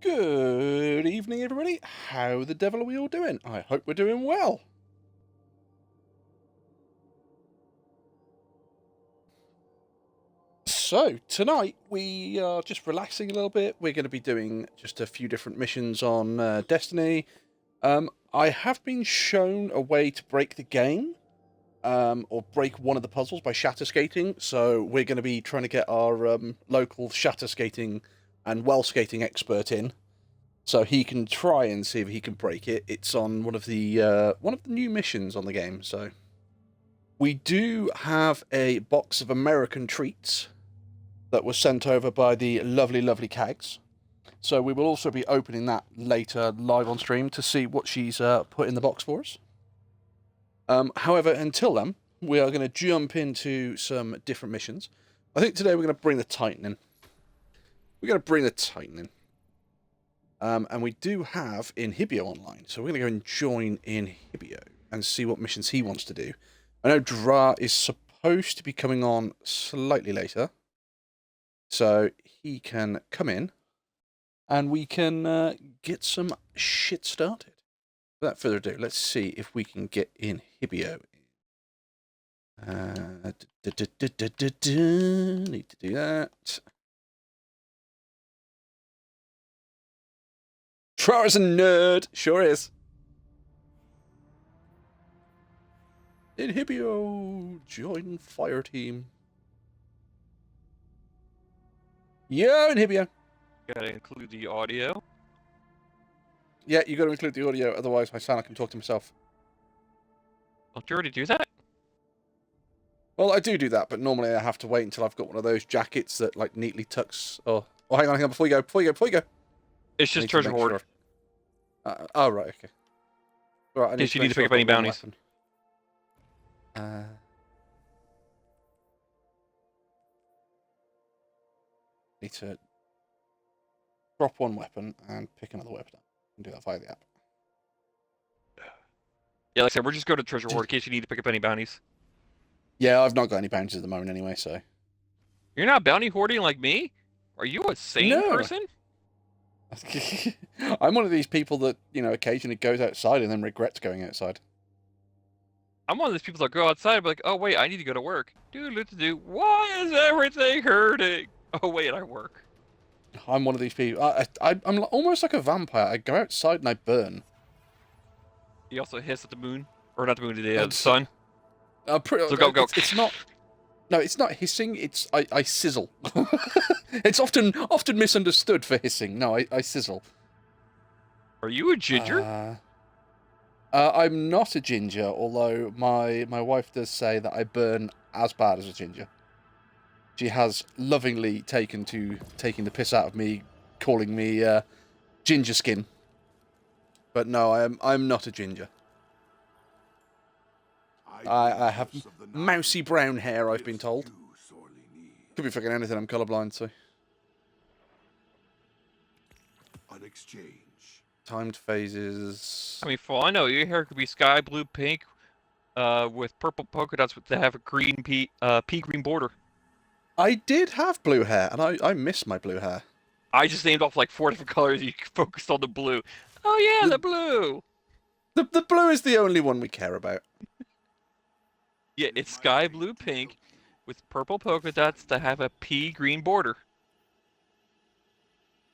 Good evening, everybody. How the devil are we all doing? I hope we're doing well. So, tonight we are just relaxing a little bit. We're going to be doing just a few different missions on Destiny. I have been shown a way to break the game, or break one of the puzzles by shatter skating. So, we're going to be trying to get our local shatter skating and well skating expert in, so he can try and see if he can break it. It's on one of the new missions on the game. So we do have a box of American treats that was sent over by the lovely Cags. So we will also be opening that later live on stream to see what she's put in the box for us. However, until then, we are going to jump into some different missions. I think today we're going to bring the Titan in. And we do have Inhibio online, so we're going to go and join Inhibio and see what missions he wants to do. I know Dra is supposed to be coming on slightly later, so he can come in and we can get some shit started. Without further ado, let's see if we can get Inhibio. Need to do that. Tra's a nerd, sure is. Inhibio, join fire team. Yo, Inhibio. Gotta include the audio. Yeah, you got to include the audio, otherwise I sound like I can talk to myself. Don't you already do that? Well, I do that, but normally I have to wait until I've got one of those jackets that like neatly tucks. Oh, hang on, before you go. It's just treasure hoard. Sure. Oh, right, okay. Right, I need to pick up any bounties. Need to drop one weapon and pick another weapon up. And do that via the app. Yeah, like I said, we're just going to treasure hoard in case you need to pick up any bounties. Yeah, I've not got any bounties at the moment anyway, so. You're not bounty hoarding like me? Are you a sane person? I'm one of these people that, occasionally goes outside and then regrets going outside. I'm one of those people that go outside and be like, oh wait, I need to go to work. Why is everything hurting? Oh wait, I work. I'm one of these people. I'm almost like a vampire. I go outside and I burn. You also hiss at the moon? Or not the moon, the sun? So go. It's not... No, it's not hissing. It's I sizzle. It's often misunderstood for hissing. No, I sizzle. Are you a ginger? I'm not a ginger, although my wife does say that I burn as bad as a ginger. She has lovingly taken to taking the piss out of me, calling me ginger skin. But no, I'm not a ginger. I have mousy brown hair, I've been told. Could be fucking anything, I'm colourblind, so. On exchange. Timed phases. I mean, for all I know, your hair could be sky blue, pink, with purple polka dots that have a green pea green border. I did have blue hair, and I miss my blue hair. I just named off like 4 different colors. You focused on the blue. Oh yeah, the blue. The blue is the only one we care about. Yeah, it's sky blue pink with purple polka dots that have a pea green border.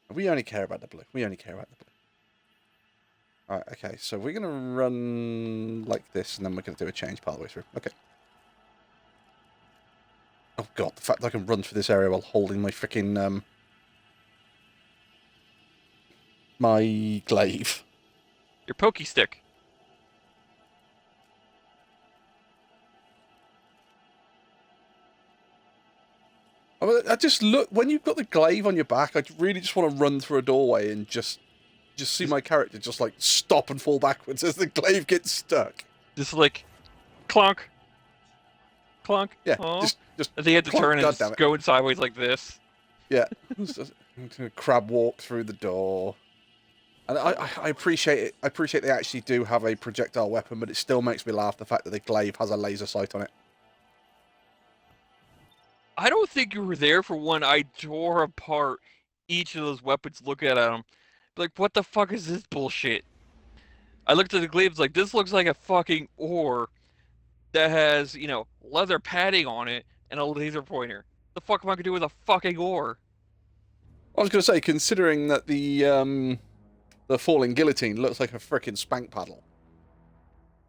We only care about the blue. Alright, okay, so we're going to run like this, and then we're going to do a change part of the way through. Okay. Oh god, the fact that I can run through this area while holding my freaking, my glaive. Your pokey stick. I just look, when you've got the glaive on your back, I really just want to run through a doorway and just see my character just like stop and fall backwards as the glaive gets stuck. Just like clunk. Clunk. Yeah, aww. just they had to turn and just going sideways like this. Yeah. Crab walk through the door. And I appreciate it. I appreciate they actually do have a projectile weapon, but it still makes me laugh the fact that the glaive has a laser sight on it. I don't think you were there for when I tore apart each of those weapons looking at them. Like, what the fuck is this bullshit? I looked at the glaives like, this looks like a fucking ore that has, leather padding on it and a laser pointer. The fuck am I gonna do with a fucking ore? I was going to say, considering that the falling guillotine looks like a frickin' spank paddle.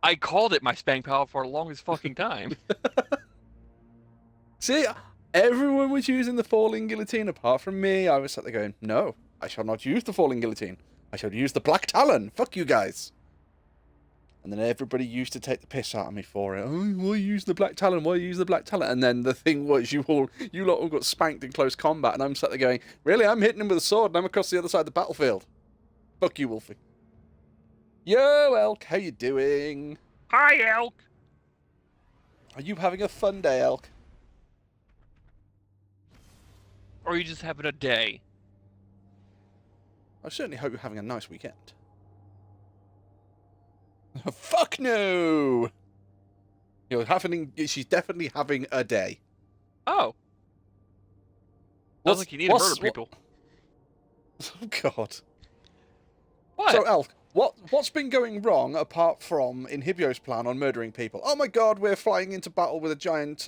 I called it my spank pal for the longest fucking time. See, everyone was using the falling guillotine apart from me. I was sat there going, no, I shall not use the falling guillotine. I shall use the black talon. Fuck you guys. And then everybody used to take the piss out of me for it. Oh, why use the black talon? Why use the black talon? And then the thing was, you lot all got spanked in close combat, and I'm sat there going, really? I'm hitting him with a sword, and I'm across the other side of the battlefield. Fuck you, Wolfie. Yo, Elk, how you doing? Hi, Elk! Are you having a fun day, Elk? Or are you just having a day? I certainly hope you're having a nice weekend. Fuck no! She's definitely having a day. Oh. Sounds like you need to murder people. Oh, God. What? So, Elk, what's been going wrong apart from Inhibio's plan on murdering people? Oh my God, we're flying into battle with a giant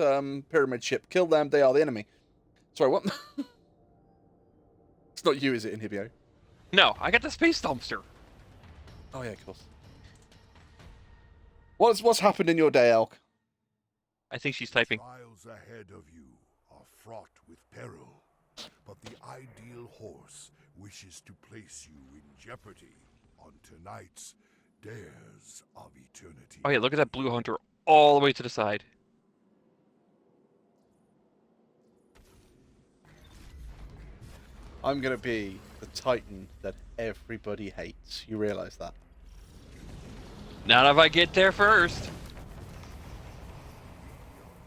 pyramid ship. Kill them, they are the enemy. Sorry, what? It's not you, is it, Inhibio? No, I got the space dumpster. Oh, yeah, of course. What's happened in your day, Elk? I think she's typing. Trials ahead of you are fraught with peril, but the ideal horse wishes to place you in jeopardy on tonight's Dares of Eternity. Oh yeah, look at that blue hunter all the way to the side. I'm going to be the Titan that everybody hates. You realise that? Not if I get there first.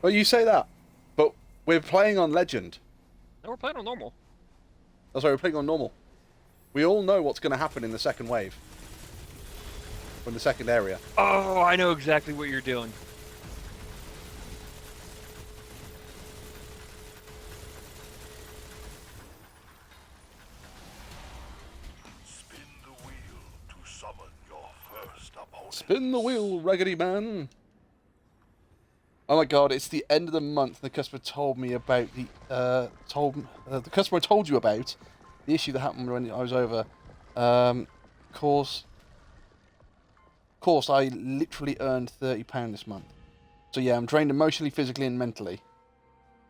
Well, you say that, but we're playing on Legend. No, we're playing on normal. Oh, sorry, we're playing on normal. We all know what's going to happen in the second wave. Or in the second area. Oh, I know exactly what you're doing. Spin the wheel to summon your first opponent. Spin the wheel, Raggedy Man. Oh my God! It's the end of the month. The customer told me about the customer told you about the issue that happened when I was over. Course, I literally earned £30 this month. So yeah, I'm drained emotionally, physically, and mentally.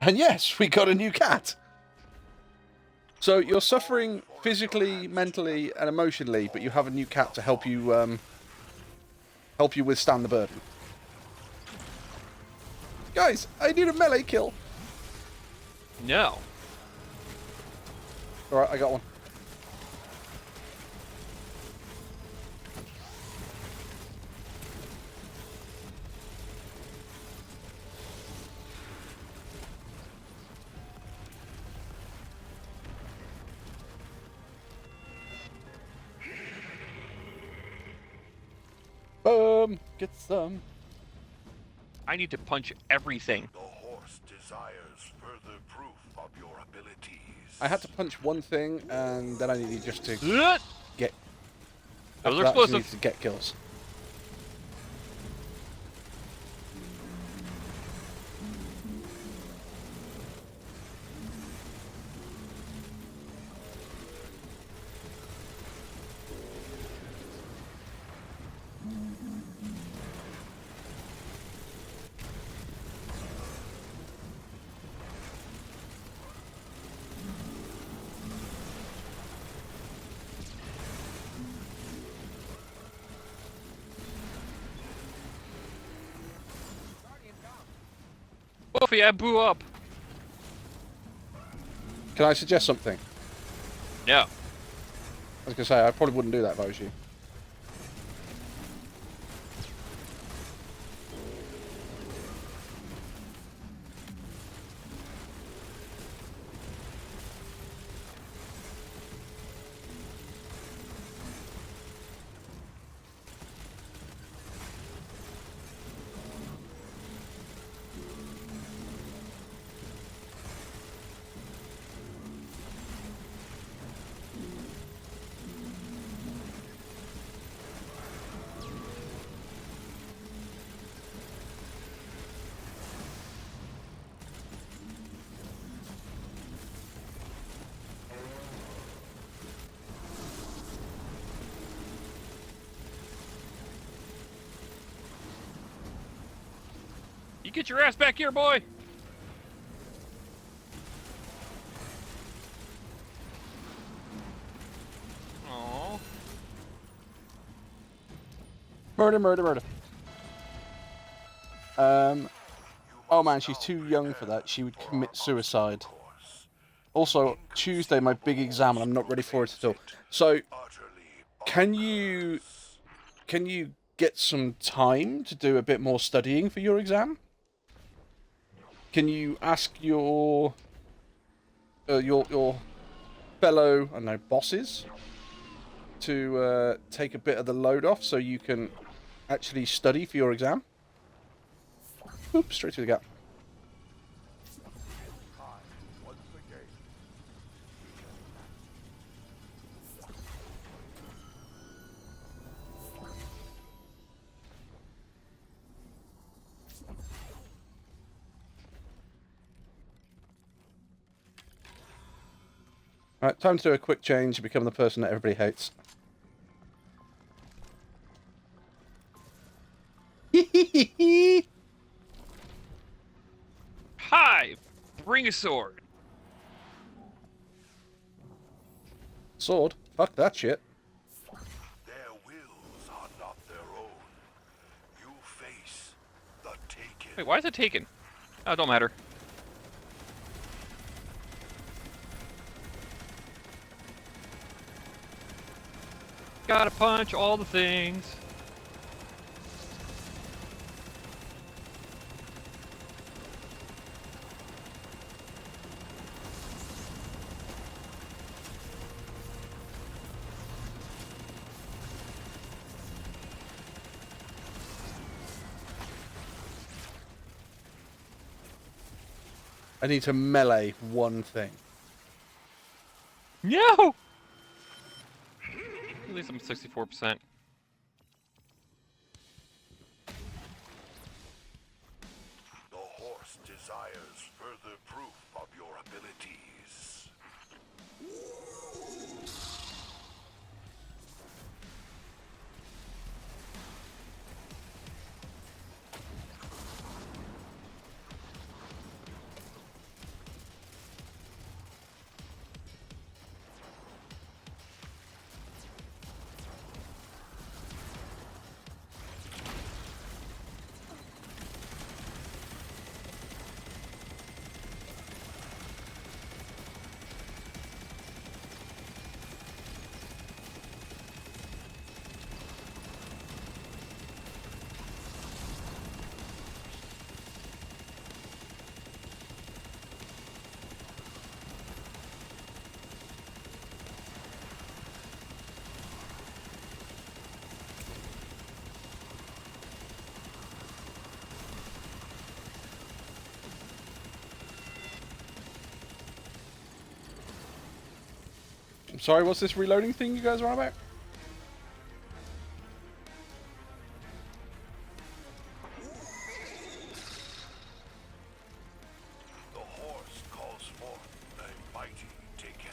And yes, we got a new cat. So you're suffering physically, mentally, and emotionally, but you have a new cat to help you withstand the burden. Guys, I need a melee kill. No. Alright, I got one. Boom! Get some. I need to punch everything. The horse desires further proof of your abilities. I had to punch one thing, and then I needed just to That get. was after that, I just explosive. needed to get kills. Wolfie, I blew up. Can I suggest something? No. I was gonna say I probably wouldn't do that if I was you. You get your ass back here, boy! Aww. Murder, murder, murder. Oh man, she's too young for that. She would commit suicide. Also, Tuesday, my big exam, and I'm not ready for it at all. So, can you get some time to do a bit more studying for your exam? Can you ask your fellow, I don't know, bosses to take a bit of the load off so you can actually study for your exam? Oops, straight through the gap. Once again. Alright, time to do a quick change and become the person that everybody hates. Hive! Bring a sword. Sword? Fuck that shit. Their wills are not their own. You face the Taken. Wait, why is it taken? Oh, it don't matter. Gotta punch all the things. I need to melee one thing. No! At least I'm 64%. The horse desires further proof of your abilities. I'm sorry, what's this reloading thing you guys are on about? The horse calls forth a mighty Taken.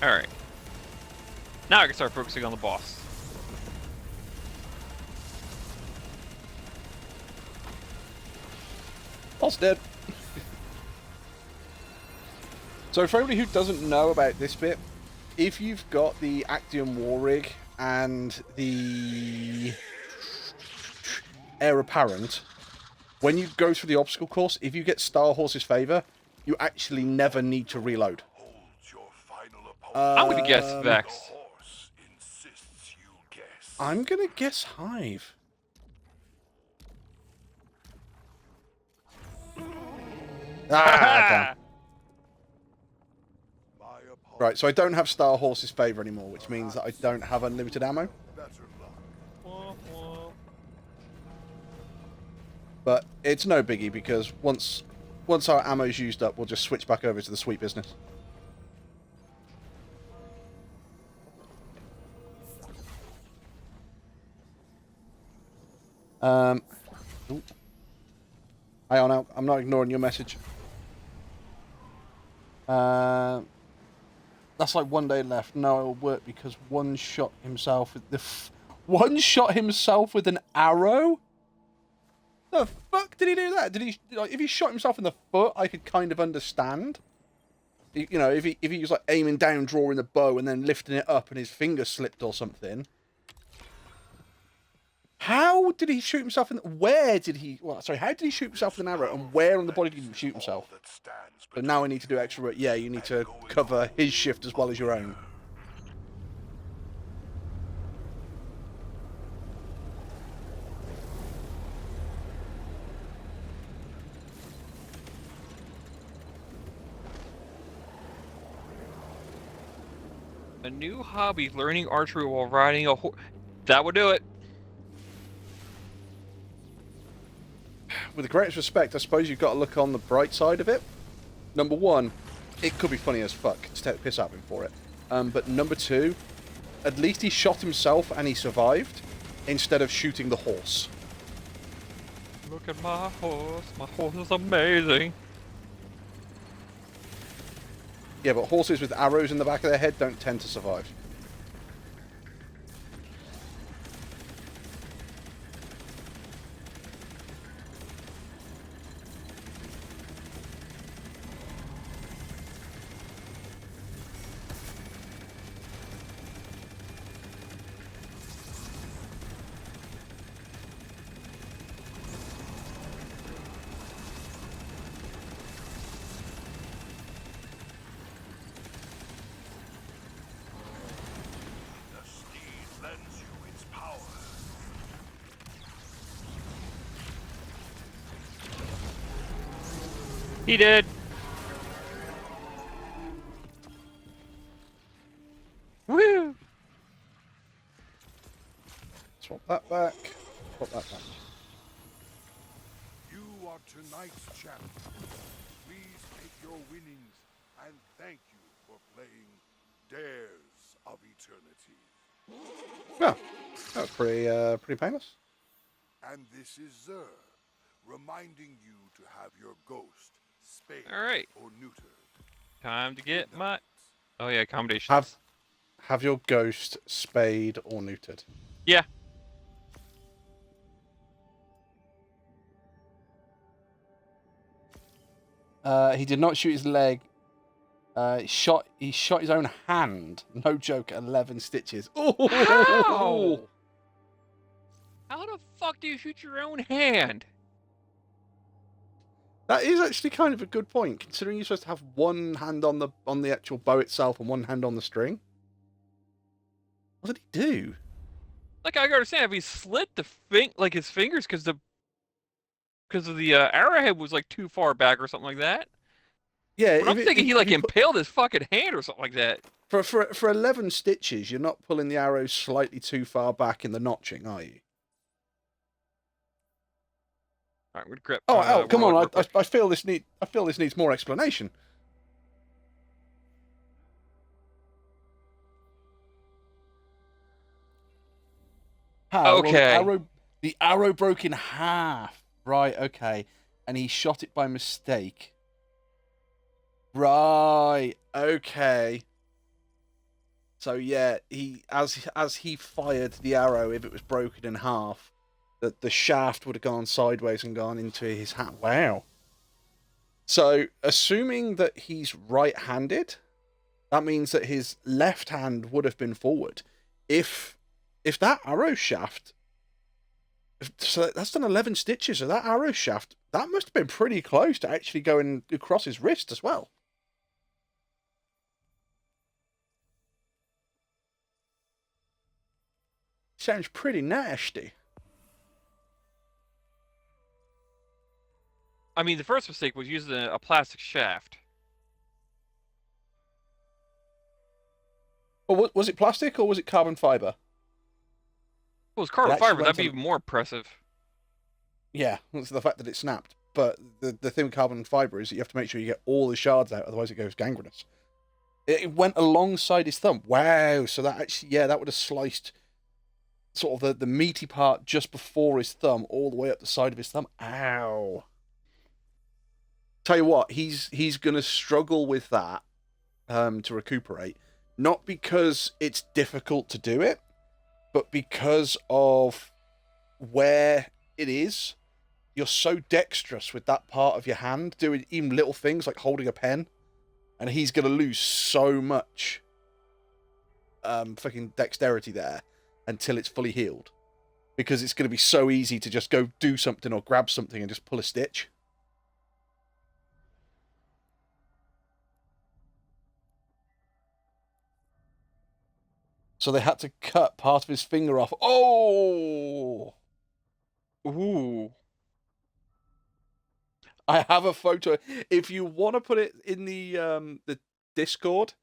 Alright. Now I can start focusing on the boss. Boss dead. So for anybody who doesn't know about this bit, if you've got the Actium War Rig and the Heir Apparent, when you go through the obstacle course, if you get Star Horse's favor, you actually never need to reload. Hold your final opponent. I'm gonna guess The Vex. horse insists you guess. I'm gonna guess Hive. Ah, damn. My opponent. Right, so I don't have Star Horse's favor anymore, which means that I don't have unlimited ammo. Better luck. Wah, wah. But it's no biggie because once our ammo's used up, we'll just switch back over to the sweet business. Ooh. Hang on out. I'm not ignoring your message. That's like 1 day left. No, it'll work because one shot himself with one shot himself with an arrow. The fuck did he do that? Did he like if he shot himself in the foot? I could kind of understand. You know, if he was like aiming down, drawing the bow, and then lifting it up, and his finger slipped or something. How did he shoot himself in? Where did he? Well, sorry, how did he shoot himself with an arrow, and where on the body did he shoot himself? But now we need to do extra work. Yeah, you need to cover his shift as well as your own. A new hobby, learning archery while riding a horse. That would do it. With the greatest respect, I suppose you've got to look on the bright side of it. Number one, it could be funny as fuck to take the piss out of him for it. But number two, at least he shot himself and he survived, instead of shooting the horse. Look at my horse. My horse is amazing. Yeah, but horses with arrows in the back of their head don't tend to survive. The steed lends you its power. He did. Woo! Swap that back. Swap that back. You are tonight's champion. Please take your winnings and thank you for playing Dares of Eternity. Yeah, that was pretty painless. And this is Zer, reminding you to have your ghost spayed All right. or neutered. Time to get my. Oh yeah, accommodations. Have your ghost spayed or neutered. Yeah. He did not shoot his leg. He shot his own hand. No joke. 11 stitches. Oh! How? How the fuck do you shoot your own hand? That is actually kind of a good point, considering you're supposed to have one hand on the actual bow itself and one hand on the string. What did he do? Like I understand if he slit the his fingers because of the arrowhead was like too far back or something like that. Yeah, But I'm thinking he like impaled his fucking hand or something like that. for 11 stitches. You're not pulling the arrow slightly too far back in the notching, are you? All right, we'd grip. Oh, come on! I feel this needs more explanation. How? Okay. Well, the arrow broke in half. Right. Okay. And he shot it by mistake. Right. Okay. So yeah, as he fired the arrow, if it was broken in half, the shaft would have gone sideways and gone into his hand. Wow. So, assuming that he's right-handed, that means that his left hand would have been forward. If that arrow shaft, so that's done 11 stitches. So that arrow shaft, that must have been pretty close to actually going across his wrist as well. Sounds pretty nasty. I mean, the first mistake was using a plastic shaft. Well, was it plastic or was it carbon fiber? If it was carbon actually fiber, went that'd be on- even more impressive. Yeah, that's the fact that it snapped. But the thing with carbon fiber is that you have to make sure you get all the shards out, otherwise it goes gangrenous. It went alongside his thumb. Wow! So that actually, yeah, that would have sliced sort of the meaty part just before his thumb, all the way up the side of his thumb. Ow! Tell you what, he's gonna struggle with that to recuperate, not because it's difficult to do it, but because of where it is. You're so dexterous with that part of your hand, doing even little things like holding a pen, and he's going to lose so much fucking dexterity there until it's fully healed. Because it's going to be so easy to just go do something or grab something and just pull a stitch. So they had to cut part of his finger off. Oh! Ooh. I have a photo. If you want to put it in the Discord,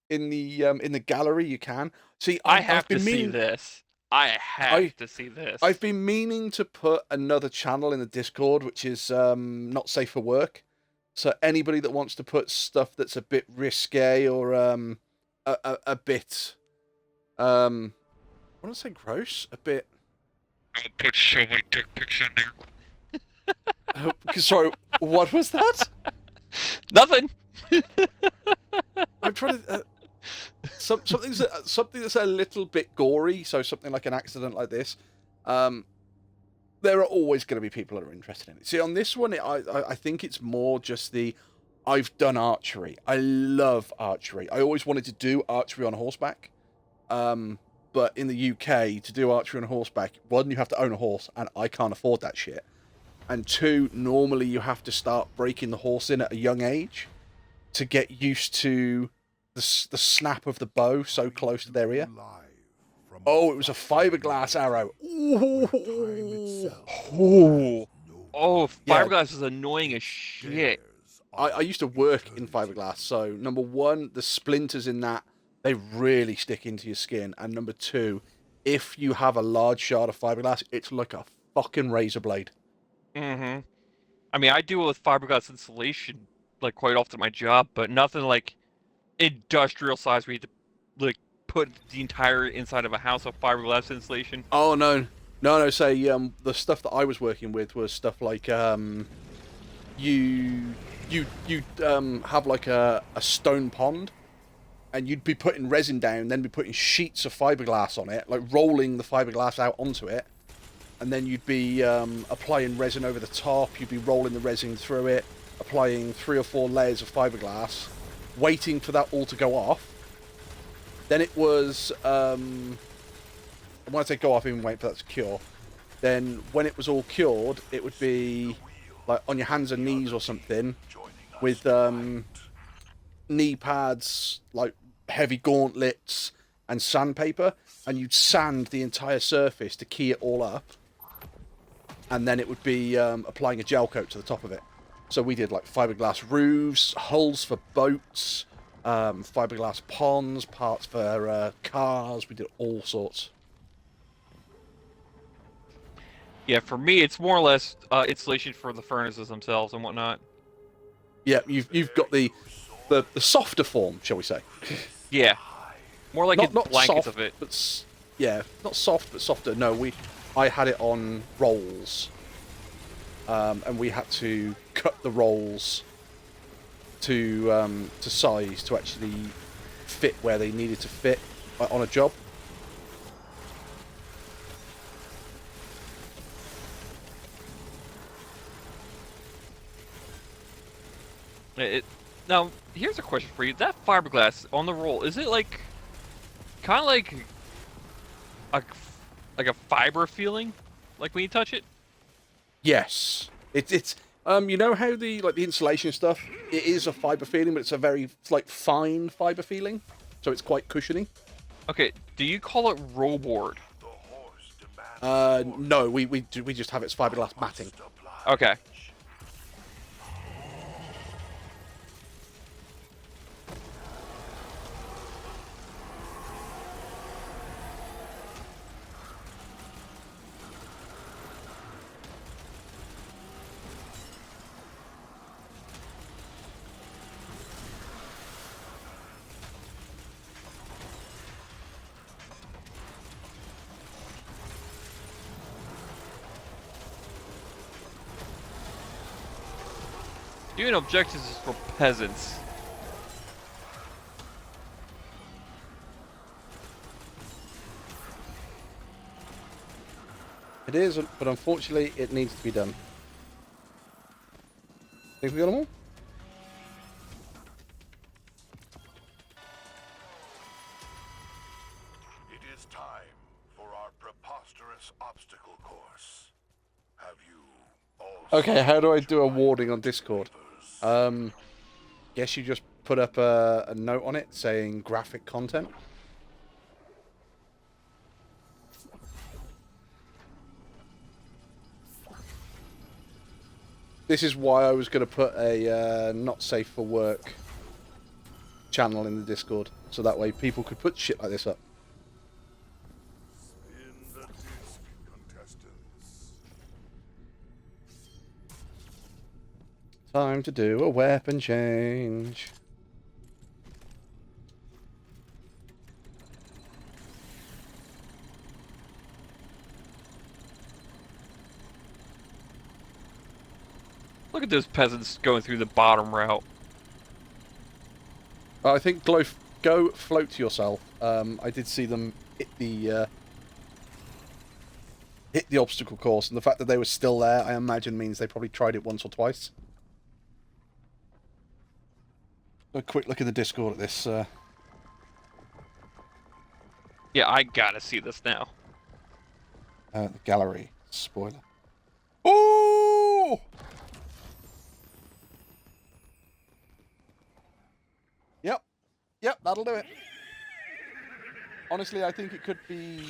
in the gallery, you can. See, I have to see this. I have to see this. I've been meaning to put another channel in the Discord, which is not safe for work. So anybody that wants to put stuff that's a bit risque or a bit I want to say gross, a bit. I'll put so many dick pics in there. Sorry, what was that? Nothing. I'm trying to something that's a little bit gory, so something like an accident like this. There are always going to be people that are interested in it. See, on this one, I think it's more just the I've done archery. I love archery. I always wanted to do archery on horseback. But in the UK, to do archery on horseback, one, you have to own a horse, and I can't afford that shit. And two, normally you have to start breaking the horse in at a young age to get used to the snap of the bow so close to their ear. Oh, it was a fiberglass arrow. Ooh. Oh, fiberglass is annoying as shit. I used to work in fiberglass, so number one, the splinters in that, they really stick into your skin. And number two, if you have a large shard of fiberglass, it's like a fucking razor blade. Mm-hmm. I mean, I deal with fiberglass insulation like quite often at my job, but nothing like industrial size where you have to like put the entire inside of a house of fiberglass insulation. Oh no. Say the stuff that I was working with was stuff like you have like a stone pond. And you'd be putting resin down, then be putting sheets of fiberglass on it, like rolling the fiberglass out onto it. And then you'd be applying resin over the top, you'd be rolling the resin through it, applying 3 or 4 layers of fiberglass, waiting for that all to go off. Then it was, when I say go off, even wait for that to cure. Then when it was all cured, it would be like on your hands and knees or something, with knee pads, like heavy gauntlets and sandpaper, and you'd sand the entire surface to key it all up, and then it would be applying a gel coat to the top of it. So we did like fiberglass roofs, hulls for boats, fiberglass ponds, parts for cars. We did all sorts. Yeah, for me, it's more or less insulation for the furnaces themselves and whatnot. Yeah, you've got the softer form, shall we say? Yeah, more like not blankets soft, of it. But yeah, not soft, but softer. No, I had it on rolls, and we had to cut the rolls to size to actually fit where they needed to fit on a job. Now, here's a question for you. That fiberglass on the roll, is it like kind of like a fiber feeling, like when you touch it? Yes, it's you know how the insulation stuff, it is a fiber feeling, but it's a very like fine fiber feeling, so it's quite cushiony. Okay, do you call it roll board? No, we just have its fiberglass matting. Okay. Doing objectives is for peasants. It is, but unfortunately, it needs to be done. Think we got them all? It is time for our preposterous obstacle course. Have you all Okay, how do I do a warding on Discord? Guess you just put up a note on it saying graphic content. This is why I was going to put a not safe for work channel in the Discord, so that way people could put shit like this up. in the disc, contestants? Time to do a weapon change. Look at those peasants going through the bottom route. I think go float to yourself. I did see them hit the obstacle course, and the fact that they were still there, I imagine, means they probably tried it once or twice. A quick look at the Discord at this. Yeah, I gotta see this now. The gallery. Spoiler. Ooh! Yep, that'll do it. Honestly, I think it could be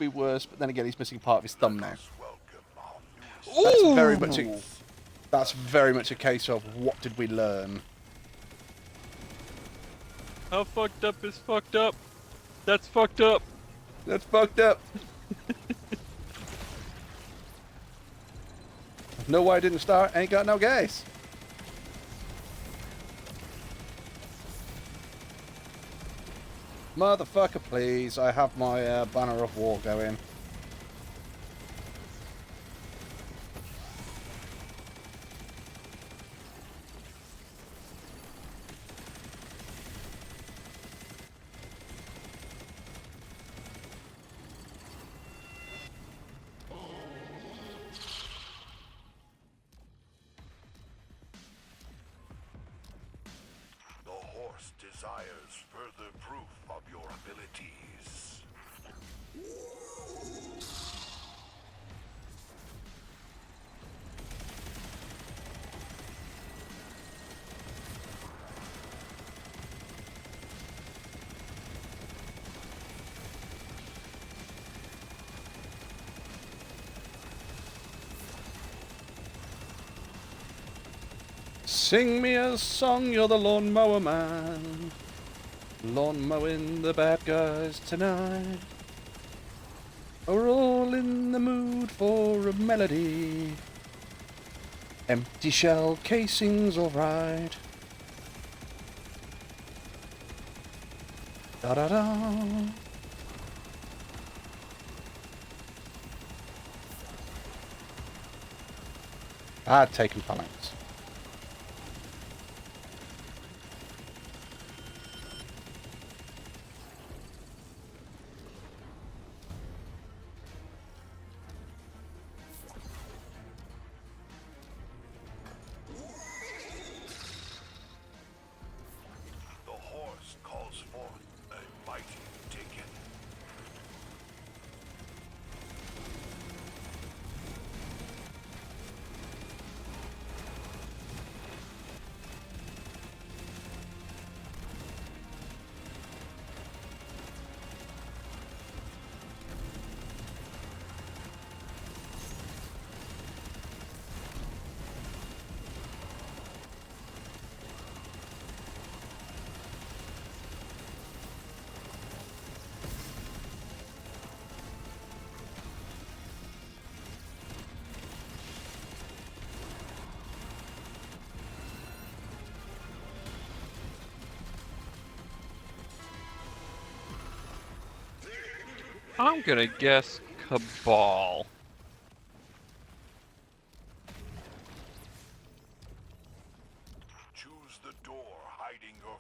worse, but then again, he's missing part of his thumb now. That's very much a case of what did we learn? How fucked up is fucked up? That's fucked up. That's fucked up. Know why I didn't start? Ain't got no gas. Motherfucker, please. I have my banner of war going. The horse desires further proof of your abilities. Sing me a song, you're the lawnmower man. Lawn mowing the bad guys tonight. We're all in the mood for a melody. Empty shell casing's alright. Da da da. I'd taken phalanx. The horse calls forth a mighty ticket. I'm gonna guess Cabal.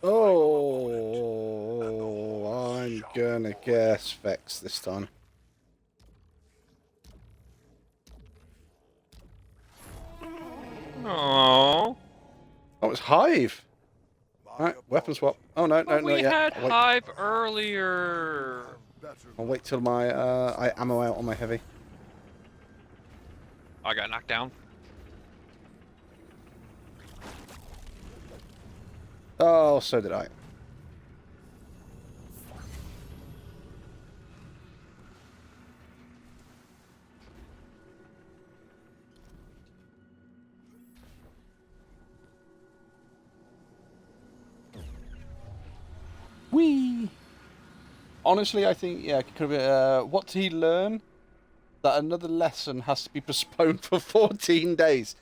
Oh, I'm gonna guess Vex this time. No. Oh, it's Hive. Alright, weapon swap. Oh, no, But we not yet. had I'll wait. Hive earlier. I'll wait till my I ammo out on my heavy. I got knocked down. Oh, so did I. Whee! Honestly, I think, yeah, could have, what did he learn? That another lesson has to be postponed for 14 days.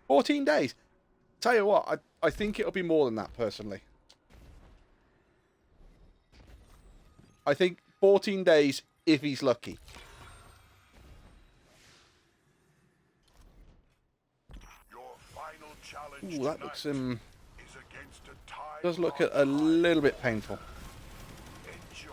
14 days? Tell you what, I think it'll be more than that, personally. I think 14 days, if he's lucky. Your final challenge Ooh, that looks, is against a time does look a little bit painful. Enjoy.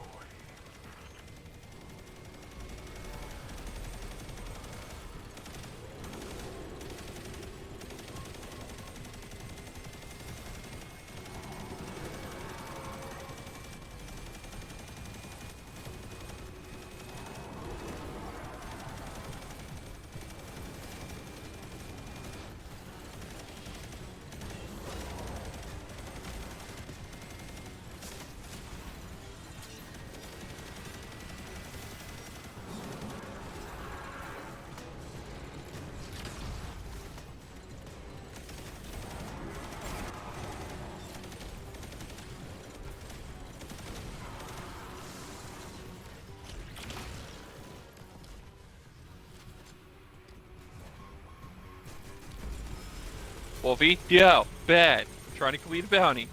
Wolfie, yo, bad. Trying to complete a bounty.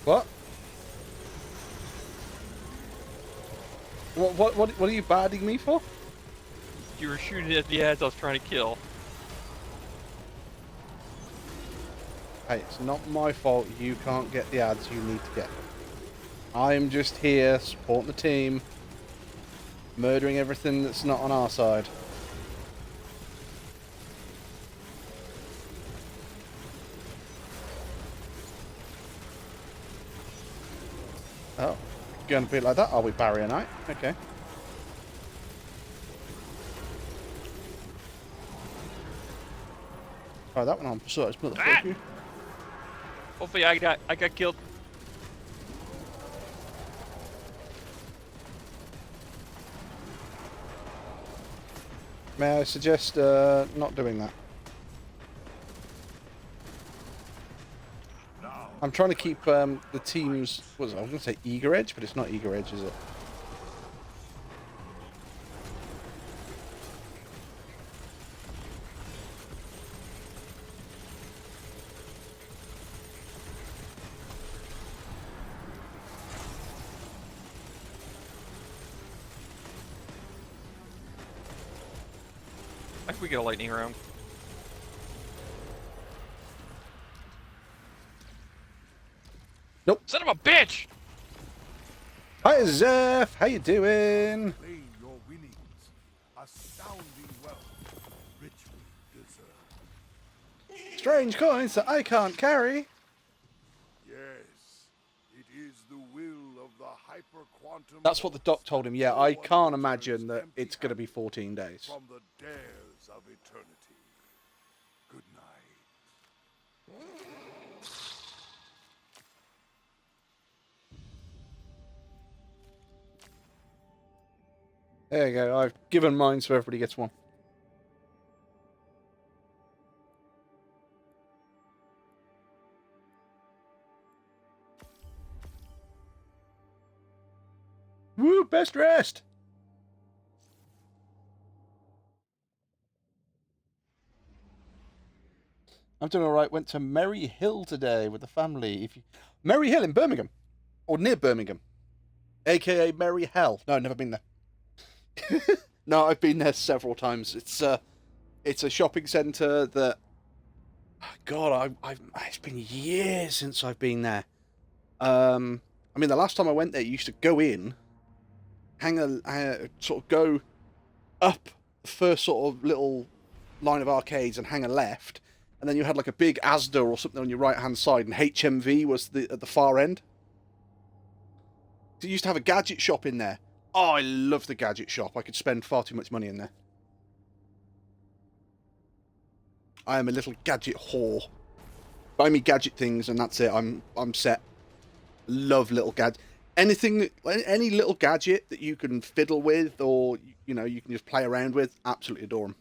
What? What are you badding me for? You were shooting at the ads I was trying to kill. Hey, it's not my fault you can't get the ads you need to get. I'm just here supporting the team, murdering everything that's not on our side. Oh, going to be like that, are we, Barrier Knight? Okay. Try that one on, precise motherfucker. Hopefully I got killed. May I suggest not doing that? I'm trying to keep the team's... What was it? I was going to say Eager Edge, but it's not Eager Edge, is it? I think we get a lightning round. Nope. Son of a bitch! Hi, Zeph. How you doing? Claim your winnings. Astounding wealth. Richly deserved. Strange coins that I can't carry. Yes, it is the will of the hyper-quantum. That's what the doc told him. Yeah, I can't imagine that it's going to be 14 days. From the dares of eternity. Good night. There you go. I've given mine so everybody gets one. Woo! Best dressed! I'm doing alright. Went to Merry Hill today with the family. Merry Hill in Birmingham. Or near Birmingham. AKA Merry Hell. No, never been there. No, I've been there several times. It's a shopping centre that... God, it's been years since I've been there. I mean, the last time I went there, you used to go in, sort of go up the first sort of little line of arcades and hang a left, and then you had like a big Asda or something on your right hand side, and HMV was at the far end. So you used to have a gadget shop in there. Oh, I love the gadget shop. I could spend far too much money in there. I am a little gadget whore. Buy me gadget things and that's it. I'm set. Love little gadget. Any little gadget that you can fiddle with, or you can just play around with. Absolutely adore them.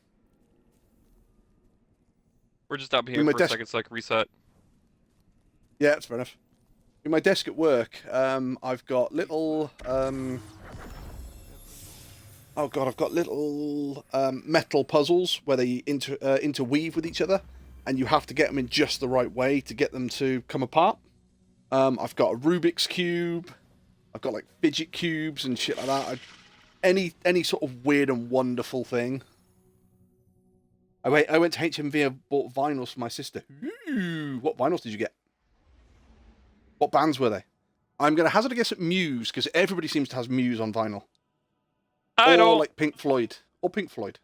We're just stopping here for a second so I can reset. Yeah, that's fair enough. In my desk at work, I've got little I've got little metal puzzles where they interweave with each other, and you have to get them in just the right way to get them to come apart. I've got a Rubik's Cube. I've got like fidget cubes and shit like that. Any sort of weird and wonderful thing. I went to HMV and bought vinyls for my sister. Ooh, what vinyls did you get? What bands were they? I'm going to hazard a guess at Muse, because everybody seems to have Muse on vinyl. I don't like Pink Floyd. Or Pink Floyd.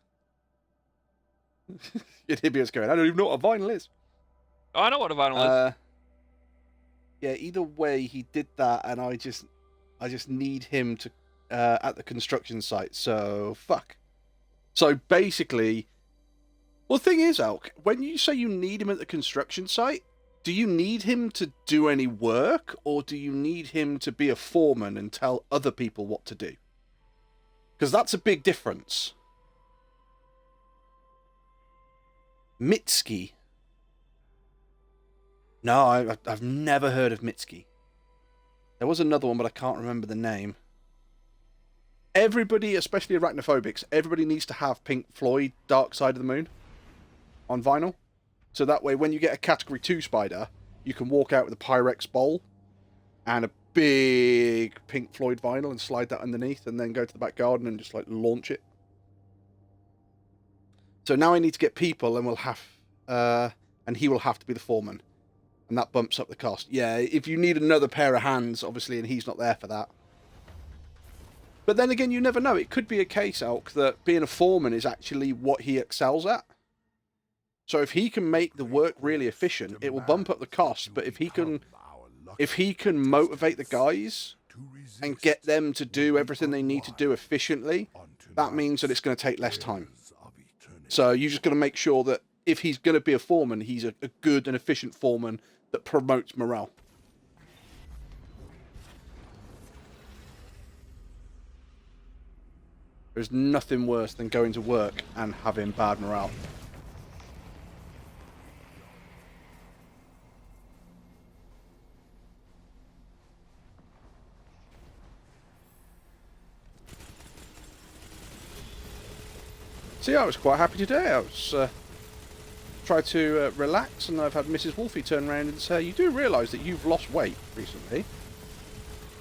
You'd hear me going, I don't even know what a vinyl is. Oh, I know what a vinyl is. Yeah, either way, he did that, and I just need him to at the construction site. So fuck. So basically, well, the thing is, Elk, when you say you need him at the construction site, do you need him to do any work, or do you need him to be a foreman and tell other people what to do? Because that's a big difference. Mitski. No, I've never heard of Mitski. There was another one, but I can't remember the name. Everybody, especially arachnophobics, everybody needs to have Pink Floyd Dark Side of the Moon on vinyl. So that way, when you get a Category 2 spider, you can walk out with a Pyrex bowl and a big Pink Floyd vinyl and slide that underneath, and then go to the back garden and just like launch it. So now I need to get people, and we'll have, and he will have to be the foreman, and that bumps up the cost. Yeah, if you need another pair of hands, obviously, and he's not there for that. But then again, you never know. It could be a case, Elk, that being a foreman is actually what he excels at. So if he can make the work really efficient, it will bump up the cost. But if he can motivate the guys and get them to do everything they need to do efficiently, that means that it's going to take less time. So you just got to make sure that if he's going to be a foreman, he's a good and efficient foreman that promotes morale. There's nothing worse than going to work and having bad morale. So yeah, I was quite happy today. I was tried to relax, and I've had Mrs. Wolfie turn around and say, "You do realise that you've lost weight recently?"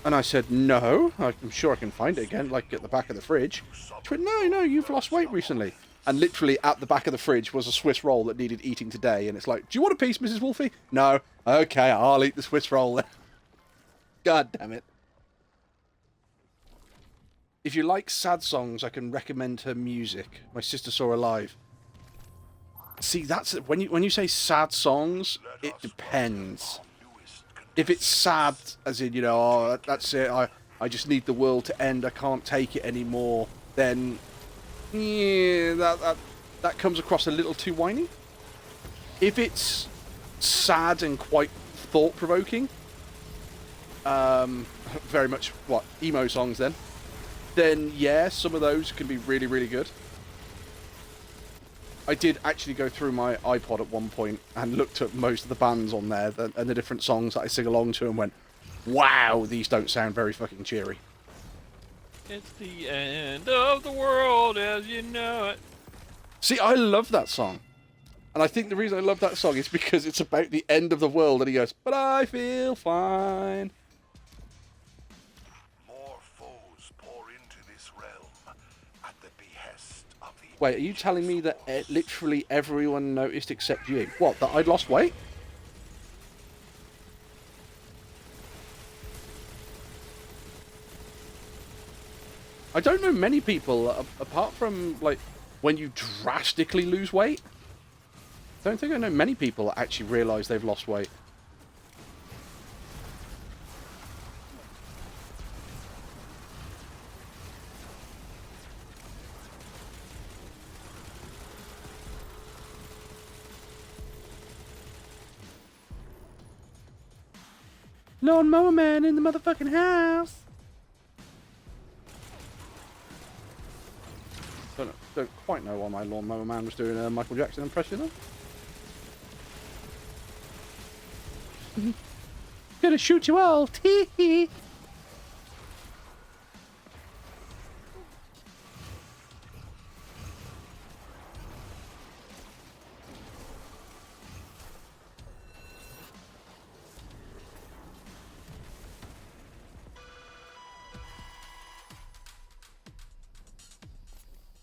And I said, "No, I'm sure I can find it again, like at the back of the fridge." She went, No, you've lost weight recently. And literally at the back of the fridge was a Swiss roll that needed eating today. And it's like, "Do you want a piece, Mrs. Wolfie?" "No." "Okay, I'll eat the Swiss roll then." God damn it. If you like sad songs, I can recommend her music. My sister saw her live. See, that's when you say sad songs, it depends. If it's sad, as in, oh, that's it, I just need the world to end, I can't take it anymore, then yeah, that comes across a little too whiny. If it's sad and quite thought-provoking, very much emo songs then yeah, some of those can be really, really good. I did actually go through my iPod at one point and looked at most of the bands on there and the different songs that I sing along to, and went, wow, these don't sound very fucking cheery. It's the end of the world as you know it. See, I love that song. And I think the reason I love that song is because it's about the end of the world, and he goes, "But I feel fine." Wait, are you telling me that literally everyone noticed except you? What, that I'd lost weight? I don't know many people, apart from, like, when you drastically lose weight. I don't think I know many people that actually realise they've lost weight. Lawnmower Man in the motherfucking house. Don't quite know why my Lawnmower Man was doing a Michael Jackson impression though. Gonna shoot you all. Tee hee.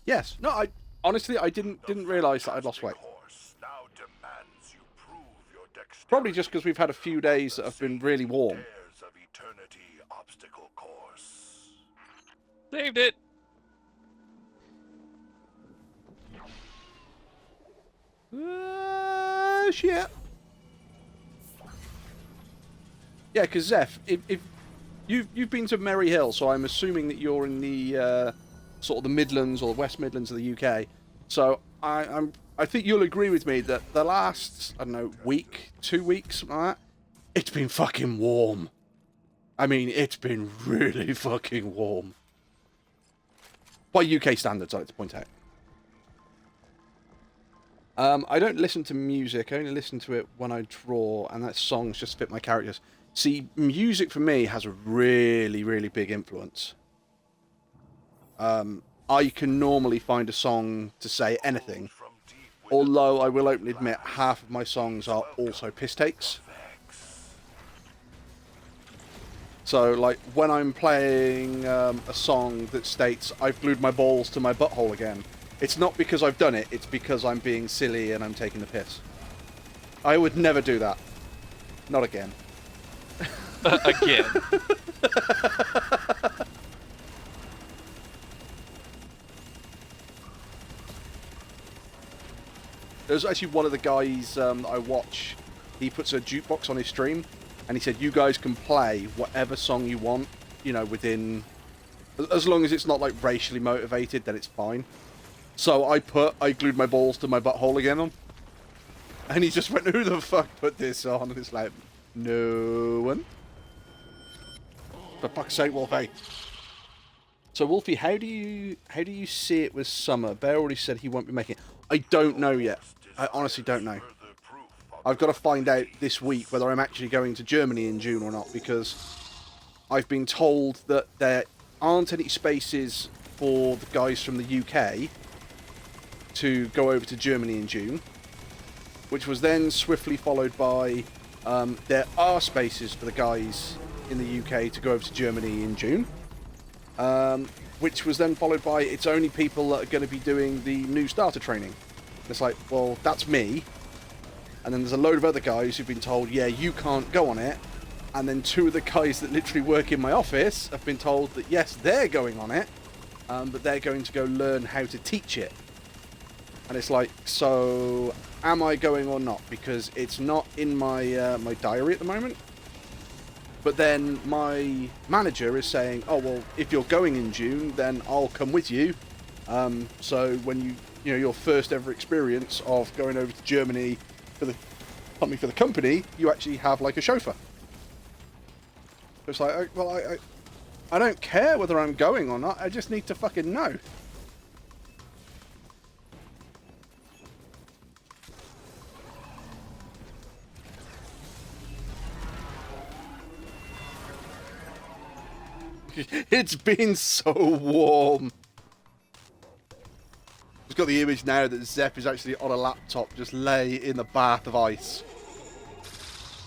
Yes. No, I honestly I didn't realise that I'd lost weight. Now demands you prove your dexterity. Probably just because we've had a few days that have been really warm. Stairs of eternity obstacle course. Saved it. Shit. Yeah, because Zeph, if you've been to Merry Hill, so I'm assuming that you're in the sort of the Midlands or the West Midlands of the UK. So I think you'll agree with me that the last, I don't know, week, 2 weeks, something like that, it's been fucking warm. I mean, it's been really fucking warm. By UK standards, I like to point out. I don't listen to music, I only listen to it when I draw, and that songs just fit my characters. See, music for me has a really, really big influence. I can normally find a song to say anything, although I will openly admit half of my songs are also piss takes. So, like, when I'm playing a song that states, I've glued my balls to my butthole again, it's not because I've done it, it's because I'm being silly and I'm taking the piss. I would never do that. Not again. Again. There's actually one of the guys I watch, he puts a jukebox on his stream, and he said, you guys can play whatever song you want, you know, within, as long as it's not, like, racially motivated, then it's fine. So I glued my balls to my butthole again on. And he just went, who the fuck put this on? And it's like, no one. For fuck's sake, Wolfie. So Wolfie, how do you see it with summer? Bear already said he won't be making it. I don't know yet. I honestly don't know. I've got to find out this week whether I'm actually going to Germany in June or not, because I've been told that there aren't any spaces for the guys from the UK to go over to Germany in June, which was then swiftly followed by there are spaces for the guys in the UK to go over to Germany in June, which was then followed by it's only people that are going to be doing the new starter training. It's like, well, that's me. And then there's a load of other guys who've been told, yeah, you can't go on it. And then 2 of the guys that literally work in my office have been told that, yes, they're going on it, but they're going to go learn how to teach it. And it's like, so am I going or not? Because it's not in my my diary at the moment. But then my manager is saying, oh, well, if you're going in June, then I'll come with you. So when you know, your first ever experience of going over to Germany for the company, you actually have like a chauffeur. It's like, well, I don't care whether I'm going or not. I just need to fucking know. It's been so warm. I've got the image now that Zep is actually on a laptop, just lay in the bath of ice.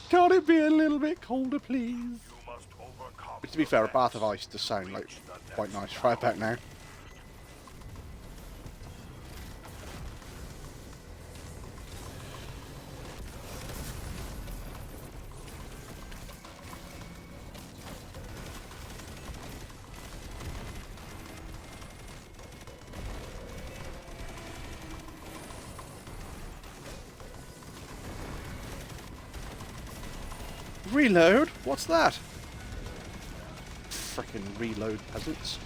Can't it be a little bit colder, please? But to be fair, a bath of ice does sound like quite nice right about now. reload? What's that? Frickin' reload, peasants.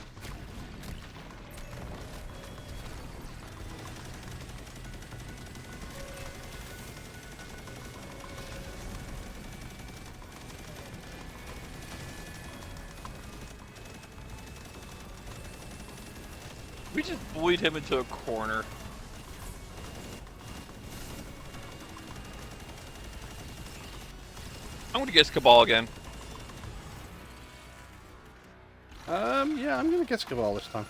We just bullied him into a corner. I'm gonna guess Cabal again. Yeah, I'm gonna guess Cabal this time.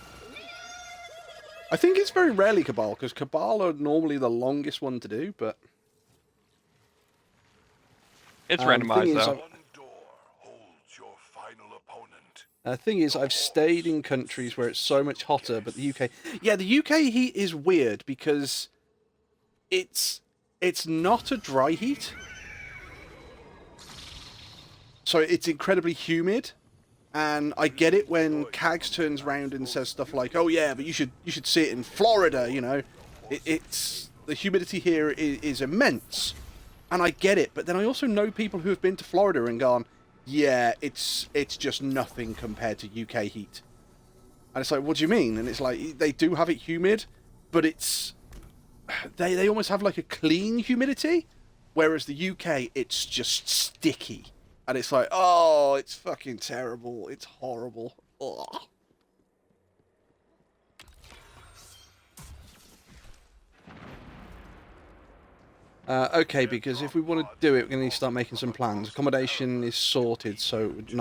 I think it's very rarely Cabal, because Cabal are normally the longest one to do, but... It's thing randomized is, though. One door holds your final opponent. The thing is, I've stayed in countries where it's so much hotter, but the UK... Yeah, the UK heat is weird, because it's not a dry heat. So it's incredibly humid, and I get it when Kags turns round and says stuff like, "Oh yeah, but you should see it in Florida." You know, it's the humidity here is immense, and I get it. But then I also know people who have been to Florida and gone, "Yeah, it's just nothing compared to UK heat." And it's like, "What do you mean?" And it's like they do have it humid, but it's they almost have like a clean humidity, whereas the UK it's just sticky. And it's like, oh, it's fucking terrible. It's horrible. Ugh. Okay, because if we want to do it, we're going to need to start making some plans. Accommodation is sorted, so it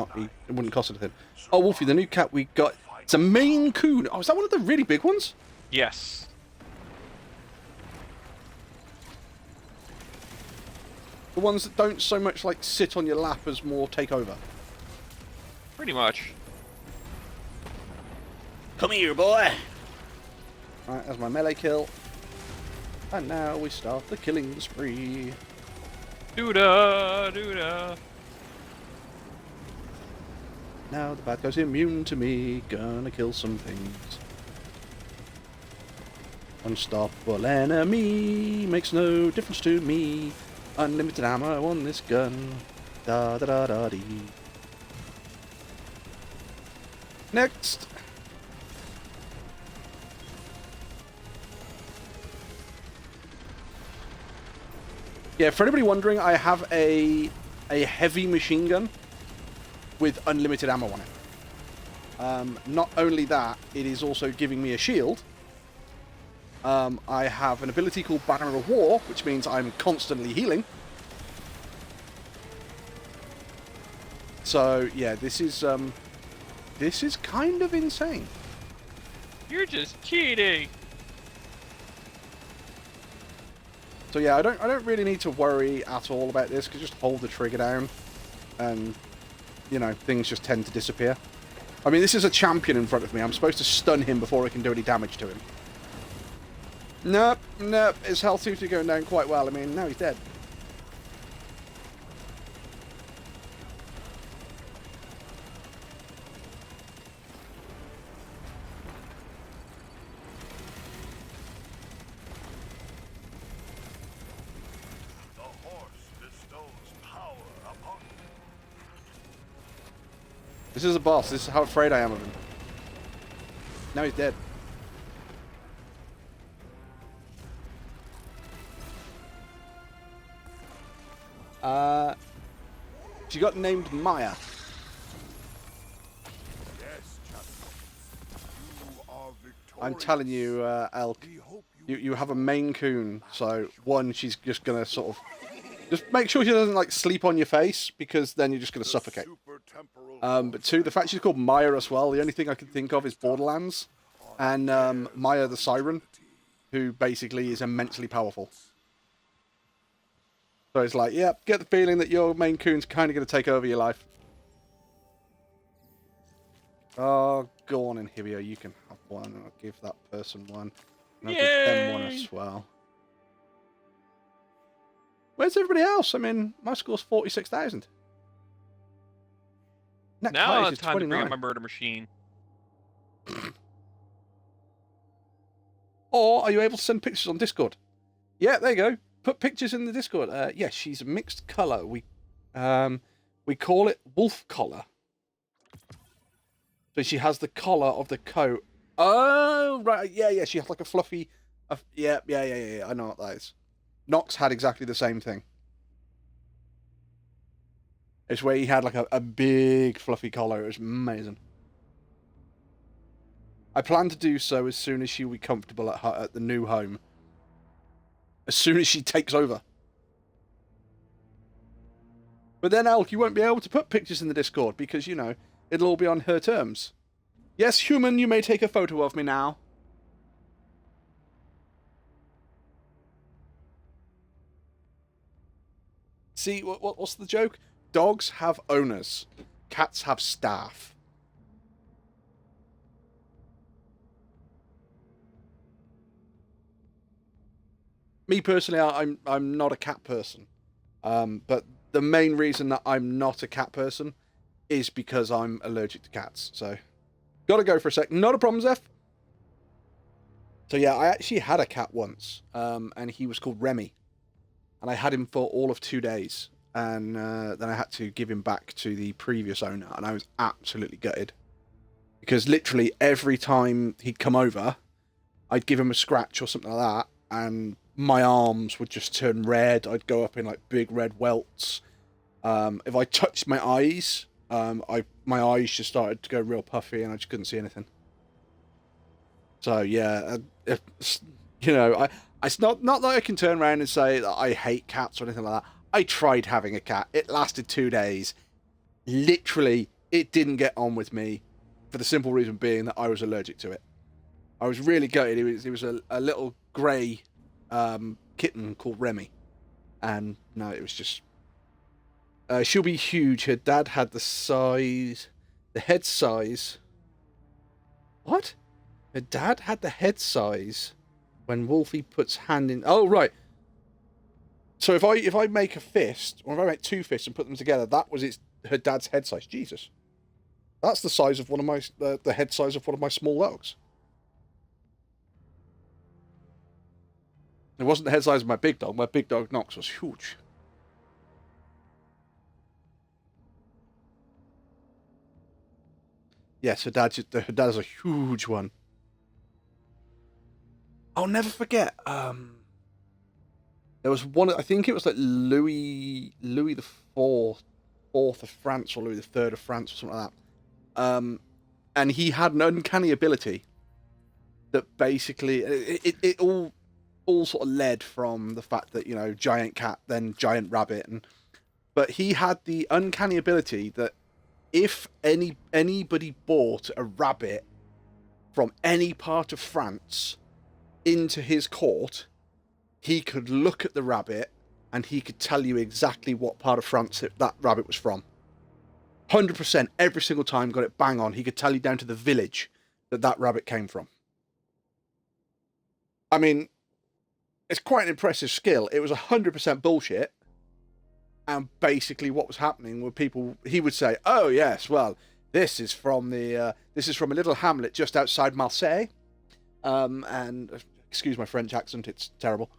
wouldn't cost anything. Oh, Wolfie, the new cat we got, it's a Maine Coon. Oh, is that one of the really big ones? Yes. The ones that don't so much like sit on your lap as more take over. Pretty much. Come here, boy. Alright, that's my melee kill. And now we start the killing spree. Doo-da, doo-da. Now the bad guy's immune to me. Gonna kill some things. Unstoppable enemy makes no difference to me. Unlimited ammo on this gun. Da da da da dee. Next. Yeah, for anybody wondering, I have a heavy machine gun with unlimited ammo on it. Not only that, it is also giving me a shield. I have an ability called Banner of War, which means I'm constantly healing. So yeah, this is kind of insane. You're just cheating. So yeah, I don't really need to worry at all about this, because just hold the trigger down, and you know, things just tend to disappear. I mean, this is a champion in front of me. I'm supposed to stun him before I can do any damage to him. Nope, nope. His health seems to be going down quite well. I mean, now he's dead. The horse bestows power upon you. This is a boss. This is how afraid I am of him. Now he's dead. She got named Maya. Yes, champion. You are victorious. I'm telling you, Elk, We hope you have a Maine Coon. So one, she's just gonna sort of just make sure she doesn't like sleep on your face, because then you're just gonna suffocate. super temporal But two, the fact she's called Maya as well. The only thing I can think of is Borderlands, and Maya the Siren, who basically is immensely powerful. So it's like, yeah, get the feeling that your Maine Coon's kind of going to take over your life. Oh, go on, Inhibio. You can have one, and I'll give that person one. And I'll give them one as well. Where's everybody else? I mean, my score's 46,000. Next Now highest it's is time to bring 29. up my murder machine. Or are you able to send pictures on Discord? Yeah, there you go. Put pictures in the Discord. Yes, she's a mixed colour. We We call it wolf collar. So she has the collar of the coat. Oh, right. Yeah. She has like a fluffy... Yeah. I know what that is. Nox had exactly the same thing. It's where he had like a big fluffy collar. It was amazing. I plan to do so as soon as she'll be comfortable at the new home. As soon as she takes over. But then, Elk, you won't be able to put pictures in the Discord because, you know, it'll all be on her terms. Yes, human, you may take a photo of me now. See, what's the joke? Dogs have owners. Cats have staff. Me personally, I'm not a cat person. But the main reason that I'm not a cat person is because I'm allergic to cats. So, gotta go for a sec. Not a problem, Zeph. So yeah, I actually had a cat once, and he was called Remy, and I had him for all of 2 days, and then I had to give him back to the previous owner, and I was absolutely gutted because literally every time he'd come over, I'd give him a scratch or something like that, and my arms would just turn red. I'd go up in like big red welts. If I touched my eyes, my eyes just started to go real puffy, and I just couldn't see anything. So yeah, you know, it's not that I can turn around and say that I hate cats or anything like that. I tried having a cat. It lasted 2 days. Literally, it didn't get on with me, for the simple reason being that I was allergic to it. I was really gutted. It was a little grey kitten called Remy, and no, it was just. She'll be huge. Her dad had the head size. What? Her dad had the head size when Wolfie puts hand in. Oh right. So if I make a fist, or if I make 2 fists and put them together, that was her dad's head size. Jesus, that's the size of one of my the head size of one of my small dogs. It wasn't the head size of my big dog. My big dog Nox was huge. Yes, her dad is a huge one. I'll never forget. There was one. I think it was like Louis the fourth of France, or Louis the third of France, or something like that. And he had an uncanny ability that basically it all sort of led from the fact that, you know, giant cat, then giant rabbit, but he had the uncanny ability that if anybody bought a rabbit from any part of France into his court, he could look at the rabbit and he could tell you exactly what part of France that rabbit was from. 100%, every single time, got it bang on. He could tell you down to the village that rabbit came from. I mean, it's quite an impressive skill. It was 100% bullshit. And basically what was happening were he would say, oh yes, well, this is from a little hamlet just outside Marseille. And excuse my French accent, it's terrible.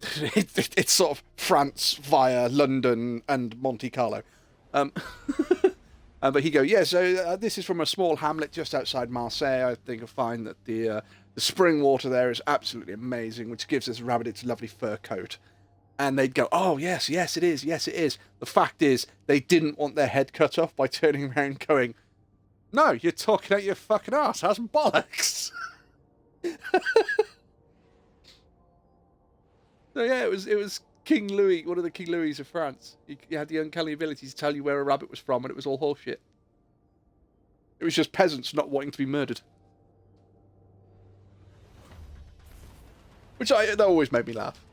It's sort of France via London and Monte Carlo. But he'd go, yeah, so this is from a small hamlet just outside Marseille. I think you'll find that the spring water there is absolutely amazing, which gives this rabbit its lovely fur coat. And they'd go, oh, yes, it is. The fact is, they didn't want their head cut off by turning around going, no, you're talking out your fucking ass. Have some bollocks. So yeah, it was King Louis, one of the King Louis of France. He had the uncanny ability to tell you where a rabbit was from, and it was all horseshit. It was just peasants not wanting to be murdered. That always made me laugh.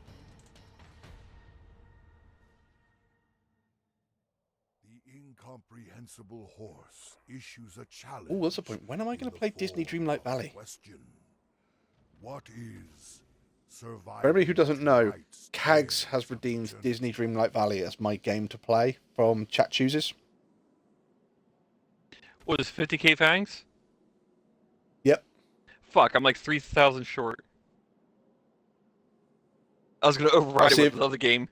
The incomprehensible horse issues a challenge. Oh, that's a point. When am I going to play Disney Dreamlight Valley? Question. What is survival? For everybody who doesn't know, Kags has redeemed Disney Dreamlight Valley as my game to play from Chat Chooses. What is 50k fangs? Yep. Fuck, I'm like 3,000 short. I was gonna override it with another game.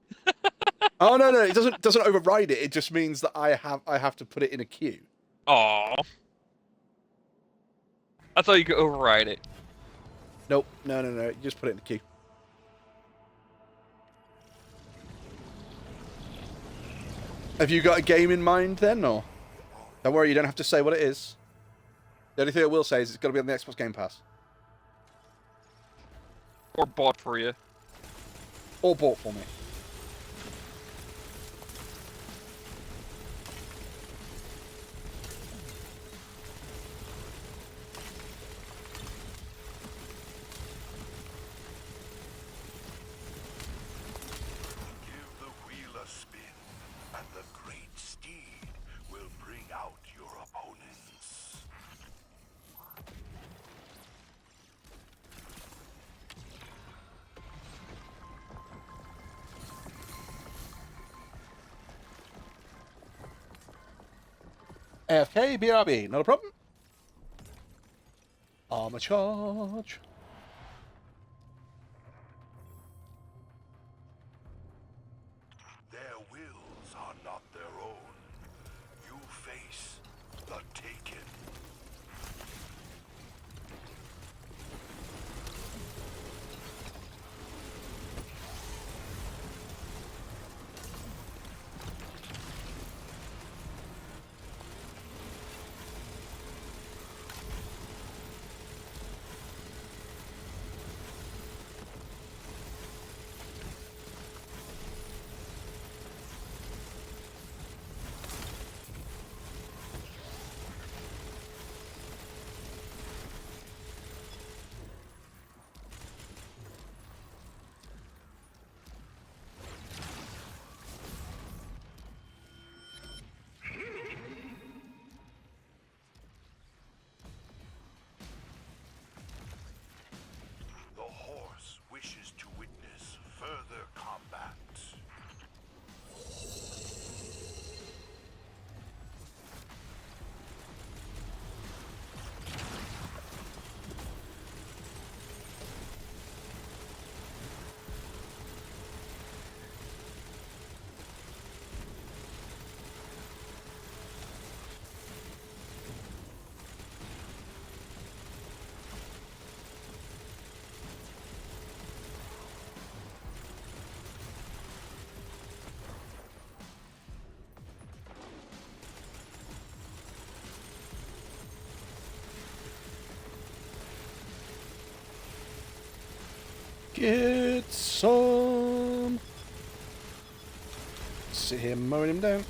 Oh no, it doesn't override it. It just means that I have to put it in a queue. Aw. I thought you could override it. Nope, no. You just put it in the queue. Have you got a game in mind then, or? Don't worry, you don't have to say what it is. The only thing I will say is it's got to be on the Xbox Game Pass. Or bought for you. Or bought for me. Give the wheel a spin, and the great steed will bring out your opponents. AFK, BRB, not a problem. Armor charge. Their wills are not their own. You face the Taken. The horse wishes to witness further combat. Get some. Sit here mowing him down.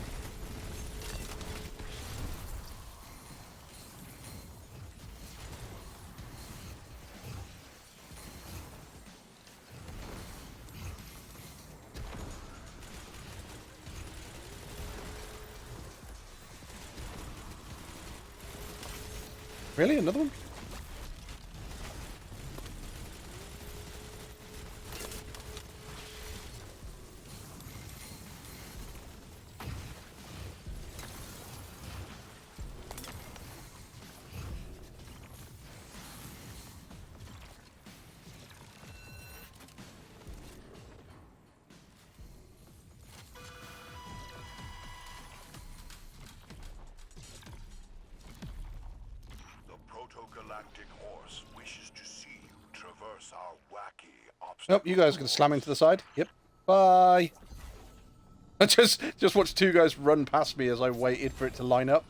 Really? Another one? The proto-galactic horse wishes to see you traverse our wacky obstacles. Nope, you guys are going to slam into the side. Yep. Bye. I just watched two guys run past me as I waited for it to line up.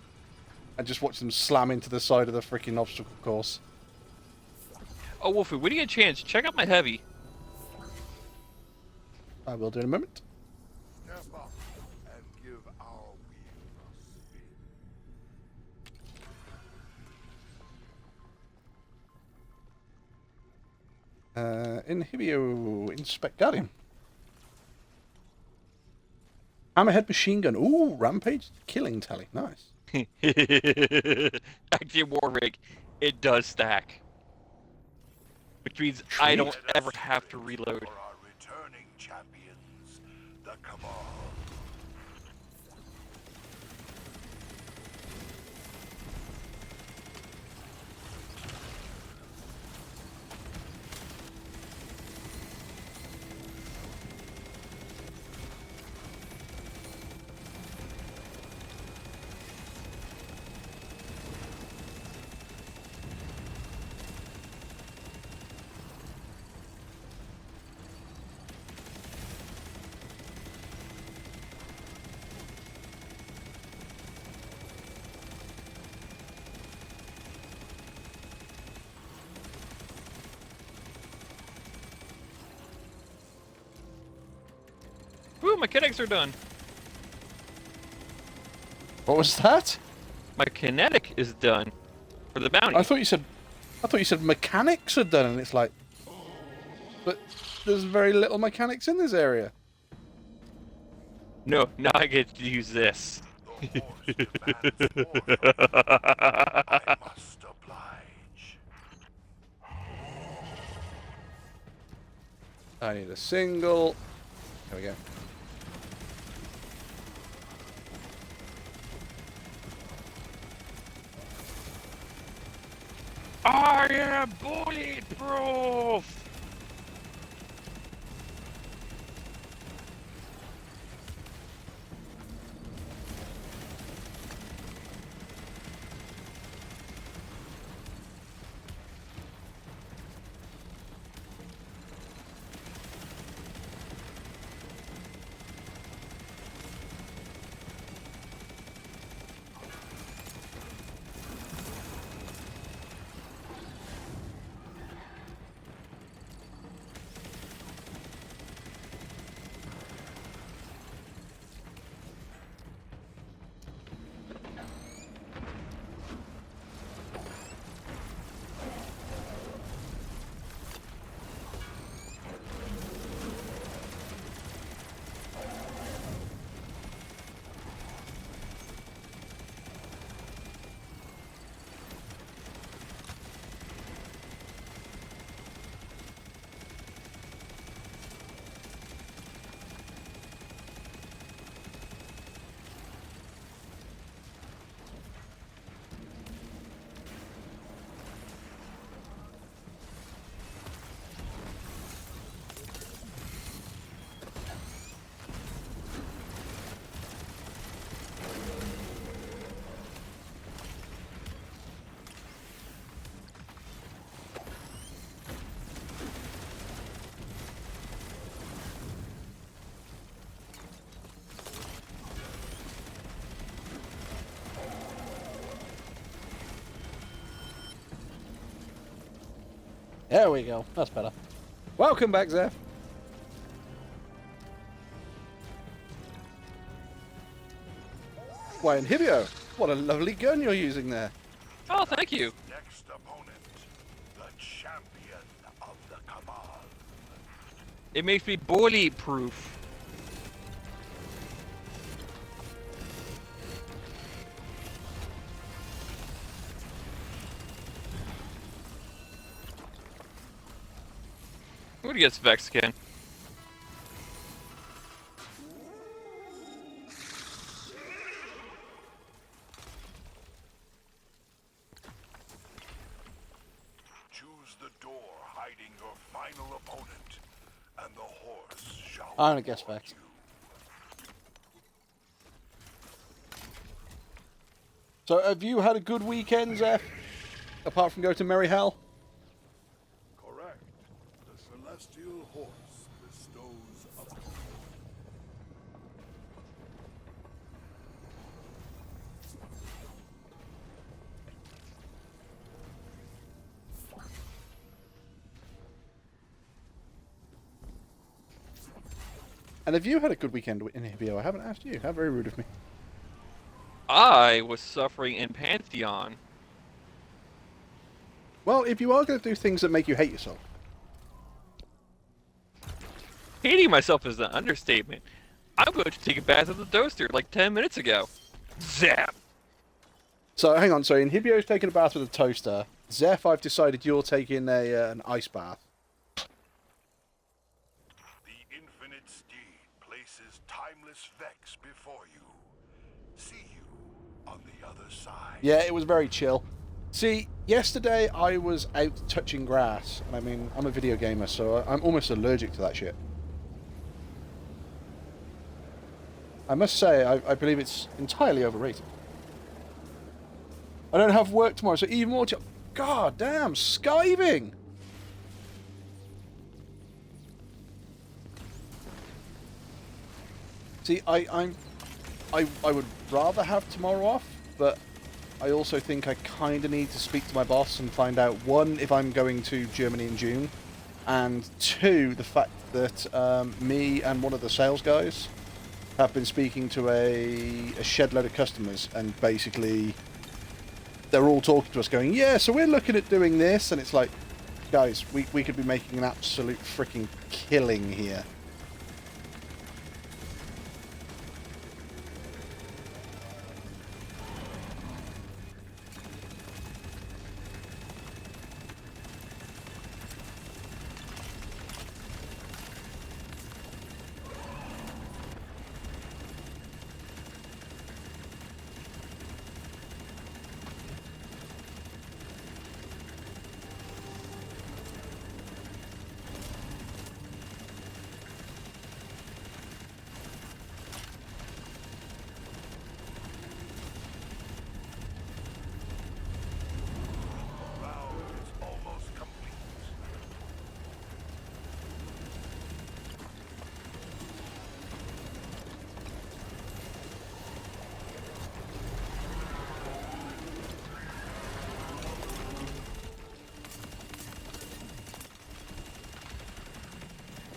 And just watch them slam into the side of the freaking obstacle course. Oh, Wolfie, when you get a chance, check out my heavy. I will do in a moment. Step up and give our wheel a spin. Inhibio, inspect Guardian. Hammerhead machine gun. Ooh, rampage killing tally. Nice. Active War Rig, it does stack. Which means I don't ever have to reload. For our returning champions, the Cabal. Woohoo! My kinetics are done. What was that? My kinetic is done for the bounty. I thought you said mechanics are done, and it's like, but there's very little mechanics in this area. No, now I get to use this. The horse demands more from you. I must oblige. I need a single. There we go. I am bulletproof! There we go. That's better. Welcome back, Zeph. Why, Inhibio, what a lovely gun you're using there. Oh, thank you. Next opponent, the champion of the Cabal. It makes me bulletproof. I'm gonna get Vex again. Choose the door hiding your final opponent, and the horse shall I'm gonna guess reward Vex. you. So, have you had a good weekend, Zeph? Apart from going to Merry Hell? Correct. The celestial horse bestows a And have you had a good weekend in Inhibio? I haven't asked you. How very rude of me. I was suffering in Pantheon. Well, if you are going to do things that make you hate yourself. Hating myself is an understatement. I'm going to take a bath in the toaster like 10 minutes ago. Zap! So, hang on. So, Inhibio's taking a bath with a toaster. Zeph, I've decided you're taking an ice bath. The infinite steed places timeless Vex before you. See you on the other side. Yeah, it was very chill. See, yesterday I was out touching grass. And I mean, I'm a video gamer, so I'm almost allergic to that shit. I must say, I believe it's entirely overrated. I don't have work tomorrow, so even more... God damn, skiving! See, I would rather have tomorrow off, but I also think I kind of need to speak to my boss and find out, one, if I'm going to Germany in June, and two, the fact that me and one of the sales guys have been speaking to a shed load of customers, and basically they're all talking to us going, yeah, so we're looking at doing this, and it's like, guys, we could be making an absolute freaking killing here. Vow is almost complete.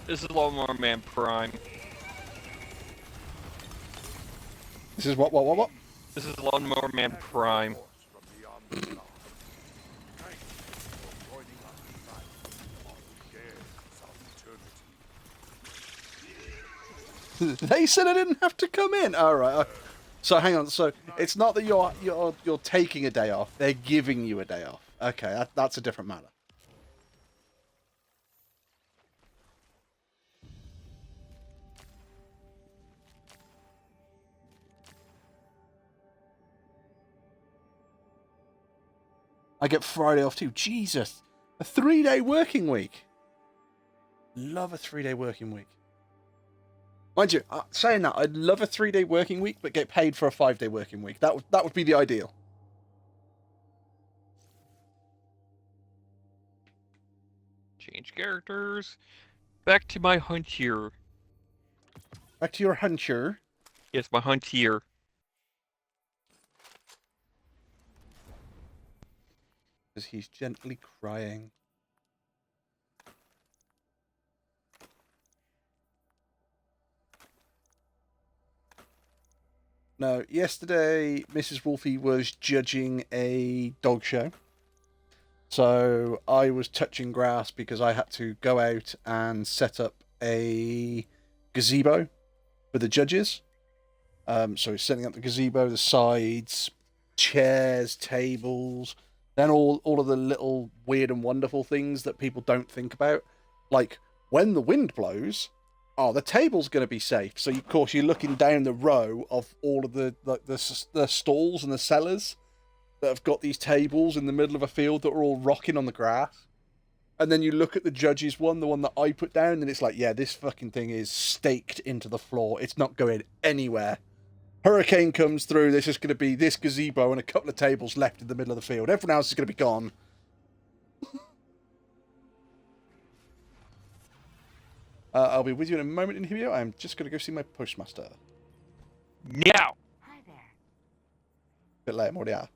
This is Lawnmower Man Prime. This is what? This is Lawnmower Man Prime. Force from beyond the stars. Thank you for joining us tonight on Dares of Eternity. They said I didn't have to come in. All right. So hang on. So it's not that you're taking a day off. They're giving you a day off. Okay, that's a different matter. I get Friday off too. Jesus. A 3-day working week. Love a 3-day working week. Mind you, saying that, I'd love a 3-day working week, but get paid for a 5-day working week. That would be the ideal. Change characters. Back to my hunter. Back to your hunter. Yes, my hunter. As he's gently crying. Now, yesterday, Mrs. Wolfie was judging a dog show. So I was touching grass because I had to go out and set up a gazebo for the judges. So setting up the gazebo, the sides, chairs, tables, then all of the little weird and wonderful things that people don't think about. Like, when the wind blows, the table's going to be safe. So, of course, you're looking down the row of all of the stalls and the cellars that have got these tables in the middle of a field that are all rocking on the grass. And then you look at the judges one, the one that I put down, and it's like, yeah, this fucking thing is staked into the floor. It's not going anywhere. Hurricane comes through, there's just going to be this gazebo and a couple of tables left in the middle of the field. Everyone else is going to be gone. I'll be with you in a moment, Inhibio. I'm just going to go see my postmaster. Meow! Hi there. Bit later, more yeah.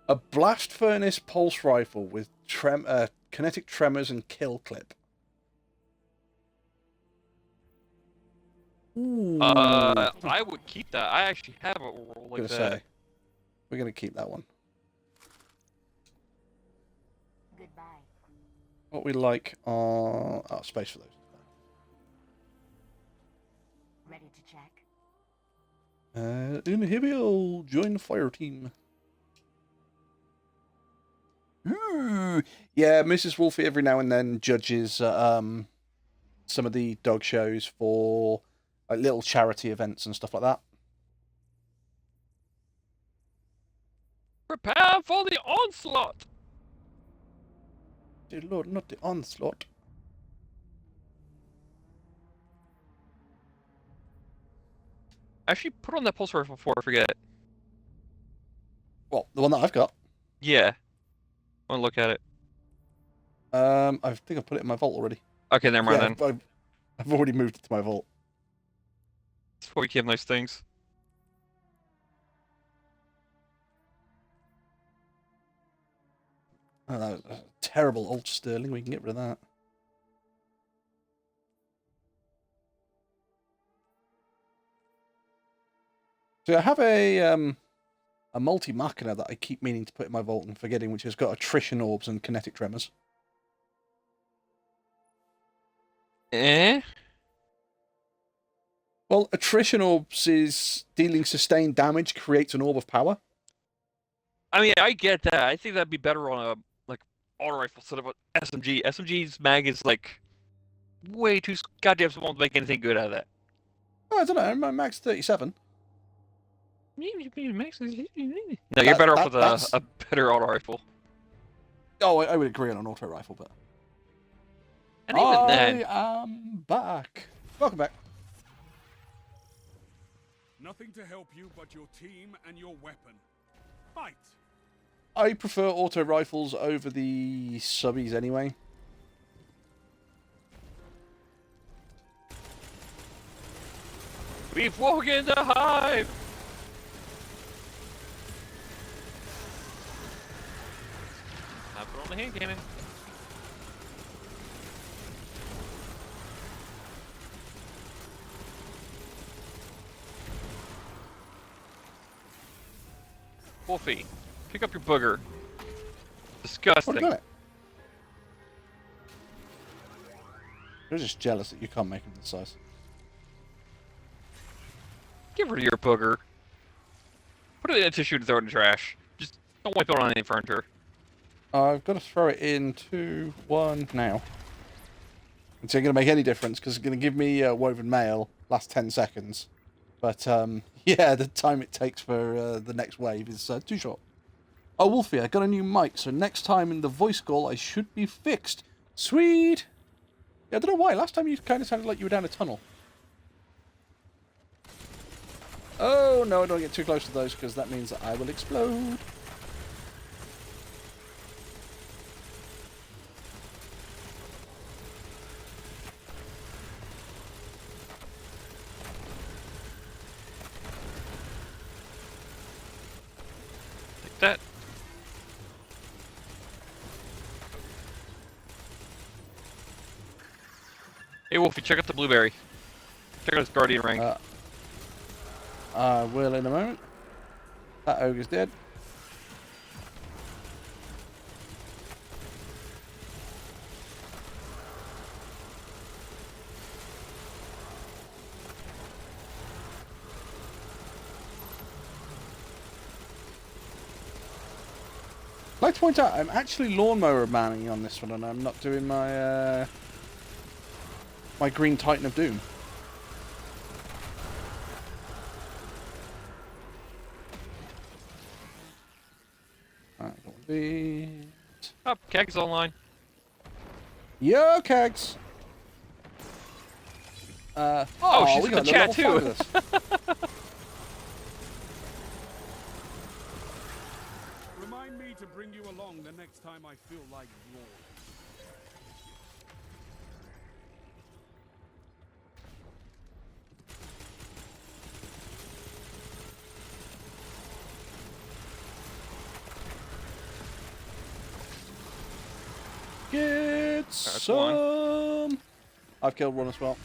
A blast furnace pulse rifle with kinetic tremors and kill clip. Ooh. I would keep that. I actually have a roll like that. We're going to keep that one. Goodbye. What we like are... space for those. Ready to check? Inhibio, join the fire team. Ooh. Yeah, Mrs. Wolfie every now and then judges some of the dog shows for like little charity events and stuff like that. Prepare for the onslaught! Dear Lord, not the onslaught. Actually, put on that pulse rifle before I forget. Well, the one that I've got. Yeah. I want to look at it. I think I've put it in my vault already. Okay, never mind then. I've already moved it to my vault. It's before we have nice things. Oh, that was a terrible old Sterling. We can get rid of that. So I have a multi-machina that I keep meaning to put in my vault and forgetting, which has got attrition orbs and kinetic tremors. Eh? Well, attrition orbs is dealing sustained damage, creates an orb of power. I mean, I get that. I think that'd be better on a like auto rifle instead of an SMG. SMG's mag is like way too goddamn small to make anything good out of that. Oh, I don't know. My max 37. No, you're better off with that's- a better auto rifle. Oh, I would agree on an auto rifle, but And even then, I am back. Welcome back. Nothing to help you but your team and your weapon. Fight! I prefer auto rifles over the subbies anyway. we've woken the hive. I put on the hand cannon. Wolfie, pick up your booger. Disgusting. What got it? They're just jealous that you can't make them this size. Get rid of your booger. Put it in a tissue and throw it in the trash. Just don't wipe it on any furniture. I've got to throw it into one now. It's not going to make any difference because it's going to give me woven mail last 10 seconds. But yeah, the time it takes for the next wave is too short. Oh, Wolfie, I got a new mic, so next time in the voice call I should be fixed. Sweet! Yeah, I don't know why. Last time you kind of sounded like you were down a tunnel. Oh, no, I don't get too close to those because that means that I will explode. Like that. Hey Wolfie, check out the blueberry. Check out his guardian rank. I will in a moment. That ogre's dead. I'd like to point out, I'm actually lawnmower manning on this one, and I'm not doing my my Green Titan of Doom. That'll be... Oh, Keg's online. Yo, Kegs! Oh, she's we in got the a chat level too. 5 of this. Remind me to bring you along the next time I feel like roaring. Get That's some! I've killed one as well.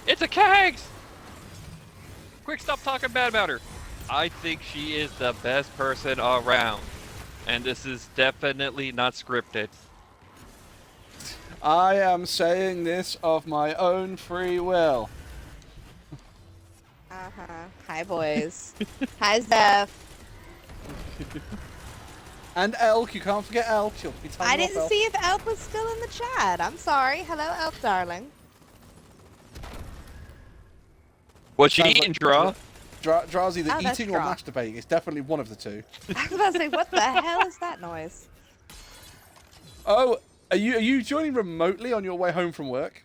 It's a Kegs! Quick, stop talking bad about her. I think she is the best person around. And this is definitely not scripted. I am saying this of my own free will. Hi, boys. Hi, Zeph. And Elk, you can't forget Elk. She'll be telling I you off didn't Elk. see if Elk was still in the chat. I'm sorry. Hello, Elk, darling. What's she Sounds eating, like- Draw? Draw's either Oh, that's eating or Draw. masturbating. It's definitely one of the two. I was about to say, what the hell is that noise? Oh, are you joining remotely on your way home from work?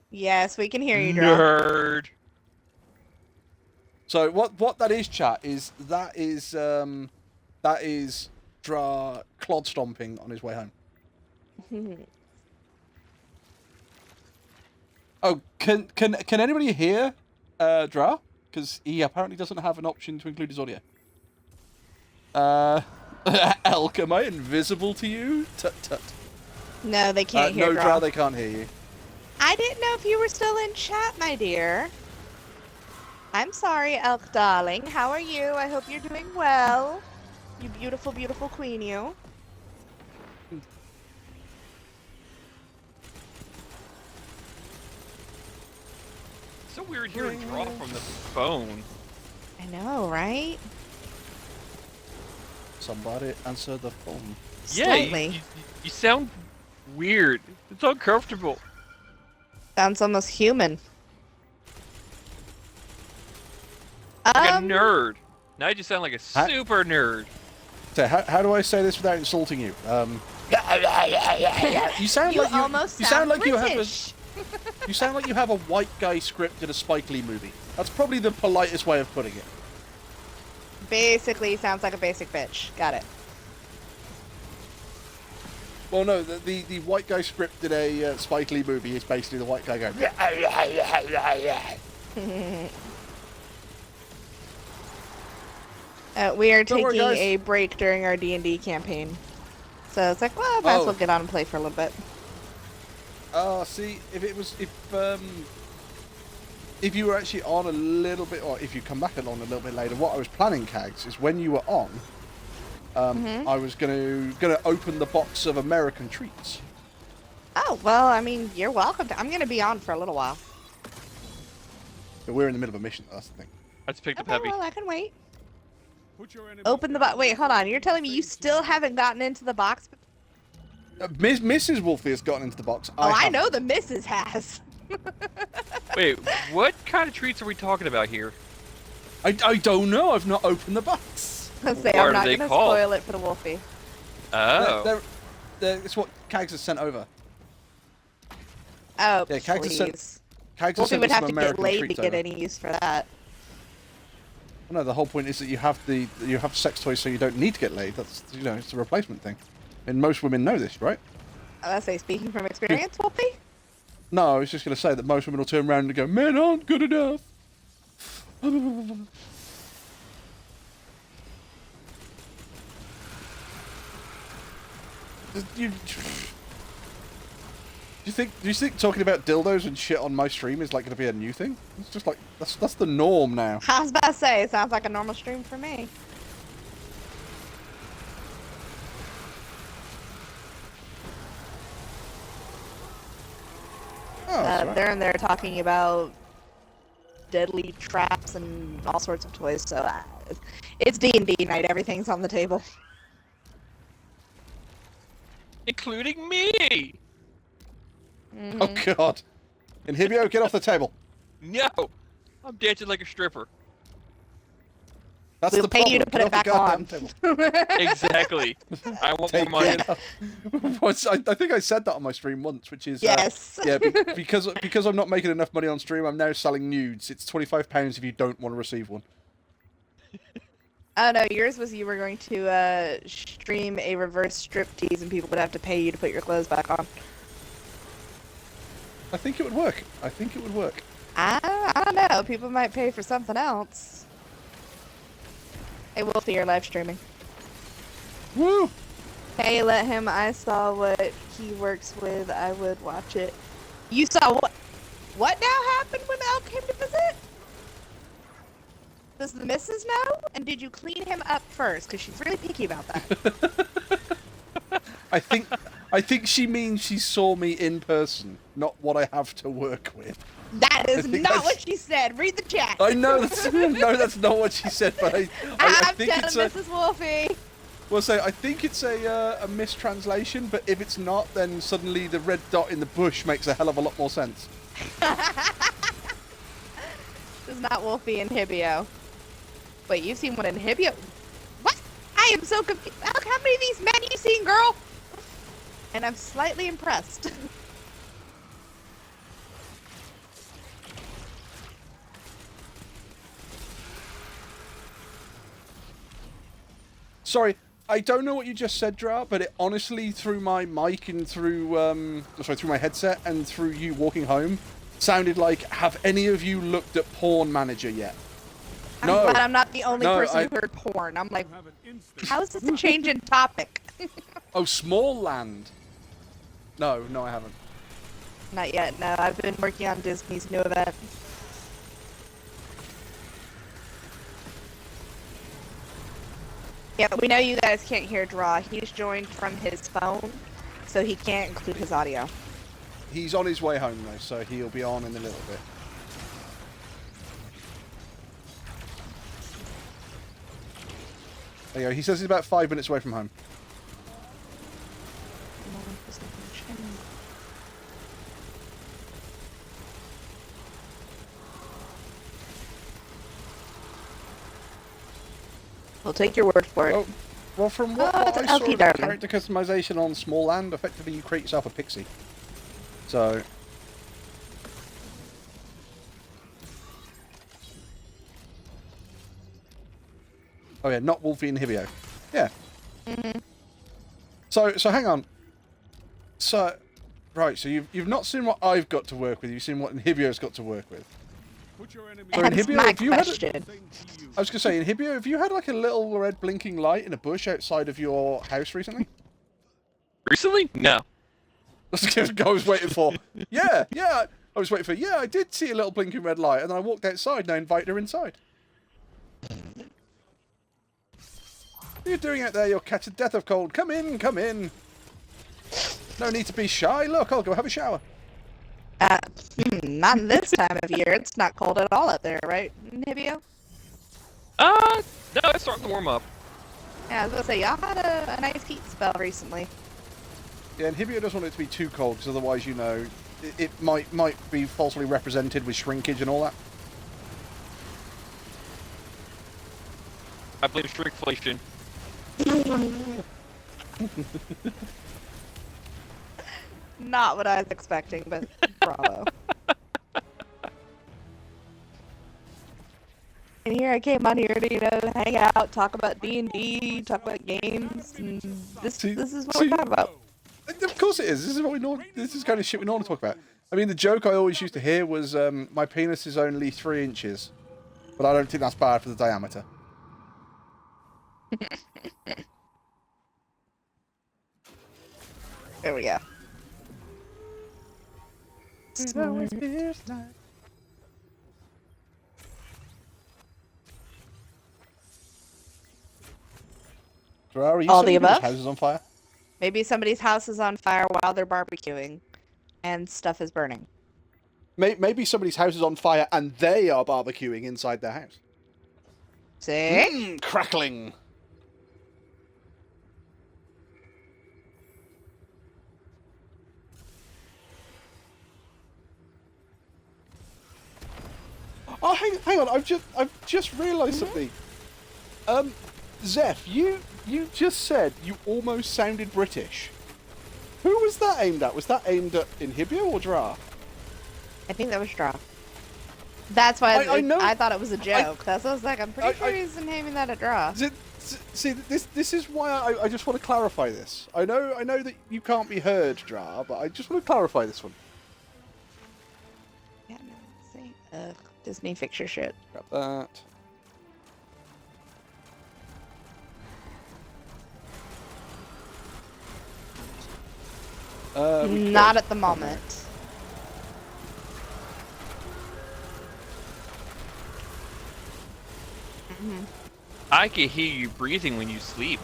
Yes, we can hear you, Draw. Nerd. So what that is, chat, is that is Draw clod stomping on his way home. Oh, can anybody hear Dra? Because he apparently doesn't have an option to include his audio. Elk, am I invisible to you? Tut tut. No, they can't hear No, Draw. Dra, they can't hear you. I didn't know if you were still in chat, my dear. I'm sorry, Elk darling. How are you? I hope you're doing well. You beautiful, beautiful queen, you. It's so weird hearing draw from the phone. I know, right? Somebody answer the phone. Yeah, Slightly. you sound weird. It's uncomfortable. Sounds almost human. Like a nerd. Now you just sound like a Huh? super nerd. So how do I say this without insulting you? You sound You like you. almost You sound like you have a. British. You sound like you have a white guy script in a Spike Lee movie. That's probably the politest way of putting it. Basically, sounds like a basic bitch. Got it. Well, no, the white guy script in a Spike Lee movie is basically the white guy going. We are Don't worry, taking guys. a break during our D&D campaign. So it's like, well, might as Oh. well get on and play for a little bit. See, if you were actually on a little bit, or if you come back along a little bit later, what I was planning, Kags, is when you were on, I was gonna open the box of American treats. Oh, well, I mean, you're welcome to. I'm going to be on for a little while. But we're in the middle of a mission. That's the thing. I just picked up Okay, heavy. well, I can wait. Put your enemies Open the box. Wait, hold on. You're telling me you still haven't gotten into the box? Mrs. Wolfie has gotten into the box. Oh, I haven't. know the missus has. Wait, what kind of treats are we talking about here? I don't know. I've not opened the box. Let's say What I'm are not they going to called? spoil it for the Wolfie. Oh. It's what Kags has sent over. Oh, Yeah, Kags has sent- please. Kags has Wolfie sent would us have some to get American laid to treats get over. any use for that. No, the whole point is that you have sex toys so you don't need to get laid. That's it's a replacement thing, and most women know this, right? Let's say, speaking from experience, Wolfie? No, I was just going to say that most women will turn around and go, "Men aren't good enough." Do you think talking about dildos and shit on my stream is like going to be a new thing? It's just like that's the norm now. I was about to say, it sounds like a normal stream for me. Oh, that's right. They're in there talking about deadly traps and all sorts of toys, so it's D&D night. Everything's on the table. Including me! Oh god, Inhibio, get off the table. No! I'm dancing like a stripper. That's We'll the pay you problem. to put Get it off back the on. goddamn table. Exactly. I want more Take money. it off. I think I said that on my stream once, which is Yes. yeah, because I'm not making enough money on stream, I'm now selling nudes. It's £25 if you don't want to receive one. Oh no, yours was you were going to stream a reverse striptease and people would have to pay you to put your clothes back on. I think it would work. I think it would work. I don't know. People might pay for something else. Hey Wolfie, you're live streaming. Woo! Hey, let him. I saw what he works with. I would watch it. You saw what? What now happened when Elk came to visit? Does the missus know? And did you clean him up first? Because she's really picky about that. I think she means she saw me in person, not what I have to work with. That is think not that's- what she said. Read the chat. I know that's not what she said, but I I'm think telling it's a. Mrs. Wolfie. Well, say I think it's a mistranslation, but if it's not, then suddenly the red dot in the bush makes a hell of a lot more sense. This is not Wolfie and Hibio. Wait, you've seen one in Hibio? What? I am so confused. Elk, how many of these men you seen, girl? And I'm slightly impressed. Sorry, I don't know what you just said, Dra, but it honestly, through my mic and through through my headset and through you walking home, sounded like, have any of you looked at Porn Manager yet? I'm No. glad I'm not the only No, person I- who heard porn. I'm like, have an instant. how is this a change in topic? Oh, Small Land. No, I haven't. Not yet, no. I've been working on Disney's new event. Yeah, we know you guys can't hear Draw. He's joined from his phone, so he can't include his audio. He's on his way home though, so he'll be on in a little bit. There you go. He says he's about 5 minutes away from home. We'll take your word for it. Oh, well, from what it's I saw Elkie, of darling. character customization on Small Land, effectively you create yourself a pixie. So... Oh yeah, not Wolfie and Hibio. Yeah. So hang on. So, right, so you've not seen what I've got to work with, you've seen what Inhibio's got to work with. Put your enemy So That's Inhibio, my have you had question. I was going to say, Inhibio, have you had like a little red blinking light in a bush outside of your house recently? Recently? No. That's what I was waiting for. Yeah, I was waiting for, yeah, I did see a little blinking red light, and then I walked outside and I invited her inside. What are you doing out there? You'll catch a death of cold. Come in, come in. No need to be shy. Look, I'll go have a shower. Not this time of year. It's not cold at all up there, right, Hibio? No, it's starting to warm up. Yeah, I was gonna say, y'all had a nice heat spell recently. Yeah, and Hibio doesn't want it to be too cold, because otherwise, you know, it might be falsely represented with shrinkage and all that. I blame shrinkflation. Not what I was expecting, but bravo. And here I came on here to, you know, hang out, talk about D&D, talk about games, and this is what we're talking about. Of course it is. This is what we know. This is kind of shit we normally talk about. I mean, the joke I always used to hear was, my penis is only 3 inches. But I don't think that's bad for the diameter. There we go. Are you All the saying people's above? house is on fire? Maybe somebody's house is on fire while they're barbecuing, and stuff is burning. Maybe somebody's house is on fire and they are barbecuing inside their house. See? Crackling. Oh, hang on! I've just realised something. Zeph, you just said you almost sounded British. Who was that aimed at? Was that aimed at Inhibio or Dra? I think that was Draw. That's why I know- I thought it was a joke. That's what I was like, I'm pretty sure I- he's naming that a Draw. See, this is why I just want to clarify this. I know that you can't be heard, Dra, but I just want to clarify this one. Yeah, no, see? Ugh, Disney fix your shit. Grab that. Not at the moment. I can hear you breathing when you sleep.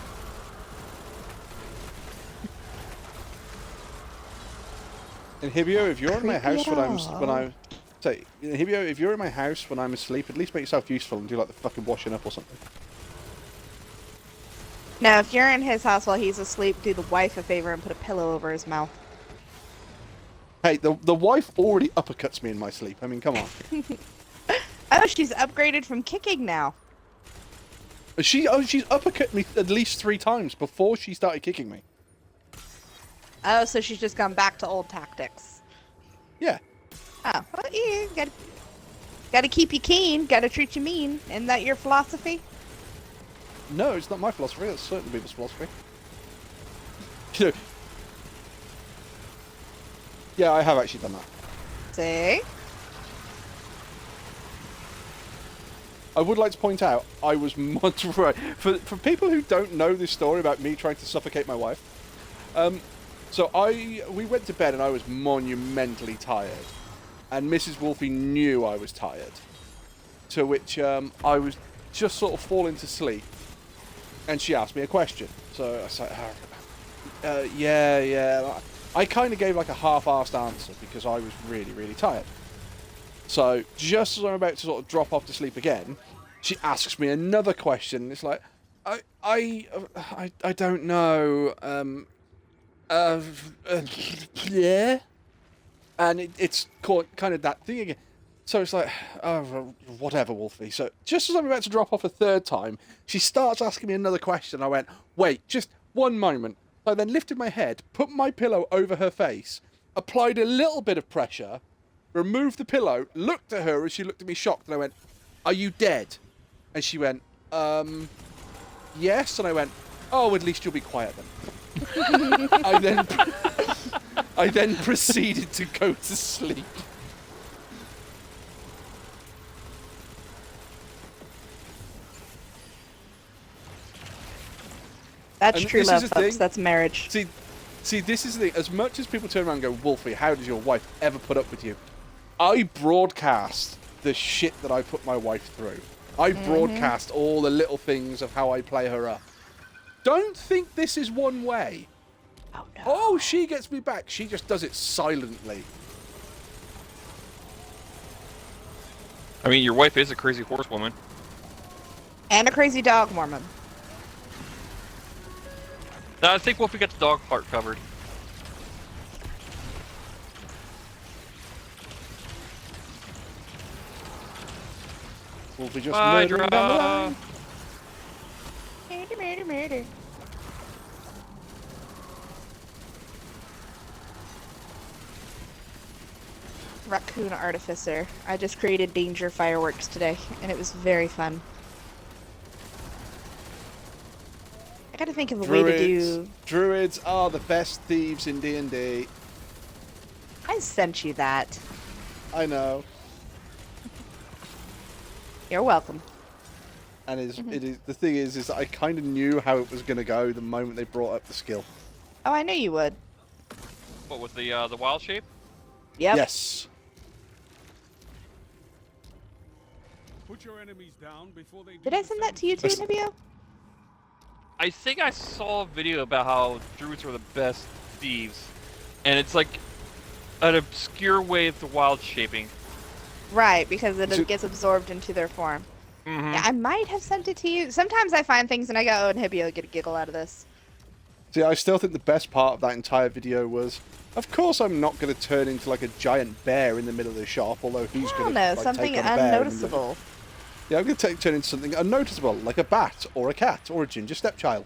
Inhibio, if you're in my house when I'm say Inhibio, if you're in my house when I'm asleep, at least make yourself useful and do like the fucking washing up or something. Now, if you're in his house while he's asleep, do the wife a favor and put a pillow over his mouth. Hey, the wife already uppercuts me in my sleep. I mean, come on. Oh, she's upgraded from kicking now. She's uppercut me at least 3 times before she started kicking me. Oh, so she's just gone back to old tactics. Yeah. Oh, well, yeah, gotta keep you keen, gotta treat you mean. Isn't that your philosophy? No, it's not my philosophy. That's certain people's philosophy. You know. Yeah, I have actually done that. See? I would like to point out, I was much right. For people who don't know this story about me trying to suffocate my wife, So we went to bed and I was monumentally tired, and Mrs. Wolfie knew I was tired. To which I was just sort of falling to sleep, and she asked me a question. So I said, yeah. I kind of gave like a half-assed answer because I was really, really tired. So just as I'm about to sort of drop off to sleep again, she asks me another question. It's like, I don't know. Yeah. And it's kind of that thing again. So it's like, oh, whatever, Wolfie. So just as I'm about to drop off a third time, she starts asking me another question. I went, wait, just one moment. I then lifted my head, put my pillow over her face, applied a little bit of pressure, removed the pillow, looked at her as she looked at me shocked, and I went, are you dead? And she went, yes. And I went, oh, at least you'll be quiet then. I then proceeded to go to sleep. That's And true this love, is the folks. thing. That's marriage. See, this is the thing. As much as people turn around and go, Wolfie, how does your wife ever put up with you? I broadcast the shit that I put my wife through. I broadcast all the little things of how I play her up. Don't think this is one way. Oh, no. Oh, she gets me back. She just does it silently. I mean, your wife is a crazy horsewoman. And a crazy dog woman. No, I think Wolfie got the dog part covered. Wolfie just Bye, murdering down the line. Murder. Raccoon Artificer. I just created danger fireworks today, and it was very fun. I gotta think of a way to do... Druids are the best thieves in D&D. I sent you that. I know. You're welcome. And it is the thing is that I kind of knew how it was going to go the moment they brought up the skill. Oh, I knew you would. What, with the wild shape? Yep. Yes. Put your enemies down before they do Did I the send same that to you too, Nibio? I think I saw a video about how druids are the best thieves, and it's like an obscure way of the wild shaping. Right, because So- it gets absorbed into their form. Mm-hmm. Yeah, I might have sent it to you. Sometimes I find things and I go, oh, and Hibio get a giggle out of this. See, I still think the best part of that entire video was, of course, I'm not going to turn into like a giant bear in the middle of the shop, although he's I going don't to know, like, something take on a bear in the middle. unnoticeable. Yeah, I'm going to turn into something unnoticeable, like a bat or a cat or a ginger stepchild.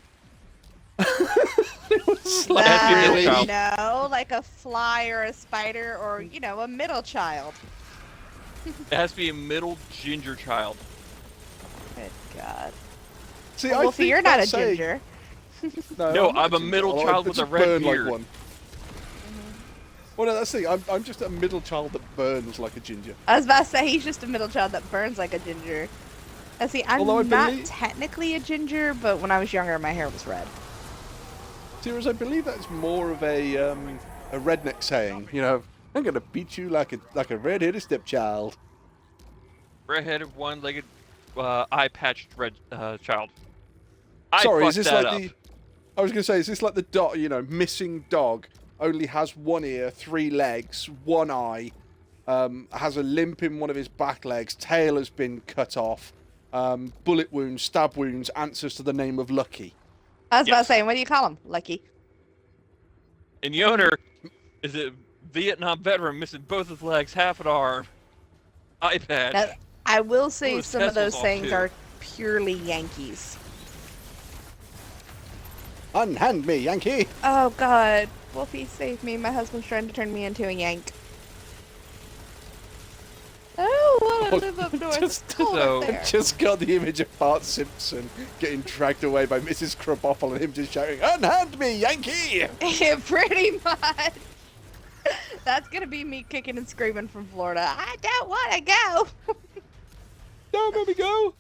It was like That's your middle child. No, like a fly or a spider or, you know, a middle child. It has to be a middle ginger child. Good God. See, Well, I Wolfie, think you're not a that's saying- ginger. No, I'm not I'm a ginger, middle although child I with a just red burn like beard. one. Well, no, that's the thing. I'm just a middle child that burns like a ginger. I was about to say, he's just a middle child that burns like a ginger. And see, I'm Although I not believe- technically a ginger, but when I was younger, my hair was red. Serious, I believe that's more of a redneck saying. You know, I'm gonna beat you like a red-headed stepchild. Red-headed, one-legged, eye-patched red child. I Sorry, is fucked this that like up. the? I was gonna say, is this like the dog? You know, missing dog only has one ear, 3 legs, 1 eye, has a limp in one of his back legs, tail has been cut off, bullet wounds, stab wounds, answers to the name of Lucky. I was about Yes. to say, what do you call him? Lucky. And the owner is a Vietnam veteran missing both his legs, half an arm, eye patch. Now, I will say his some of those testicles off, things too. are purely Yankees. Unhand me, Yankee. Oh God, Wolfie, save me! My husband's trying to turn me into a Yank. I don't want to live up north. Just- It's cold so- up there. Just got the image of Bart Simpson getting dragged away by Mrs. Krabappel and him just shouting, "Unhand me, Yankee!" Yeah, pretty much. That's gonna be me kicking and screaming from Florida. I don't want to go. Don't let me go.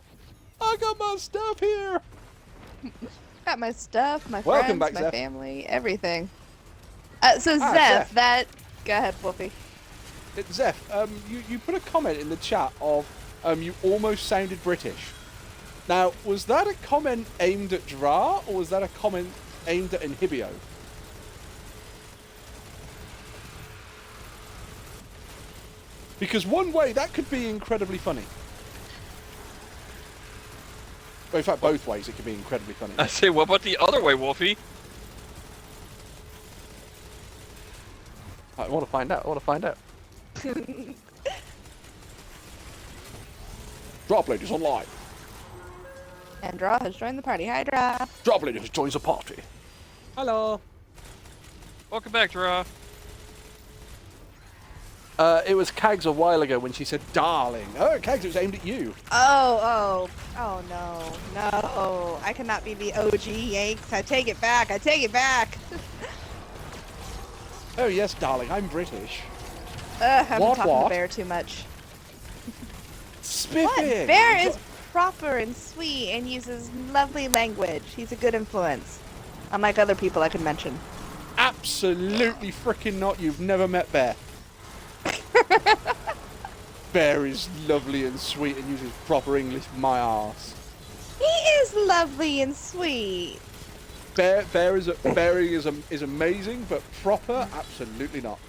I got my stuff here. Got my stuff, my Welcome friends, back, my Zeph. family, everything. So Ah, Zeph, Zeph. that. Go ahead, Wolfie. Zeph, you put a comment in the chat of you almost sounded British. Now, was that a comment aimed at Dra, or was that a comment aimed at Inhibio? Because one way, that could be incredibly funny. Well, in fact, both ways it could be incredibly funny. I say, what about the other way, Wolfie? I want to find out. Drop Ladies online. And Draw has joined the party. Hi, Draw. Drop Ladies joins the party. Hello. Welcome back, Dra. It was Kags a while ago when she said darling. Oh, Kags, it was aimed at you. Oh no. I cannot be the OG Yanks. I take it back. Oh, yes, darling, I'm British. I've been What, talking what? to Bear too much. Spiffing! What? Bear is proper and sweet and uses lovely language. He's a good influence. Unlike other people I could mention. Absolutely freaking not. You've never met Bear. Bear is lovely and sweet and uses proper English, my arse. He is lovely and sweet. Bear is amazing, but proper, absolutely not.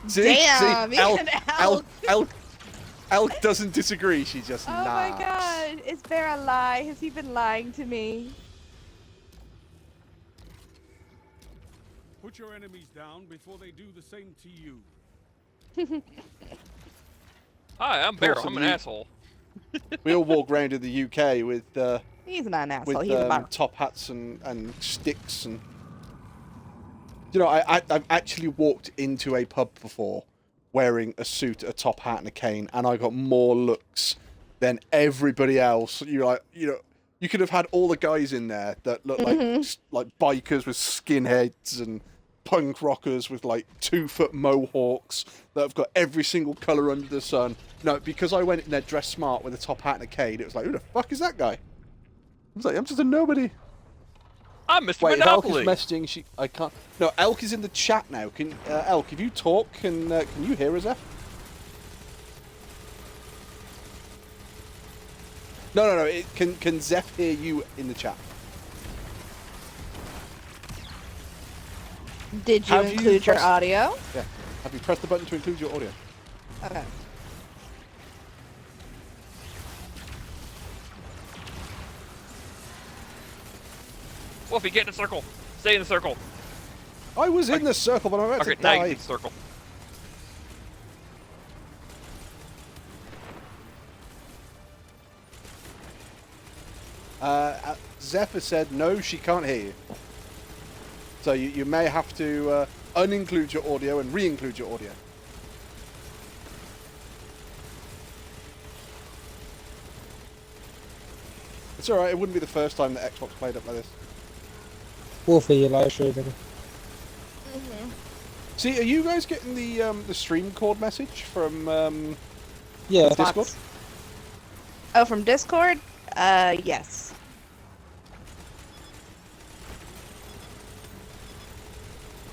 See? Damn, See? Elk, even Elk, Elk, Elk doesn't disagree, she just Oh laughs. my god, is Bear a lie? Has he been lying to me? Put your enemies down before they do the same to you. Hi, I'm Bear. course, I'm an you- asshole. We all walk around in the UK with He's not an asshole. with He's a bar. top hats and sticks and. You know, I've actually walked into a pub before wearing a suit, a top hat, and a cane, and I got more looks than everybody else. You're like, you know, you could have had all the guys in there that look like bikers with skinheads and punk rockers with like 2-foot mohawks that have got every single colour under the sun. No, because I went in there dressed smart with a top hat and a cane, it was like, who the fuck is that guy? I was like, I'm just a nobody. I'm Mr. Wait, if Elk is Monopoly. messaging, I can't. No, Elk is in the chat now. Can Elk, if you talk, can you hear us, F? No. Can Zeph hear you in the chat? Did you have you include your pressed- audio? Yeah. Have you pressed the button to include your audio? Okay. Wolfie, get in the circle. Stay in the circle. I was in the circle, but I'm about Okay, to now you die. can circle. Zephyr said no, she can't hear you. So you may have to uninclude your audio and re-include your audio. It's alright, it wouldn't be the first time that Xbox played up like this. Wolfie, you're live streaming. See, are you guys getting the stream cord message from Yeah. Discord? Oh, from Discord? Yes.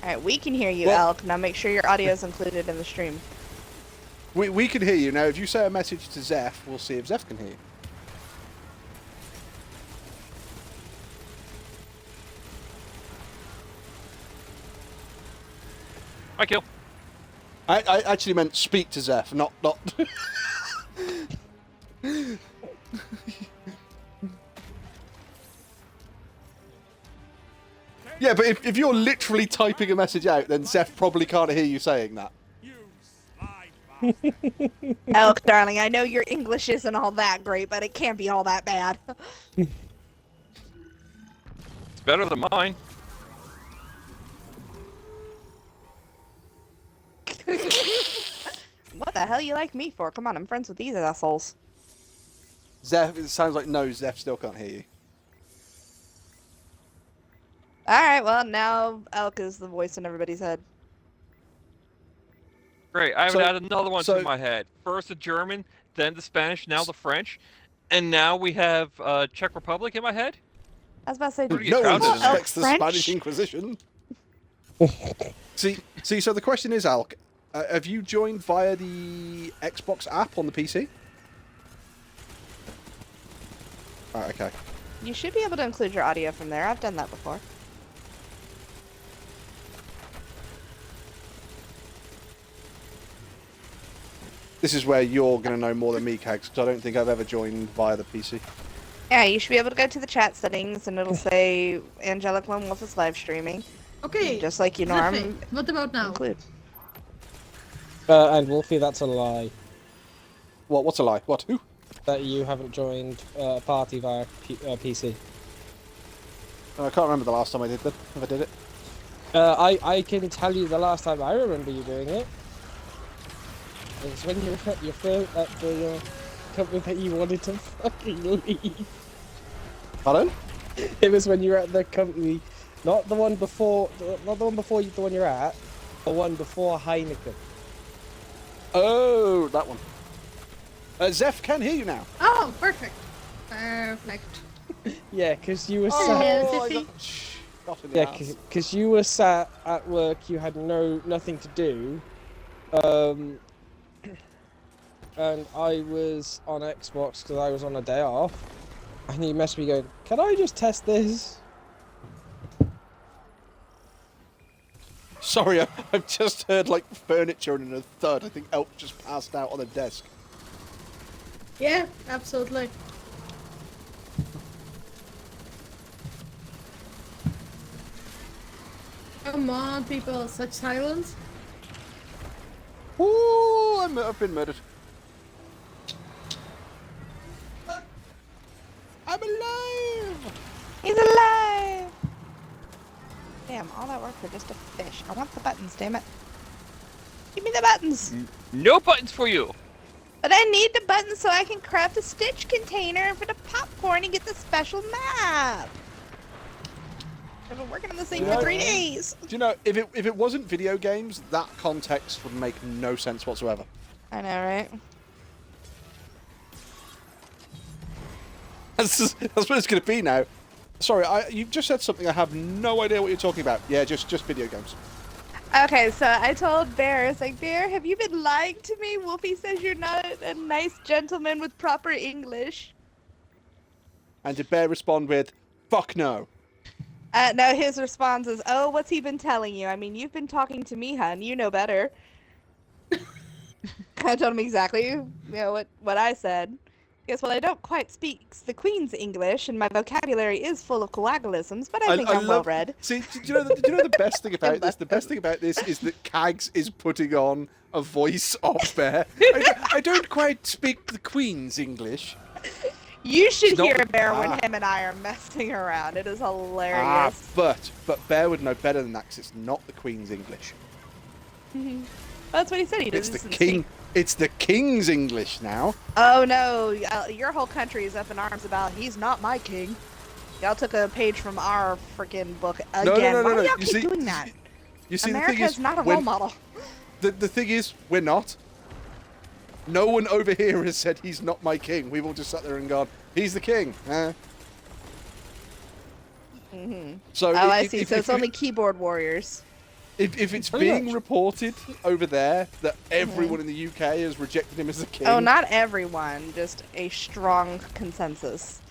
Alright, we can hear you, Well- Elk. Now make sure your audio is included in the stream. We can hear you. Now, if you say a message to Zeph, we'll see if Zeph can hear you. Hi, kill. I actually meant speak to Zeph, not... Yeah, but if you're literally typing a message out, then Zeph probably can't hear you saying that. You sly bastard. Elk, darling, I know your English isn't all that great, but it can't be all that bad. It's better than mine. What the hell you like me for? Come on, I'm friends with these assholes. Zeph, it sounds like no, Zeph still can't hear you. Alright, well, now Elk is the voice in everybody's head. Great. I So- would add another one so- to my head. First the German, then the Spanish, now the French, and now we have Czech Republic in my head. I was about to say, Pretty No one crowded in there. suspects the French? Spanish Inquisition. See. So the question is, Alk, have you joined via the Xbox app on the PC? Right, okay. you should be able to include your audio from there. I've done that before. This is where you're going to know more than me, Kags, because I don't think I've ever joined via the PC. Yeah, you should be able to go to the chat settings and it'll say Angelic Lone Wolf is live streaming. Okay. Just like you know, Zippy, I'm what about now? include. And Wolfie, that's a lie. What? What's a lie? What? Who? That you haven't joined a party via PC. I can't remember the last time I did that. If I did it. I can tell you the last time I remember you doing it. It was when you were at your first, at the company that you wanted to fucking leave. Pardon? It was when you were at the company, not the one before, not the one before the one you're at, the one before Heineken. Oh, that one. Zeph can hear you now. Oh, perfect. Perfect. Yeah, because you were Oh, sat. yeah, I Zippy. got shot in the Yeah, ass. because you were sat at work, you had nothing to do, and I was on Xbox because I was on a day off, and you messaged me going, "Can I just test this?" Sorry, I've just heard like furniture and a thud. I think Elk just passed out on a desk. Yeah, absolutely. Come on, people, such silence. Ooh, I've been murdered. I'm alive! He's alive! Damn, all that work for just a fish. I want the buttons, damn it. Give me the buttons! No buttons for you. But I need the buttons so I can craft a Stitch container for the popcorn and get the special map! I've been working on this thing for 3 days! Do you know, if it wasn't video games, that context would make no sense whatsoever. I know, right? That's what it's going to be now. Sorry, you've just said something I have no idea what you're talking about. Yeah, just video games. Okay, so I told Bear, it's like, Bear, have you been lying to me? Wolfie says you're not a nice gentleman with proper English. And did Bear respond with, "Fuck no"? No, his response is, oh, what's he been telling you? I mean, you've been talking to me, hun. You know better. I told him exactly, what I said. Yes, well, I don't quite speak the Queen's English, and my vocabulary is full of coagulisms, but I think I'm well read. See, do you know the best thing about this? The best thing about this is that Kags is putting on a voice of Bear. I don't quite speak the Queen's English. You should It's not- hear Bear when him and I are messing around. It is hilarious. But Bear would know better than that because it's not the Queen's English. That's what he said. He It's doesn't the King. It's the King's English now. Oh no, your whole country is up in arms about he's not my king. Y'all took a page from our freaking book again. No. Why do y'all You keep see- doing that? You see, America the thing is not a role model. The thing is, we're not. No one over here has said he's not my king. We've all just sat there and gone, he's the king. So Oh, I if- see. if- So if it's you- only keyboard warriors. If it's Pretty being much. reported over there that everyone in the UK has rejected him as a king. Oh, not everyone, just a strong consensus.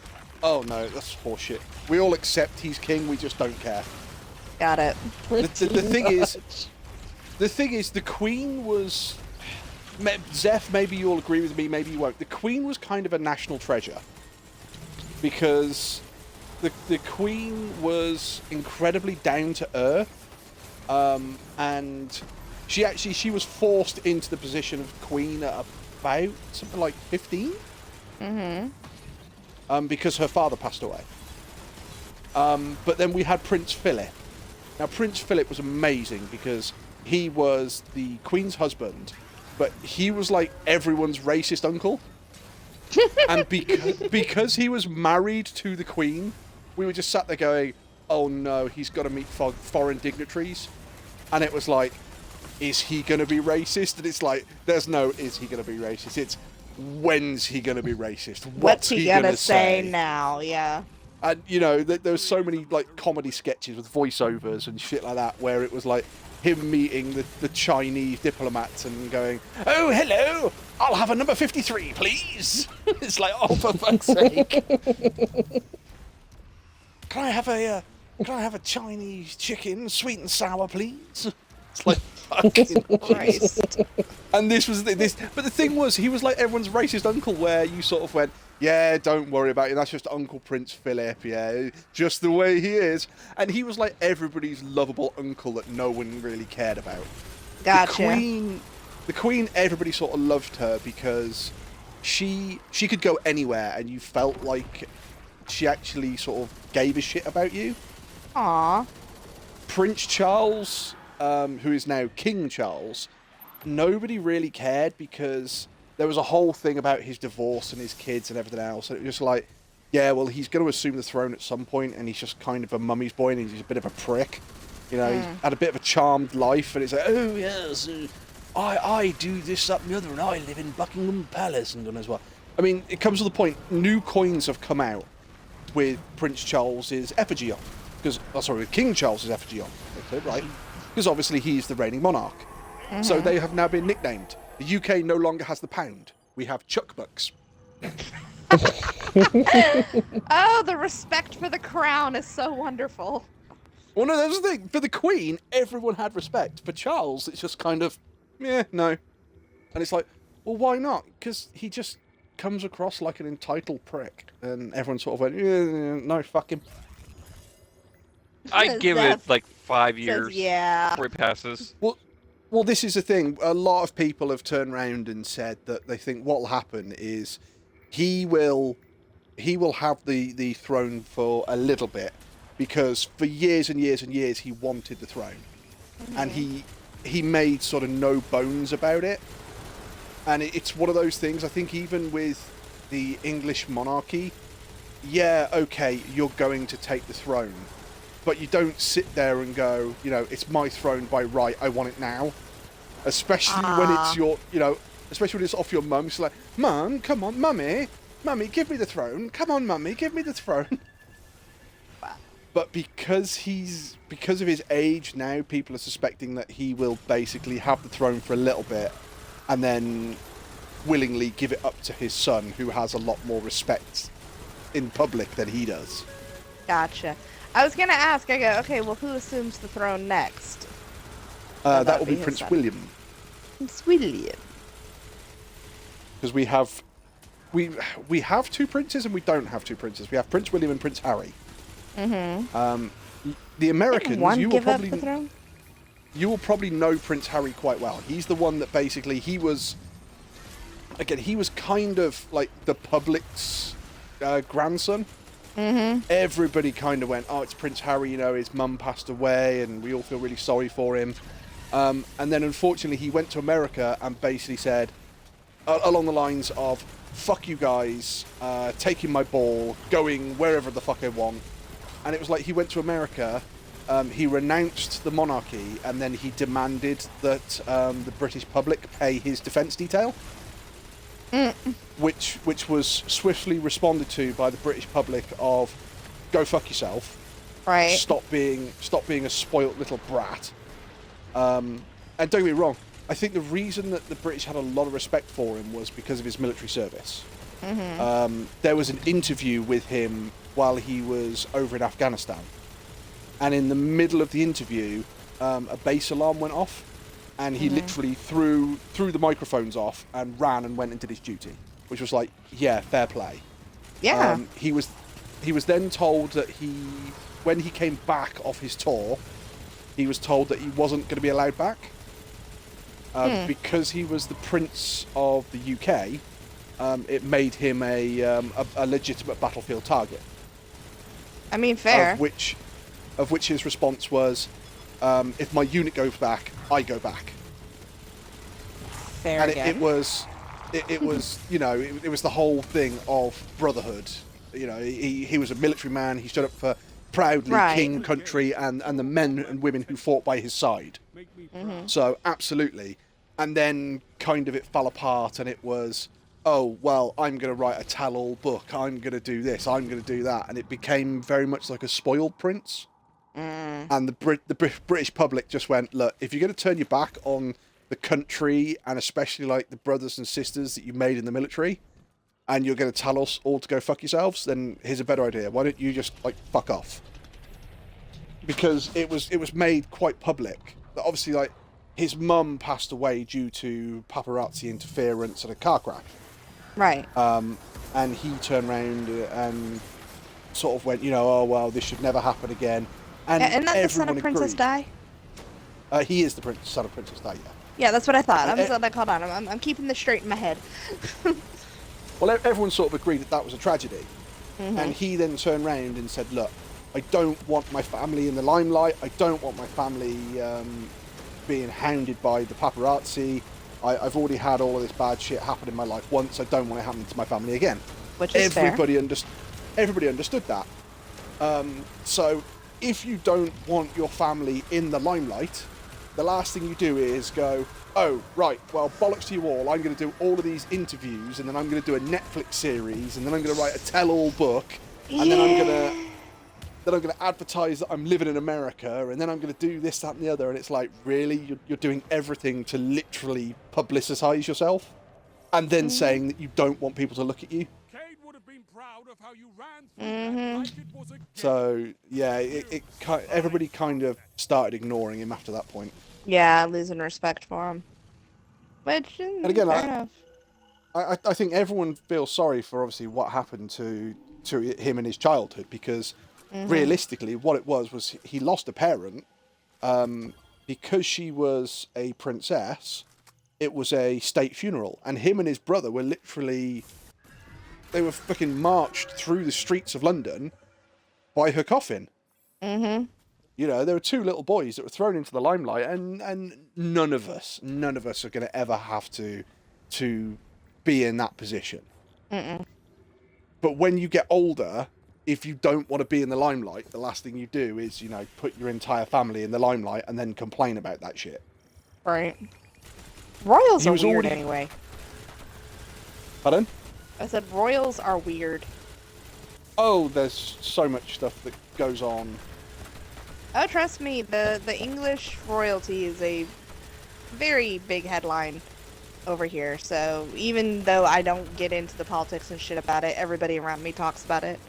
Oh no, that's horseshit. We all accept he's king. We just don't care. Got it. The thing is, much. the thing is, the Queen was. Zeph, maybe you'll agree with me, maybe you won't. The Queen was kind of a national treasure because the Queen was incredibly down to earth, and she was forced into the position of Queen at about something like 15. Because her father passed away. But then we had Prince Philip. Now, Prince Philip was amazing because he was the Queen's husband, but he was like everyone's racist uncle. And because he was married to the Queen, we were just sat there going, oh no, he's got to meet foreign dignitaries. And it was like, is he going to be racist? And it's like, there's no, is he going to be racist? It's, when's he going to be racist? What's he gonna gonna say now? Yeah. And you know, there was so many like comedy sketches with voiceovers and shit like that, where it was like him meeting the Chinese diplomats and going, "Oh, hello, I'll have a number 53, please." It's like, oh, for fuck's sake! Can I have a Chinese chicken, sweet and sour, please? It's like fucking Christ. And this was this, but the thing was, he was like everyone's racist uncle, where you sort of went, yeah, don't worry about it. That's just Uncle Prince Philip, yeah, just the way he is. And he was like everybody's lovable uncle that no one really cared about. Gotcha. The Queen, everybody sort of loved her because she could go anywhere, and you felt like she actually sort of gave a shit about you. Aw. Prince Charles, who is now King Charles, nobody really cared because there was a whole thing about his divorce and his kids and everything else. And it was just like, yeah, well, he's going to assume the throne at some point, and he's just kind of a mummy's boy, and he's a bit of a prick. You know, he's had a bit of a charmed life, and it's like, oh, yes, I do this, that, and the other, and I live in Buckingham Palace and as well. I mean, it comes to the point, new coins have come out with Prince Charles's effigy on. With King Charles's effigy on, right? Because obviously he's the reigning monarch. So they have now been nicknamed. The UK no longer has the pound. We have Chuck Bucks. Oh, the respect for the crown is so wonderful. Well, no, that's the thing. For the Queen, everyone had respect. For Charles, it's just kind of, yeah, no. And it's like, well, why not? Because he just comes across like an entitled prick. And everyone sort of went, yeah, no, fuck him. I give it like 5 years Yeah. before it passes. Well, this is the thing. A lot of people have turned around and said that they think what will happen is he will have the throne for a little bit, because for years and years and years he wanted the throne, and he made sort of no bones about it. And it's one of those things. I think even with the English monarchy, yeah, okay, you're going to take the throne. But you don't sit there and go, you know, it's my throne by right, I want it now. Especially when it's your, you know, especially when it's off your mum. It's like, Mum, come on, Mummy, give me the throne. Come on, Mummy, give me the throne. But because of his age now, people are suspecting that he will basically have the throne for a little bit and then willingly give it up to his son, who has a lot more respect in public than he does. Gotcha. I was gonna ask, I go, okay, well, who assumes the throne next? That will be his Prince son. William. Prince William. Because we have two princes and we don't have two princes. We have Prince William and Prince Harry. The Americans, Didn't one you will give up probably the throne? you will probably know Prince Harry quite well. He's the one that basically he was kind of like the public's grandson. Everybody kind of went, oh, it's Prince Harry, you know, his mum passed away and we all feel really sorry for him. And then unfortunately he went to America and basically said, along the lines of, fuck you guys, taking my ball, going wherever the fuck I want. And it was like he went to America, he renounced the monarchy, and then he demanded that the British public pay his defence detail. Which was swiftly responded to by the British public of, go fuck yourself. Right. Stop being a spoilt little brat. And don't get me wrong, I think the reason that the British had a lot of respect for him was because of his military service. There was an interview with him while he was over in Afghanistan. And in the middle of the interview, a base alarm went off. And he literally threw the microphones off and ran and went and did his duty, which was like, yeah, fair play. Yeah. He was then told that when he came back off his tour, he was told that he wasn't going to be allowed back because he was the Prince of the UK. It made him a legitimate battlefield target. I mean, fair. Of which his response was, if my unit goes back, I go back. Fair And again. it was, you know, it was the whole thing of brotherhood. You know, he was a military man. He stood up for proudly Right. king, country, and the men and women who fought by his side. So absolutely. And then kind of it fell apart, and it was, oh, well, I'm going to write a tell-all book. I'm going to do this. I'm going to do that. And it became very much like a spoiled prince. And the British public just went, look, if you're going to turn your back on the country and especially like the brothers and sisters that you made in the military, and you're going to tell us all to go fuck yourselves, then here's a better idea. Why don't you just like fuck off? Because it was made quite public that obviously like his mum passed away due to paparazzi interference at a car crash. Right. And he turned around and sort of went, you know, oh well, this should never happen again. And Isn't that the son of Princess agreed. Di? He is the son of Princess Di, yeah. Yeah, that's what I thought. Hold on. I'm keeping this straight in my head. Well, everyone sort of agreed that that was a tragedy. And he then turned round and said, look, I don't want my family in the limelight. I don't want my family being hounded by the paparazzi. I've already had all of this bad shit happen in my life once. I don't want it happening to my family again. Which is everybody understood that. So if you don't want your family in the limelight, the last thing you do is go, oh, right, well, bollocks to you all. I'm going to do all of these interviews, and then I'm going to do a Netflix series, and then I'm going to write a tell-all book, and then I'm going to advertise that I'm living in America, and then I'm going to do this, that, and the other. And it's like, really? You're doing everything to literally publicise yourself, and then saying that you don't want people to look at you? Cade would have been proud of how you ran through that like it was a game. So, yeah, everybody kind of started ignoring him after that point. Yeah, losing respect for him. Which, And again, fair enough. I think everyone feels sorry for obviously what happened to him in his childhood, because realistically what it was he lost a parent because she was a princess. It was a state funeral, and him and his brother were literally, they were fucking marched through the streets of London by her coffin. You know, there were two little boys that were thrown into the limelight, and none of us are going to ever have to be in that position. But when you get older, if you don't want to be in the limelight, the last thing you do is, you know, put your entire family in the limelight and then complain about that shit. Right. Royals He are was weird already- anyway. Pardon? I said royals are weird. Oh, there's so much stuff that goes on. Oh, trust me, the English royalty is a very big headline over here. So even though I don't get into the politics and shit about it, everybody around me talks about it.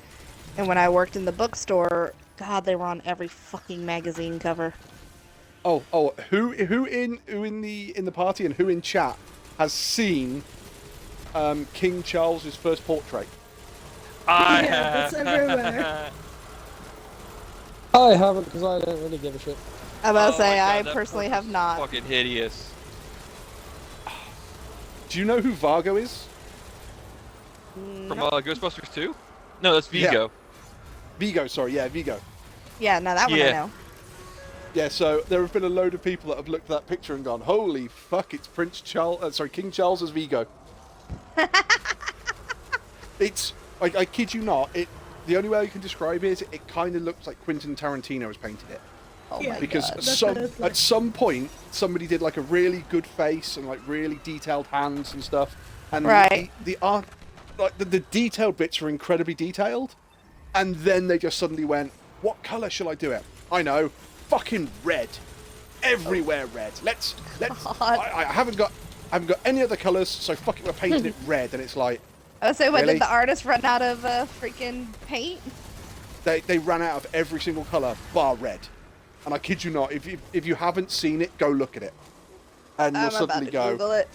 And when I worked in the bookstore, God, they were on every fucking magazine cover. Oh, who in the party and who in chat has seen King Charles's first portrait? I Yeah, that's everywhere. I haven't, because I don't really give a shit. I'm about to Oh say, my God, I that personally book have is not. Fucking hideous. Do you know who Vargo is? From Ghostbusters 2? No, that's Vigo. Vigo, sorry, yeah, Vigo. Yeah, no, that one I Yeah. know. Yeah, so there have been a load of people that have looked at that picture and gone, "Holy fuck, it's King Charles as Vigo." It's, I kid you not, the only way I can describe it is it kind of looks like Quentin Tarantino has painted it. Oh Yeah. my Because God. Definitely. at some point somebody did like a really good face and like really detailed hands and stuff, and Right. the art, like the detailed bits are incredibly detailed, and then they just suddenly went, "What color shall I do it? I know, fucking red, everywhere red. Let's God. I haven't got any other colors, so fuck it, we're painting it red." And it's like I would say, what, Really? did the artist run out of freaking paint? they ran out of every single color bar red. And I kid you not, if you haven't seen it, go look at it, and you'll I'm about suddenly to go. Google it.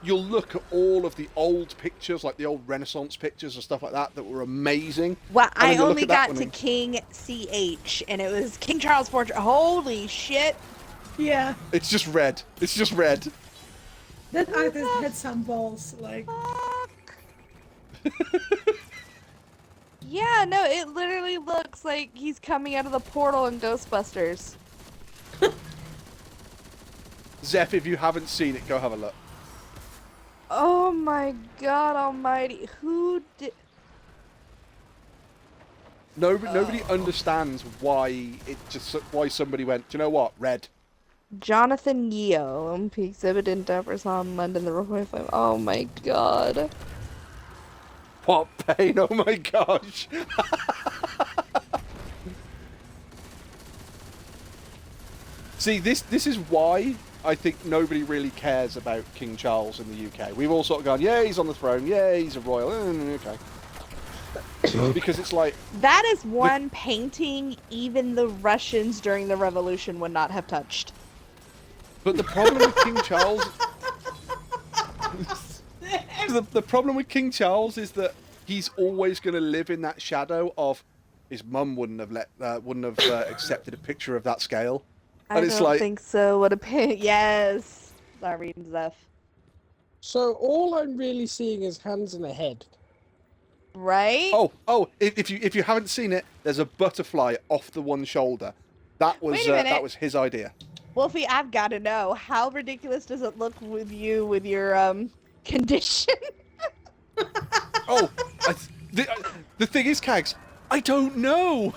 You'll look at all of the old pictures, like the old Renaissance pictures and stuff like that were amazing. Well, And then I you look only at that got one to and- King CH, and it was King Charles portrait. Holy shit! Yeah, It's just red. It's just red. that artist had some balls. Like, Yeah, no, it literally looks like he's coming out of the portal in Ghostbusters. Zeph, if you haven't seen it, go have a look. Oh my God Almighty! Who did? Nobody understands why somebody went, "Do you know what, red?" Jonathan Yeo, exhibit in Dapper's on London, the Royal Flame. Oh my god. What pain! Oh my gosh! See, this is why I think nobody really cares about King Charles in the UK. We've all sort of gone, yeah, he's on the throne, yeah, he's a royal, okay. Because it's like... That is one painting even the Russians during the revolution would not have touched. But the problem with King Charles... the problem with King Charles is that he's always going to live in that shadow of his mum wouldn't have accepted a picture of that scale. And I it's don't like, think so. What a pain. Yes. Sorry, Zeph. So all I'm really seeing is hands and a head. Right? oh! If you haven't seen it, there's a butterfly off the one shoulder. That was Wait a minute. that was his idea. Wolfie, I've got to know, how ridiculous does it look with you with your condition? Oh, the thing is, Kags, I don't know.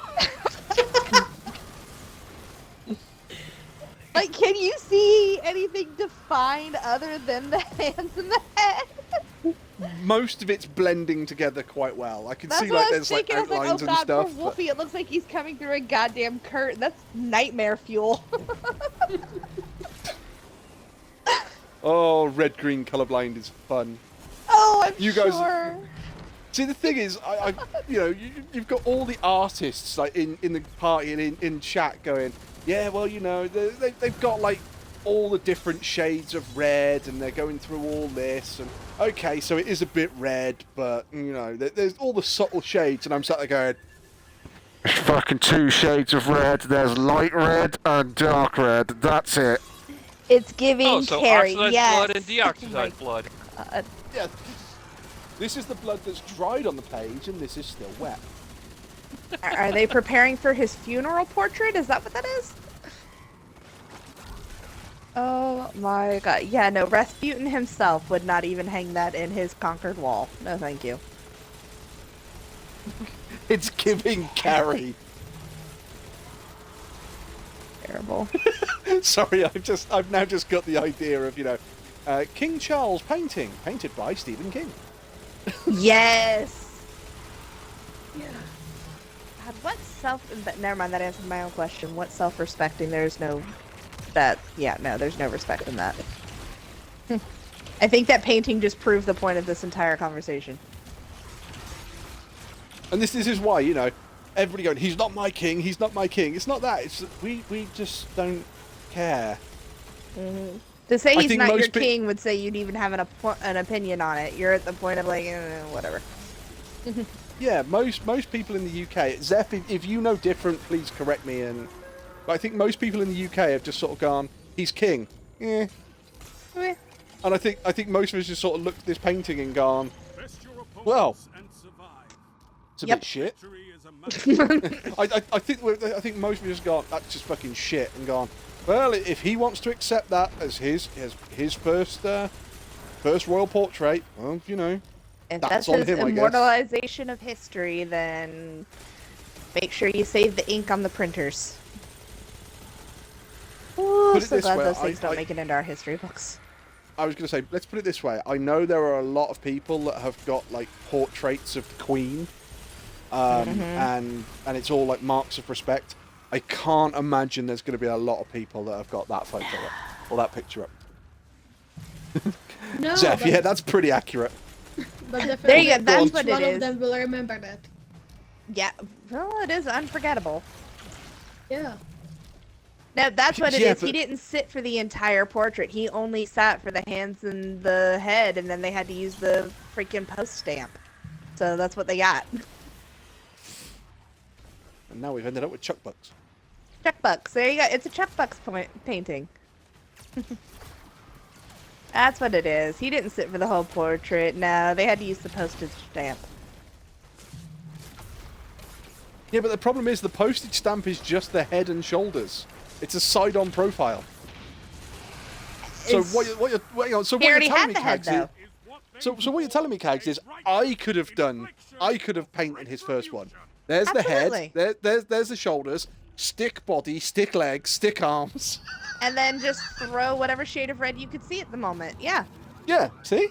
Like, can you see anything defined other than the hands and the head? Most of it's blending together quite well. I can That's see what like I was there's like thinking. I was like, outlines oh and god, stuff. poor but- Wolfie, it looks like he's coming through a goddamn curtain. That's nightmare fuel. Oh, red-green colorblind is fun. Oh, I'm You guys- sure. See, the thing is, you've got all the artists like in the party and in chat going, yeah, well, they've got like all the different shades of red, and they're going through all this, and okay, so it is a bit red, but there's all the subtle shades, and I'm sat there going, it's fucking 2 shades of red. There's light red and dark red. That's it. It's giving Oh, so Carrie, oxidized yes. blood and deoxidized blood. Yeah. This is the blood that's dried on the page, and this is still wet. Are they preparing for his funeral portrait? Is that what that is? Oh my god. Yeah, no, Rasputin himself would not even hang that in his conquered wall. No, thank you. It's giving Carrie. Terrible. Sorry, I've now just got the idea of, King Charles painting, painted by Stephen King. Yes! Yeah. God, what but never mind, that answered my own question. What self-respecting? There's no... there's no respect in that. I think that painting just proved the point of this entire conversation. And this is why, everybody going, he's not my king, he's not my king. It's not that, it's that we just don't care. Mm-hmm. To say I he's think not your most king would say you'd even have an opinion on it. You're at the point of like, whatever. Yeah, most people in the UK, Zeph, if you know different, please correct me. But I think most people in the UK have just sort of gone, he's king. Yeah. Eh. And I think most of us just sort of looked at this painting and gone, Best your opponents Well. and survive. it's a Yep. bit shit. Victory is a matter I think most of us have gone, that's just fucking shit, and gone, well, if he wants to accept that as his first royal portrait, well, If That's that's on his him, I guess. immortalization of history, then make sure you save the ink on the printers. Ooh, Put it so this glad way, those things I- don't make it into our history books. I was going to say, let's put it this way. I know there are a lot of people that have got like portraits of the Queen, and it's all like marks of respect. I can't imagine there's going to be a lot of people that have got that photo up, or that picture up. No, Zeph, but, yeah, that's pretty accurate. but definitely There you go, that's each what it one is. of them will remember that. Yeah, well, it is unforgettable. Yeah. No, that's what it Yeah, is. He but- didn't sit for the entire portrait. He only sat for the hands and the head, and then they had to use the freaking post stamp. So that's what they got. And now we've ended up with Chuck Bucks. Chuck Bucks. There you go. It's a Chuck Bucks painting. That's what it is. He didn't sit for the whole portrait. No, they had to use the postage stamp. Yeah, but the problem is the postage stamp is just the head and shoulders. It's a side-on profile. So It's- what you're He telling already me, had the head, Kags, though. so what you're telling me, Kags, is I could have painted his first one. There's the Absolutely. head, there's the shoulders, stick body, stick legs, stick arms. And then just throw whatever shade of red you could see at the moment. Yeah. Yeah, see?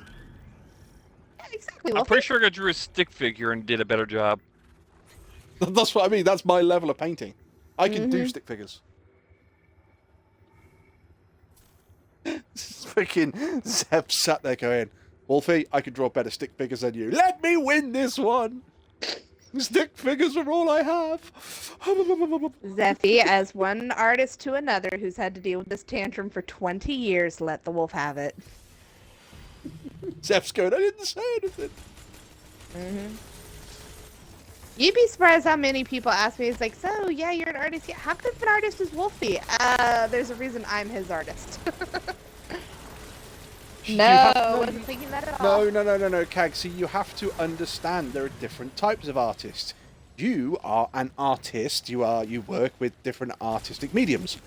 Yeah, exactly. I'm pretty sure I drew a stick figure and did a better job. That's what I mean. That's my level of painting. I can do stick figures. Freaking Zeb sat there going, Wolfie, I could draw better stick figures than you. Let me win this one! Stick figures are all I have. Zeffy, as one artist to another who's had to deal with this tantrum for 20 years, let the wolf have it. Zeb's going, I didn't say anything. You'd be surprised how many people ask me, it's like, so, yeah, you're an artist. Yeah, how good of an artist is Wolfie? There's a reason I'm his artist. No, I wasn't thinking that at all. No, Kag. See, you have to understand there are different types of artists. You are an artist. You work with different artistic mediums.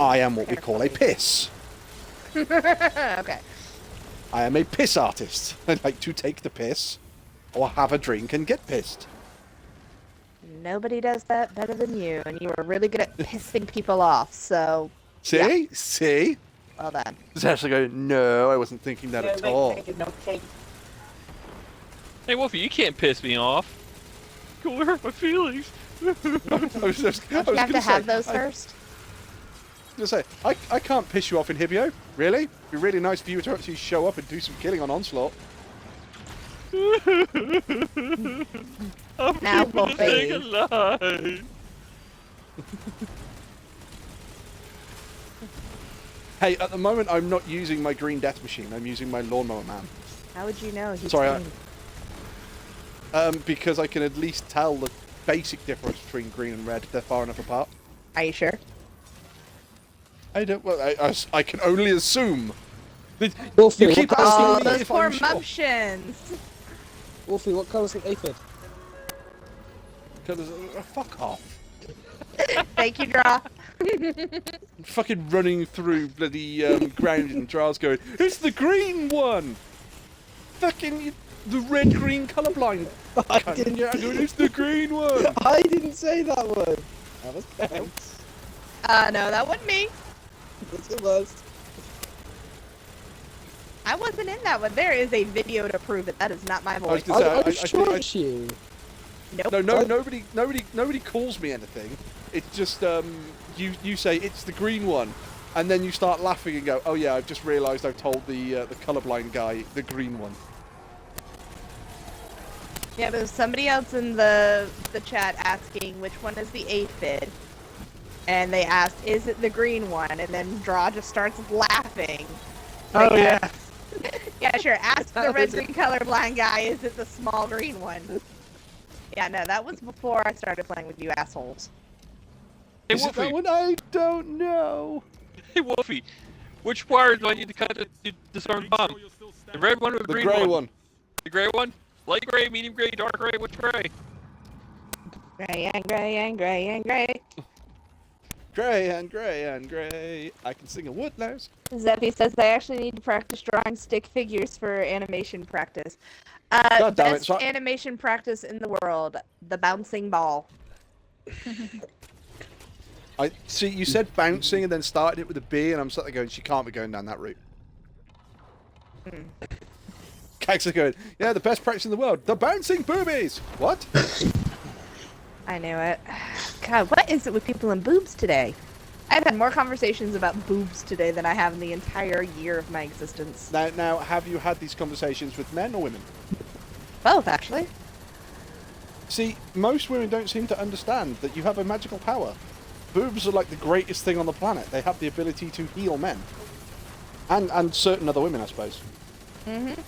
I am what we call a piss. Okay. I am a piss artist. I like to take the piss, or have a drink and get pissed. Nobody does that better than you, and you are really good at pissing people off, so... See? Yeah. See? Well done. It's actually going, no, I wasn't thinking that at all. Hey, Wolfie, you can't piss me off. You'll hurt my feelings. I was Don't you have to have those first? I can't piss you off in Hibio. Really? It'd be really nice for you to actually show up and do some killing on Onslaught. Now, Wolfie. alive. Hey, at the moment, I'm not using my green death machine. I'm using my lawnmower man. How would you know? He's Sorry, green. because I can at least tell the basic difference between green and red. They're far enough apart. Are you sure? I don't. Well, I can only assume. Wolfie, You keep what asking Oh, me those if poor I'm sure. mumshins. Wolfie, what colour's the aphid? Fuck off. Thank you, Draw. Fucking running through bloody ground and trials going, it's the green one! Fucking the red-green colourblind. I cunt. didn't. Yeah, going, it's the green one! I didn't say that word. That was Bounce. No, that wasn't me. Yes, it was. I wasn't in that one. There is a video to prove it. That is not my I was voice. gonna say, I I think trust you. Nope. No, nobody calls me anything. It's just, you say, it's the green one. And then you start laughing and go, oh yeah, I've just realised I've told the colourblind guy the green one. Yeah, but there's somebody else in the chat asking which one is the aphid. And they asked, is it the green one? And then Draw just starts laughing. Oh, Like, yeah. Yeah, sure. Ask the red-green colorblind guy, is it the small green one? Yeah, no, that was before I started playing with you assholes. Hey, Is it that Wolfie. one? I don't know. Hey, Wolfie. Which wire do I need to cut to disarm the bomb? The red one or the The green grey one? one. The gray one? Light gray, medium gray, dark gray, which gray? Gray and gray and gray and gray. Grey and grey and grey. I can sing a woodlouse. Zeffy says they actually need to practice drawing stick figures for animation practice. God damn it, Best so- animation practice in the world, the bouncing ball. I see. You said bouncing and then started it with a B, and I'm sat there going, she can't be going down that route. Kags are going, yeah, the best practice in the world, the bouncing boobies. What? I knew it. God, what is it with people and boobs today? I've had more conversations about boobs today than I have in the entire year of my existence. Now, have you had these conversations with men or women? Both, actually. See, most women don't seem to understand that you have a magical power. Boobs are like the greatest thing on the planet. They have the ability to heal men. And certain other women, I suppose. Mm-hmm.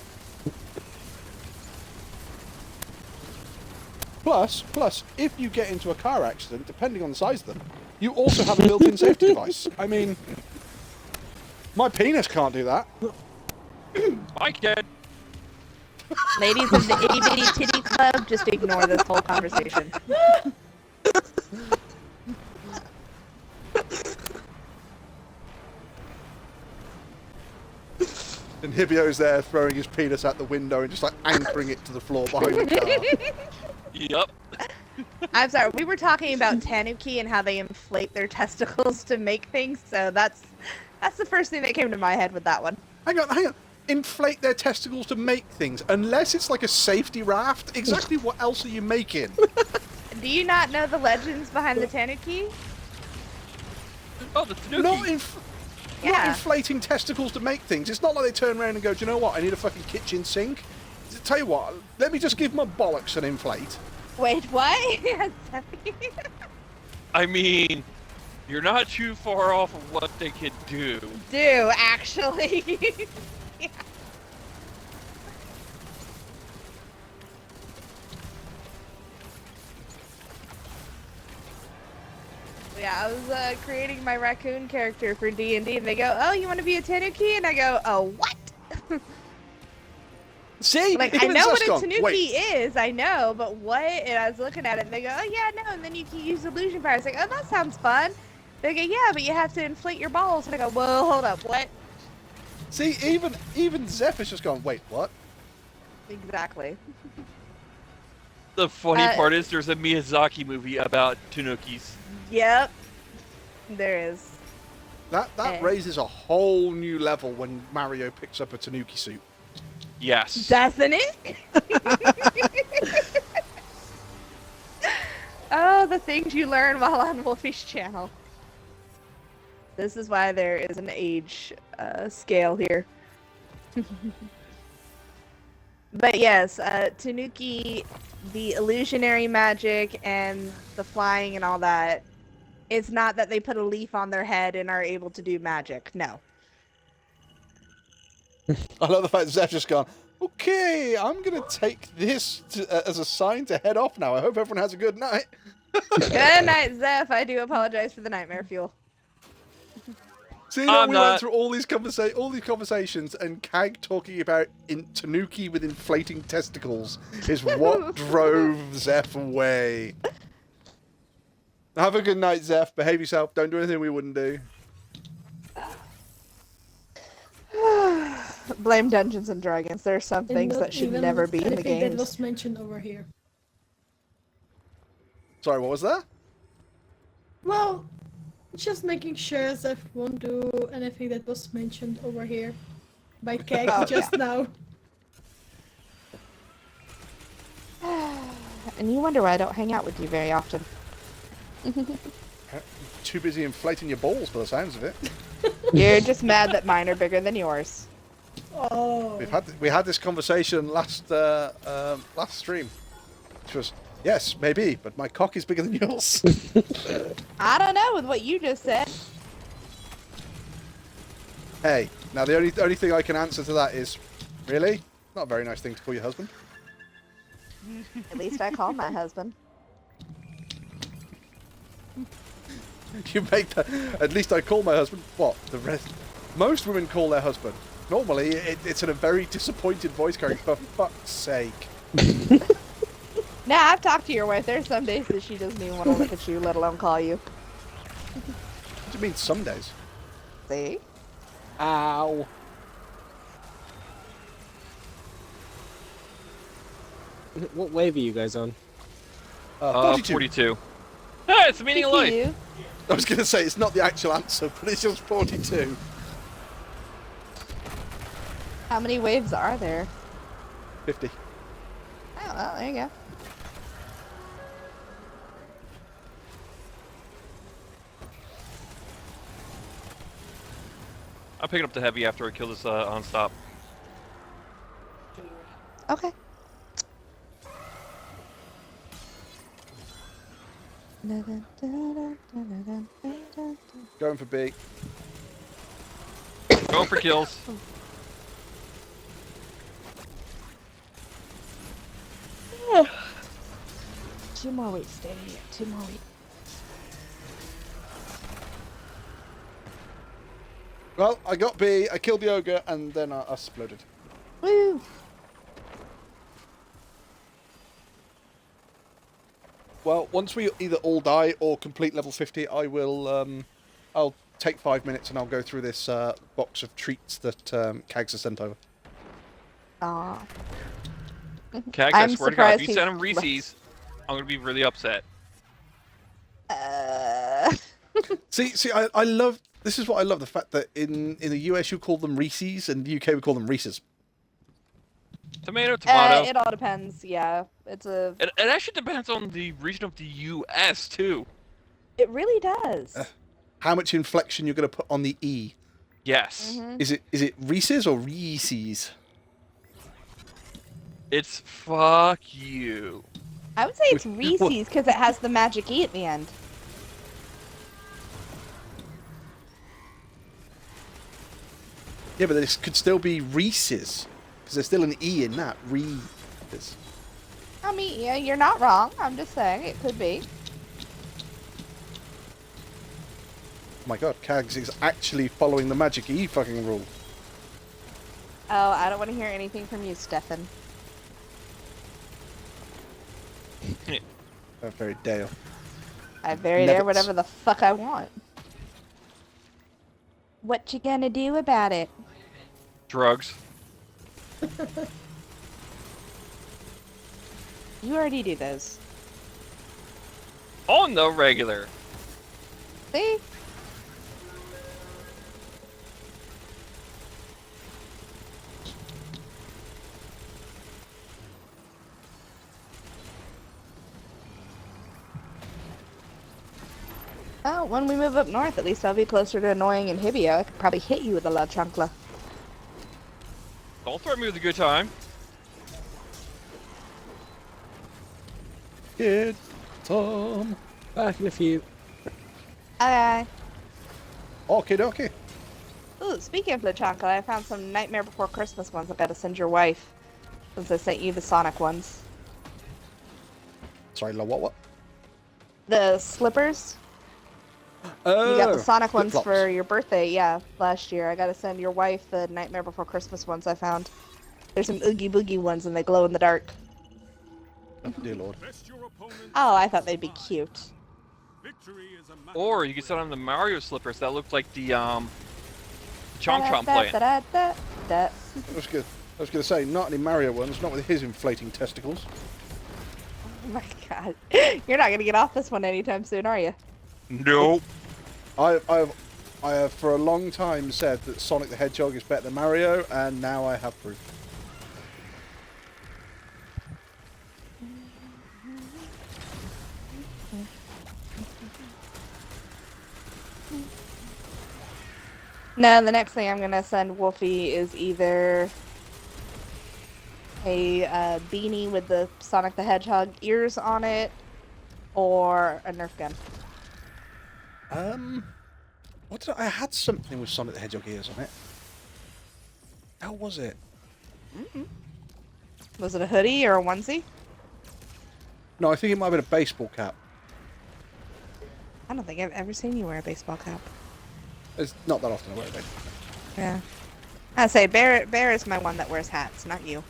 Plus, if you get into a car accident, depending on the size of them, you also have a built-in safety device. I mean, my penis can't do that. I can. Ladies of the Itty Bitty Titty Club, just ignore this whole conversation. And Hibio's there throwing his penis out the window and just like anchoring it to the floor behind the car. Yup. I'm sorry. We were talking about Tanuki and how they inflate their testicles to make things. So that's the first thing that came to my head with that one. Hang on. Inflate their testicles to make things. Unless it's like a safety raft, exactly what else are you making? Do you not know the legends behind the Tanuki? Oh, the Tanuki. Not Yeah. inflating testicles to make things. It's not like they turn around and go, do you know what? I need a fucking kitchen sink. Tell you what, let me just give my bollocks an inflate. Wait, what? I mean, you're not too far off of what they could do. Do actually. Yeah, I was creating my raccoon character for D&D, and they go, "Oh, you want to be a Tanuki?" And I go, "Oh, what?" See? Like, I Even know what a Zescon. Tanuki Wait, is, I know, but what? And I was looking at it, and they go, "Oh, yeah, no," and then you can use illusion powers. Like, "Oh, that sounds fun." They go, "Yeah, but you have to inflate your balls." And I go, "Well, hold up, what?" see, even Zeph has just gone, wait, what? Exactly. The funny Uh, part is there's a Miyazaki movie about Tanukis. Yep. There is. That Eh. raises a whole new level when Mario picks up a Tanuki suit. Yes. Doesn't it? Oh, the things you learn while on Wolfie's channel. This is why there is an age scale here. But yes, Tanuki, the illusionary magic and the flying and all that, it's not that they put a leaf on their head and are able to do magic. No. I love the fact that Zeph's just gone, okay, I'm going to take this as a sign to head off now. I hope everyone has a good night. Good night, Zeph. I do apologize for the nightmare fuel. See, now I'm we not- went through all these conversations, and Kag talking about Tanuki with inflating testicles is what drove Zeph away. Have a good night, Zeph. Behave yourself. Don't do anything we wouldn't do. Blame Dungeons and Dragons. There are some And things not that should even never be in the anything that games. was mentioned over here. Sorry, what was that? Well, just making sure Zeph won't do anything that was mentioned over here by Keg Oh, just now. And you wonder why I don't hang out with you very often. Too busy inflating your balls, by the sounds of it. You're just mad that mine are bigger than yours. Oh. We had this conversation last stream, which was, yes, maybe, but my cock is bigger than yours. I don't know with what you just said. Hey, now the only thing I can answer to that is, really, not a very nice thing to call your husband. At least I call my husband. You make that. At least I call my husband. What? The rest? Most women call their husband. Normally, it's in a very disappointed voice character. For fuck's sake. Now I've talked to your wife. There's some days that she doesn't even want to look at you, let alone call you. What do you mean some days? See? Ow. What wave are you guys on? 42. 42. Ah, it's the meaning of life. You. I was going to say it's not the actual answer, but it's just 42. How many waves are there? 50. Oh, well, there you go. I'm picking up the heavy after I kill this on stop. Okay. Going for B. Going for kills. 2 more weeks, stay here. 2 more weeks. Well, I got B, I killed the ogre, and then I exploded. Woo! Well, once we either all die or complete level 50, I will, I'll take 5 minutes and I'll go through this box of treats that Kags has sent over. Aw. Kag, I I'm swear to God, if surprised you send he's him Reese's, I'm gonna be really upset. See, I love. This is what I love, the fact that in the US you call them Reese's, and the UK we call them Reese's. Tomato, tomato. It all depends. Yeah, it's a. It actually depends on the region of the U.S. too. It really does. How much inflection you're going to put on the E? Yes. Mhm. Is it Reese's or Reese's? It's fuck you. I would say it's Reese's because it has the magic E at the end. Yeah, but this could still be Reese's because there's still an E in that. Reese's. I mean, yeah, you're not wrong. I'm just saying it could be. Oh my God, Kags is actually following the magic E fucking rule. Oh, I don't want to hear anything from you, Stefan. Oh, very Dale. I very Never- dare whatever the fuck I want. What you gonna do about it? Drugs. You already do those. On the regular. See? Oh, when we move up north, at least I'll be closer to annoying Inhibio. I could probably hit you with a La Chancla. Don't threaten me with a good time. Kid Tom. Back in a few. Aye. Okay. Ooh, speaking of La Chancla, I found some Nightmare Before Christmas ones I gotta send your wife. Since I sent you the Sonic ones. Sorry, what? The slippers? Oh, You got the Sonic ones flip-flops. for your birthday, yeah, last year. I gotta send your wife the Nightmare Before Christmas ones I found. There's some Oogie Boogie ones and they glow in the dark. Oh, dear Lord. Best your opponent's Oh, I thought they'd be cute. victory is a matter Or you of can send them will. the Mario slippers that look like the Chomp playing. Da-da-da-da-da. I was gonna say, not any Mario ones, not with his inflating testicles. Oh my god. You're not gonna get off this one anytime soon, are you? Nope. I have for a long time said that Sonic the Hedgehog is better than Mario, and now I have proof. No, the next thing I'm gonna send Wolfie is either a beanie with the Sonic the Hedgehog ears on it, or a Nerf gun. What did I had something with Sonic the Hedgehog ears on it. How was it? Was it a hoodie or a onesie? No, I think it might have been a baseball cap. I don't think I've ever seen you wear a baseball cap. It's not that often I wear it. Yeah. I say Bear is my one that wears hats, not you.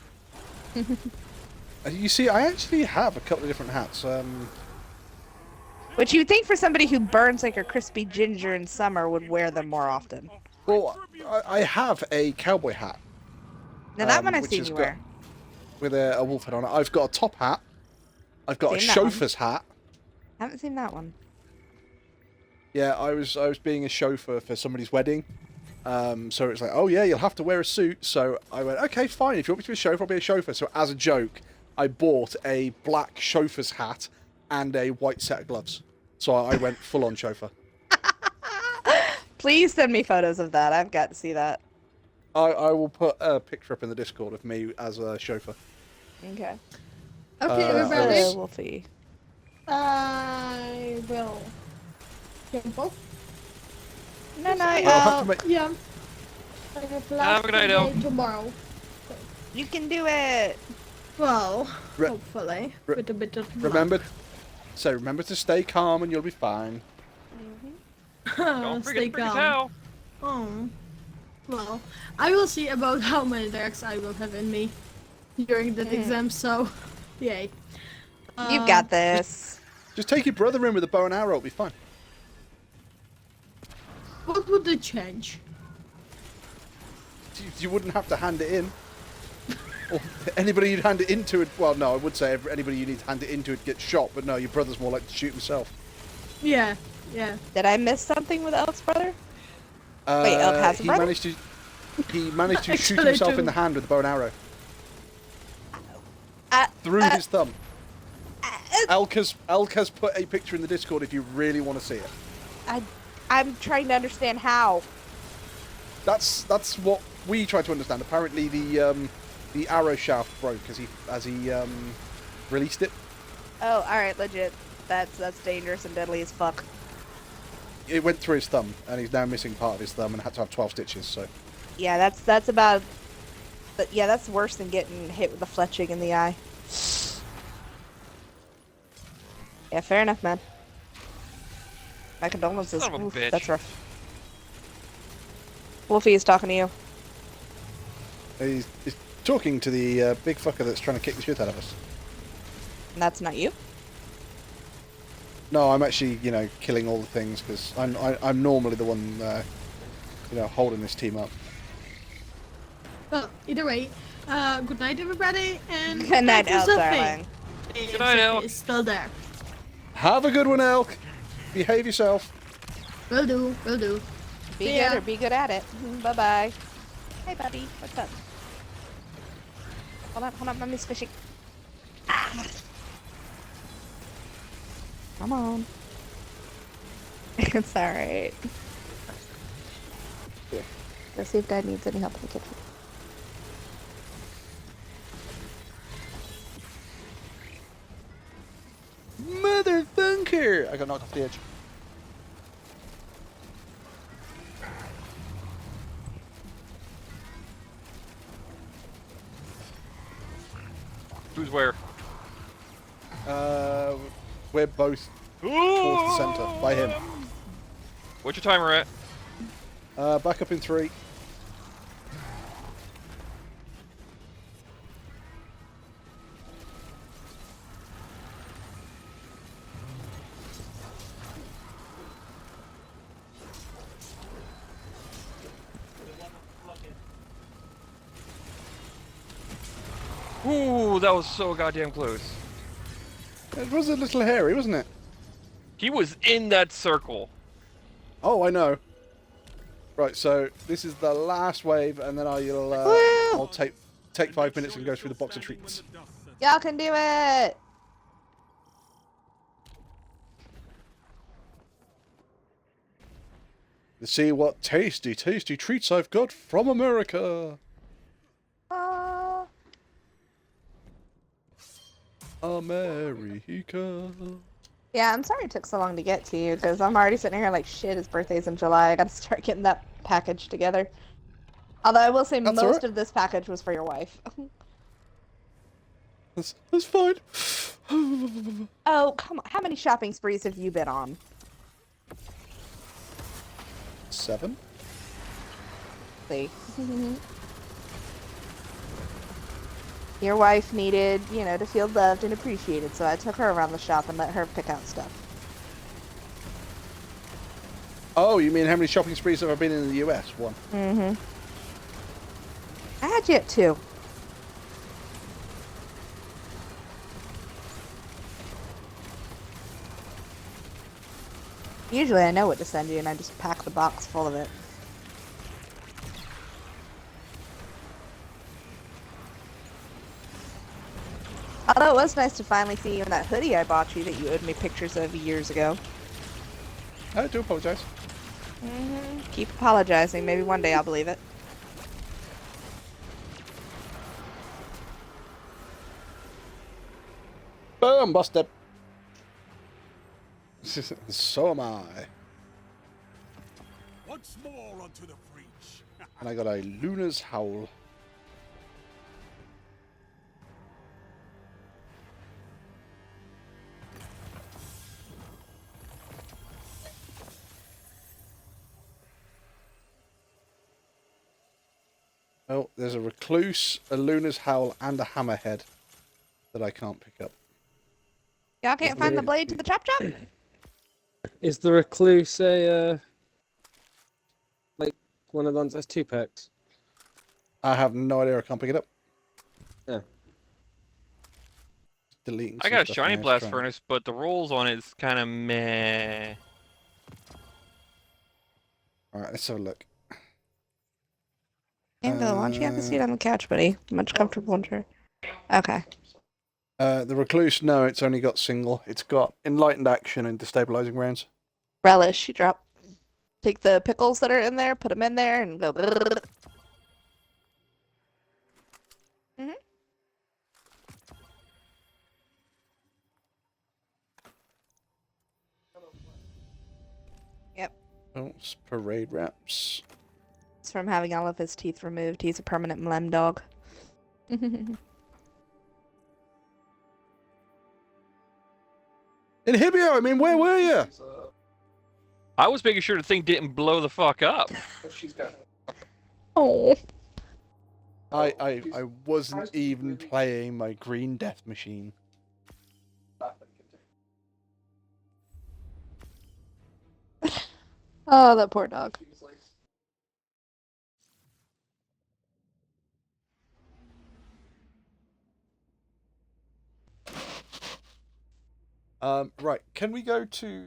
You see, I actually have a couple of different hats. Which you'd think for somebody who burns like a crispy ginger in summer would wear them more often. Well, I have a cowboy hat Now that one I've which seen has you got- wear. with a wolf head on it. I've got a top hat. I've got a Seen that one. chauffeur's hat. I haven't seen that one. Yeah, I was being a chauffeur for somebody's wedding. So it's like, oh yeah, you'll have to wear a suit. So I went, okay, fine. If you want me to be a chauffeur, I'll be a chauffeur. So as a joke, I bought a black chauffeur's hat and a white set of gloves. So I went full on chauffeur. Please send me photos of that. I've got to see that. I will put a picture up in the Discord of me as a chauffeur. Okay. Okay, Uh, everybody. Wolfie. I will jump off. No, no, Well, I'll have to make- Yeah. I have Have a last good night, day El. tomorrow. you can do it. Well, Re- hopefully, re- with a bit of luck. remember to stay calm and you'll be fine. Don't forget Stay to bring a calm. towel. Oh. Well, I will see about how many darks I will have in me during that exam, so yay. You've got this. Just take your brother in with a bow and arrow, it'll be fine. What would they change? You wouldn't have to hand it in. Or anybody you'd hand it into it. Well, no, I would say anybody you need to hand it into it gets shot, but no, your brother's more like to shoot himself. Yeah, yeah. Did I miss something with Elk's brother? Wait, Elk has a he brother? he managed to shoot Actually, himself too. in the hand with a bow and arrow Uh, through his thumb. uh, Elk has put a picture in the Discord if you really want to see it. I'm trying to understand how. That's what we try to understand. Apparently, the arrow shaft broke as he released it. Oh, alright, legit. That's dangerous and deadly as fuck. It went through his thumb, and he's now missing part of his thumb and had to have 12 stitches. So Yeah, that's about. But yeah, that's worse than getting hit with a fletching in the eye. Yeah, fair enough, man. My condolences. Son of a Oof, bitch. that's rough. Wolfie is talking to you. he's talking to the big fucker that's trying to kick the shit out of us. And that's not you? No, I'm actually, killing all the things because I'm normally the one, holding this team up. Well, either way, good night, everybody, and Good night, thank you, Elk, Sophie. darling. Good night, Elk. It's still there. Have a good one, Elk. Behave yourself. Will do, will do. Be See good ya. or be good at it. Bye bye. Hey, buddy. What's up? Hold on. Mommy's fishing. Ah. Come on. It's alright. Here. Go see if Dad needs any help in the kitchen. Motherfunker! I got knocked off the edge. Who's where? We're both towards the centre by him. What's your timer at? Back up in 3. Ooh, that was so goddamn close. It was a little hairy, wasn't it? He was in that circle. Oh, I know. Right, so this is the last wave, and then Woo! I'll take 5 minutes and go through the box of treats. Y'all can do it! To see what tasty treats I've got from America. America. Yeah, I'm sorry it took so long to get to you, because I'm already sitting here like, shit, his birthday's in July. I gotta start getting that package together. Although I will say That's most alright. of this package was for your wife. That's fine. Oh, come on. How many shopping sprees have you been on? 7. See. Your wife needed, to feel loved and appreciated, so I took her around the shop and let her pick out stuff. Oh, you mean how many shopping sprees have I been in the US? 1. Mm-hmm. I had you at 2. Usually I know what to send you and I just pack the box full of it. Although it was nice to finally see you in that hoodie I bought you that you owed me pictures of years ago. I do apologise. Keep apologizing. Maybe one day I'll believe it. Boom, busted. So am I. Once more onto the breach. And I got a Luna's Howl. Oh, there's a Recluse, a Luna's Howl, and a Hammerhead that I can't pick up. Y'all can't find the blade to the chop chop? Is the Recluse a, like, one of the ones that's 2 packs? I have no idea. I can't pick it up. Deleting I some got a stuff shiny now, blast try. furnace, but the rolls on it is kind of meh. Alright, let's have a look. Angela, why don't you have a seat on the couch, buddy? Much comfortable in chair. Okay. The Recluse, no, it's only got single. It's got Enlightened Action and Destabilizing Rounds. Relish, you drop. Take the pickles that are in there, put them in there, and go. Mhm. Yep. Oh, it's Parade Wraps. It's from having all of his teeth removed. He's a permanent mlem dog. Inhibio, I mean, where were you? I was making sure the thing didn't blow the fuck up. Oh. I wasn't even playing my Green Death Machine. Oh, that poor dog. Right, can we go to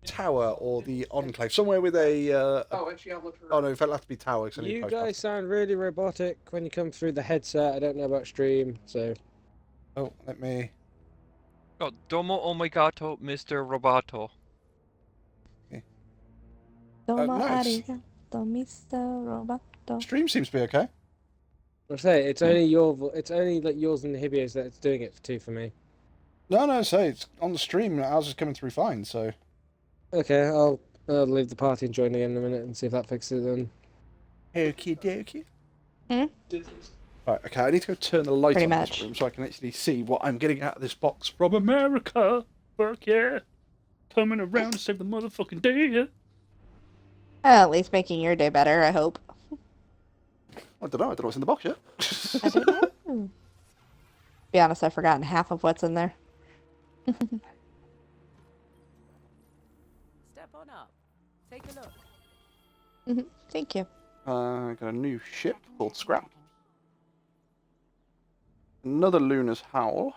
Tower or the Enclave? Somewhere with a... Oh, no, it'll have to be Tower. 'Cause I need You post-op. guys sound really robotic when you come through the headset. I don't know about stream, so... Oh, let me... Oh, domo omegato, Mr. Roboto. Domo nice. arigato, Mr. Roboto. Stream seems to be okay. I say it's only it's only like yours and the Hibio's that's doing it for me. No, say it's on the stream. Ours is coming through fine, so... Okay, I'll leave the party and join again in a minute and see if that fixes it then. Okie dokie. Hmm? Right, okay, I need to go turn the light Pretty on much. this room so I can actually see what I'm getting out of this box from America. Fuck yeah. Coming around to save the motherfucking day. Well, at least making your day better, I hope. I don't know what's in the box yet. I don't know. Be honest, I've forgotten half of what's in there. Step on up. Take a look. Thank you. I got a new ship called Scrap. Another Luna's Howl.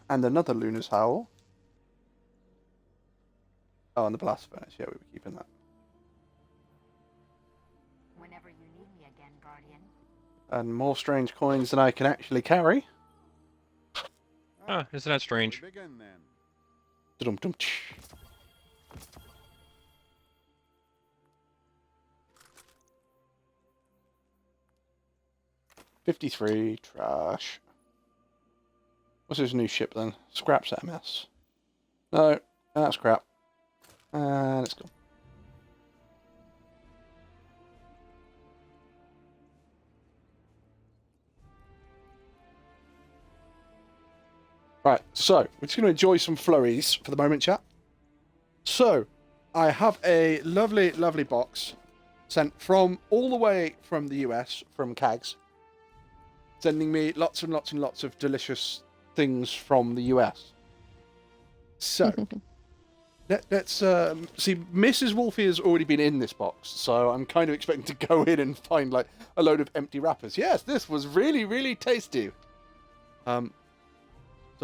And another Luna's Howl. Oh, and the Blast Furnace. Yeah, we were keeping that. Whenever you need me again, Guardian. And more strange coins than I can actually carry. Huh, isn't that strange? Begin then. Dum-dum-tsh. $53, trash. What's his new ship then? Scraps MS. No, that's crap. Let's go. Right, so we're just going to enjoy some flurries for the moment, chat. So, I have a lovely, lovely box sent from all the way from the US, from CAGS, sending me lots and lots and lots of delicious things from the US. So, let's see. Mrs. Wolfie has already been in this box, so I'm kind of expecting to go in and find like a load of empty wrappers. Yes, this was really, really tasty. So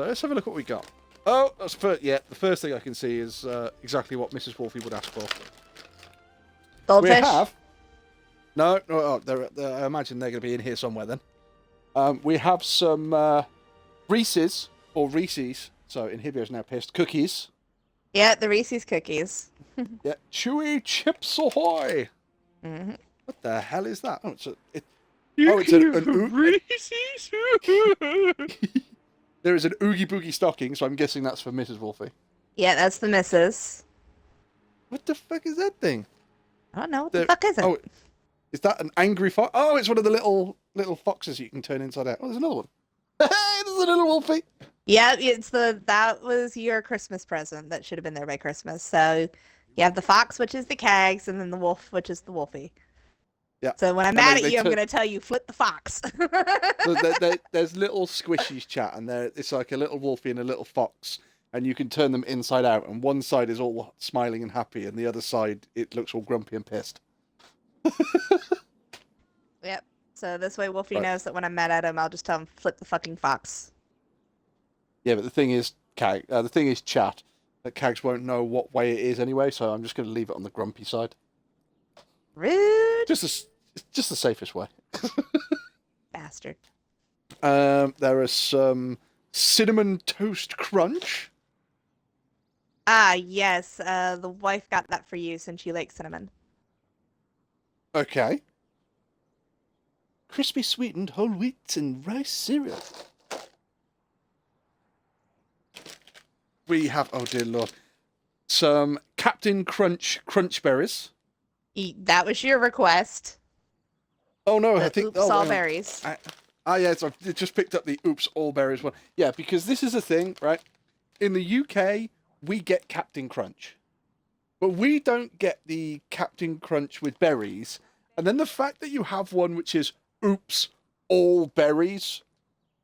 let's have a look what we got. Oh, that's the first thing I can see is exactly what Mrs. Wolfie would ask for. Goldfish? We have... No, oh, I imagine they're going to be in here somewhere then. We have some Reese's, or Reese's, so Inhibio's now pissed, cookies. Yeah, the Reese's cookies. Yeah, Chewy Chips Ahoy! Mm-hmm. What the hell is that? Oh, it's Reese's. There is an Oogie Boogie stocking, so I'm guessing that's for Mrs. Wolfie. Yeah, that's the missus. What the fuck is that thing? I don't know. What the fuck is it? Oh, is that an angry fox? Oh, it's one of the little foxes you can turn inside out. Oh, there's another one. Hey, there's a little Wolfie. Yeah, that was your Christmas present that should have been there by Christmas. So you have the fox, which is the Cags, and then the wolf, which is the Wolfie. Yeah. So when I'm And mad they at you, I'm turn- going to tell you, flip the fox. There's little squishies, chat, and it's like a little Wolfie and a little fox, and you can turn them inside out, and one side is all smiling and happy, and the other side, it looks all grumpy and pissed. Yep. So this way Wolfie Right. knows that when I'm mad at him, I'll just tell him, flip the fucking fox. Yeah, but the thing is, chat, that Cags won't know what way it is anyway, so I'm just going to leave it on the grumpy side. Rude Just the safest way. bastard. There is some cinnamon toast crunch. Ah, yes. The wife got that for you since you like cinnamon. Okay. Crispy sweetened whole wheat and rice cereal. We have, oh dear lord, some Captain Crunch crunch berries. That was your request. Oh no, The I think oops, oh, all hang on. berries. Yes, I've just picked up the oops all berries one. Yeah, because this is a thing, right? In the UK, we get Captain Crunch, but we don't get the Captain Crunch with berries. And then the fact that you have one which is oops all berries.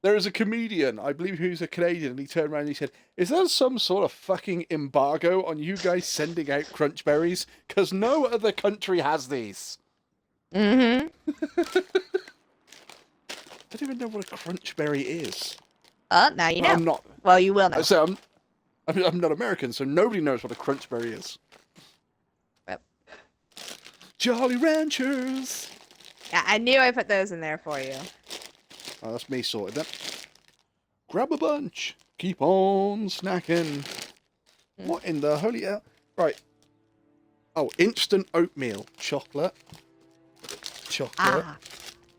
There is a comedian, I believe who's a Canadian, and he turned around and he said, "Is there some sort of fucking embargo on you guys sending out crunch berries? Because no other country has these." Mm-hmm. I don't even know what a crunch berry is. Now you know. I'm not. Well, you will know. So I'm not American, so nobody knows what a crunch berry is. Yep. Jolly Ranchers. Yeah, I knew I put those in there for you. Oh, that's me sorted then. Grab a bunch. Keep on snacking. What in the holy hell? Right. Oh, instant oatmeal. Chocolate. Ah.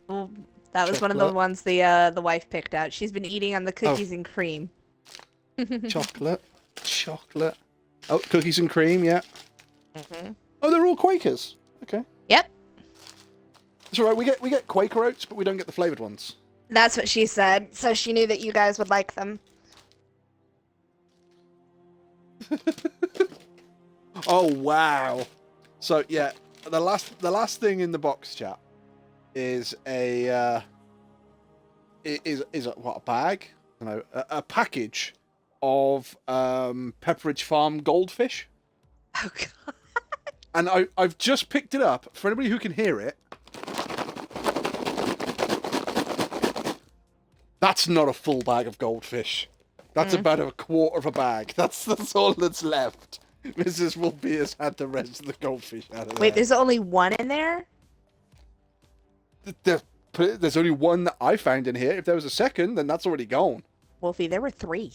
Well, that was one of the Chocolate. ones the wife picked out. She's been eating on the cookies and cream. Chocolate. Oh, cookies and cream, yeah. Oh, they're all Quakers. Okay. Yep. It's alright, we get Quaker oats, but we don't get the flavoured ones. That's what she said. So she knew that you guys would like them. Oh wow. So yeah, the last thing in the box, chat, is a what, a bag? No, a package of Pepperidge Farm goldfish. Oh god. And I've just picked it up. For anybody who can hear it, that's not a full bag of goldfish. That's about a quarter of a bag. That's all that's left. Mrs. Wolfie has had the rest of the goldfish out of there. Wait, there's only one in there? There's only one that I found in here. If there was a second, then that's already gone. Wolfie, there were 3.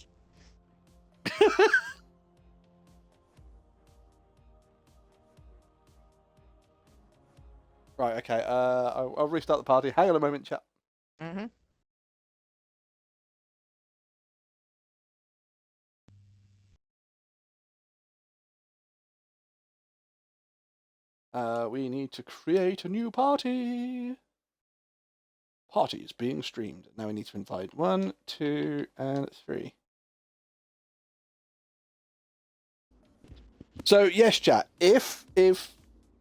Right, okay. I'll restart the party. Hang on a moment, chat. Mm-hmm. We need to create a new party. Party is being streamed. Now we need to invite 1, 2, and 3. So yes, chat. If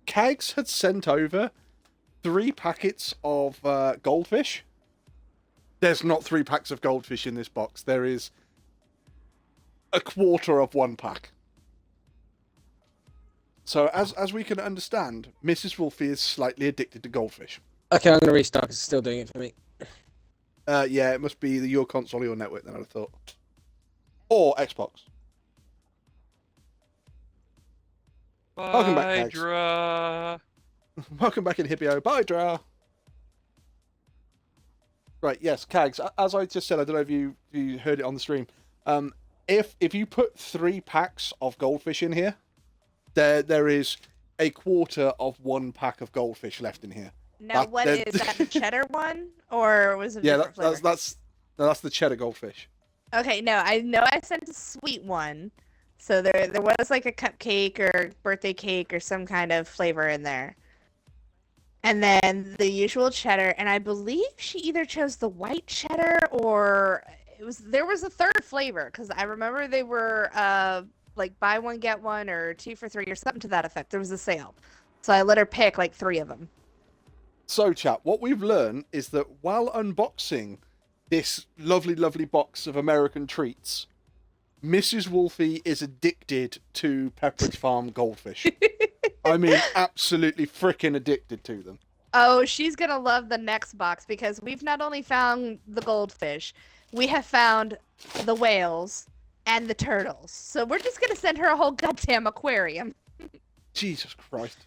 Kags had sent over 3 packets of goldfish, there's not 3 packs of goldfish in this box. There is a quarter of 1 pack. So as we can understand, Mrs. Wolfie is slightly addicted to goldfish. Okay, I'm gonna restart. 'Cause it's still doing it for me. Yeah, it must be either your console or your network, then I'd have thought. Or Xbox. Welcome back, Kags. Hydra. Welcome back in Hippio. Bye, Dra. Right, yes, Kags. As I just said, I don't know if you heard it on the stream. If you put 3 packs of goldfish in here, there is a quarter of 1 pack of goldfish left in here. Now, what is that? The cheddar one, or was it? Yeah, different flavor? that's the cheddar goldfish. Okay, no, I know I sent a sweet one, so there was like a cupcake or birthday cake or some kind of flavor in there, and then the usual cheddar, and I believe she either chose the white cheddar or there was a third flavor because I remember they were like buy one get one or 2 for 3 or something to that effect. There was a sale, so I let her pick like 3 of them. So, chat, what we've learned is that while unboxing this lovely, lovely box of American treats, Mrs. Wolfie is addicted to Pepperidge Farm goldfish. I mean, absolutely freaking addicted to them. Oh, she's gonna love the next box because we've not only found the goldfish, we have found the whales and the turtles. So we're just gonna send her a whole goddamn aquarium. Jesus Christ.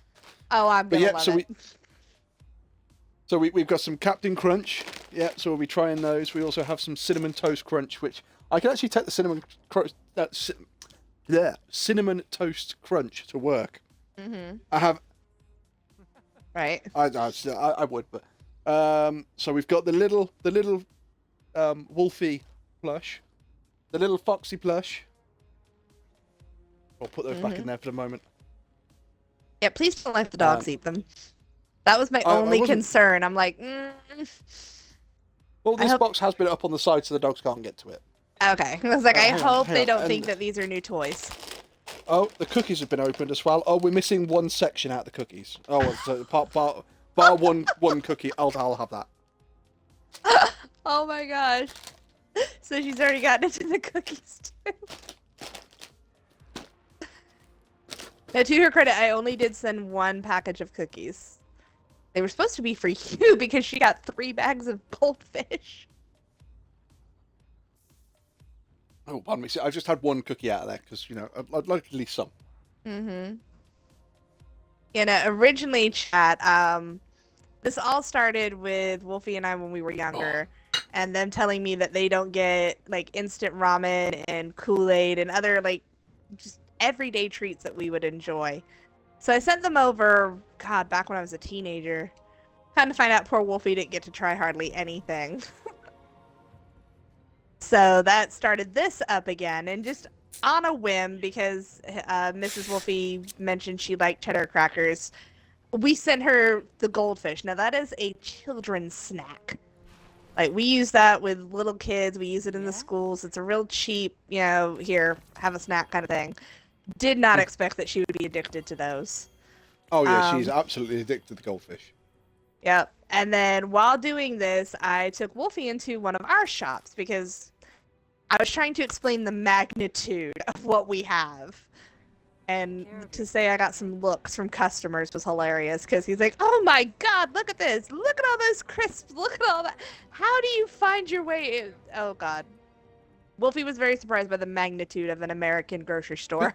Oh, I'm gonna love it. We've got some Captain Crunch. Yeah, so we'll be trying those. We also have some Cinnamon Toast Crunch, which I can actually take the Cinnamon Toast Crunch to work. Mm-hmm. I have. Right. I would, but so we've got the little Wolfie plush, the little Foxy plush. I'll put those back in there for the moment. Yeah, please don't let the dogs eat them. That was my only concern. I'm like, Well, this box has been up on the side so the dogs can't get to it. Okay. I was like, I hope they don't And- think that these are new toys. Oh, the cookies have been opened as well. Oh, we're missing one section out of the cookies. Oh, well, so bar one cookie. I'll have that. Oh my gosh. So she's already gotten into the cookies too. Now, to her credit, I only did send one package of cookies. They were supposed to be for you because she got 3 bags of goldfish. Oh, pardon me. See, I've just had one cookie out of there because, I'd like at least some. Mm-hmm. Originally, chat, this all started with Wolfie and I when we were younger, and them telling me that they don't get, like, instant ramen and Kool-Aid and other, like, just everyday treats that we would enjoy. So I sent them over, God, back when I was a teenager. Kind of find out poor Wolfie didn't get to try hardly anything. So that started this up again, and just on a whim, because Mrs. Wolfie mentioned she liked cheddar crackers, we sent her the goldfish. Now that is a children's snack. Like, we use that with little kids, we use it in the schools. It's a real cheap, here, have a snack kind of thing. Did not expect that she would be addicted to those. Oh yeah, she's absolutely addicted to goldfish. Yep. And then while doing this, I took Wolfie into one of our shops because I was trying to explain the magnitude of what we have. And to say I got some looks from customers was hilarious because he's like, oh my God, look at this. Look at all those crisps. Look at all that. How do you find your way in? Oh God. Wolfie was very surprised by the magnitude of an American grocery store.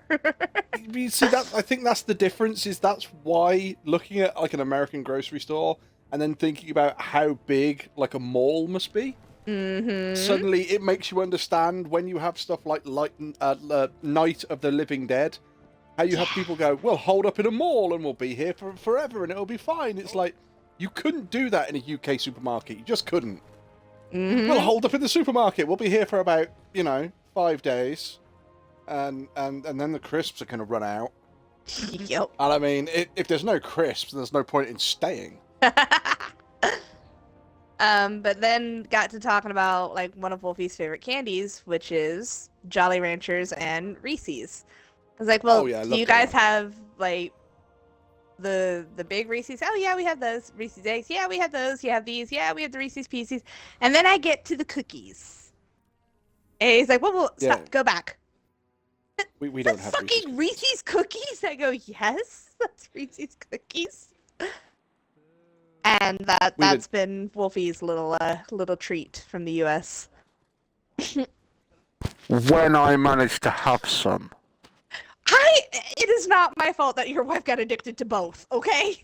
You see, I think that's the difference. That's why looking at like an American grocery store and then thinking about how big like a mall must be, suddenly it makes you understand when you have stuff like Night of the Living Dead, how you have people go, we'll hold up in a mall and we'll be here for forever and it'll be fine. It's like, you couldn't do that in a UK supermarket. You just couldn't. We'll hold up in the supermarket. We'll be here for about, 5 days. And then the crisps are going to run out. Yep. And I mean, if there's no crisps, there's no point in staying. But then got to talking about like one of Wolfie's favorite candies, which is Jolly Ranchers and Reese's. I was like, well, do you guys have like the big Reese's? Oh yeah, we have those. Reese's Eggs. Yeah, we have those. You have these. Yeah, we have the Reese's Pieces. And then I get to the cookies. And he's like, well, stop. Go back. We don't have fucking Reese's cookies. I go, yes, that's Reese's cookies. And that's been Wolfie's little treat from the U.S. When I managed to have some. It is not my fault that your wife got addicted to both, okay?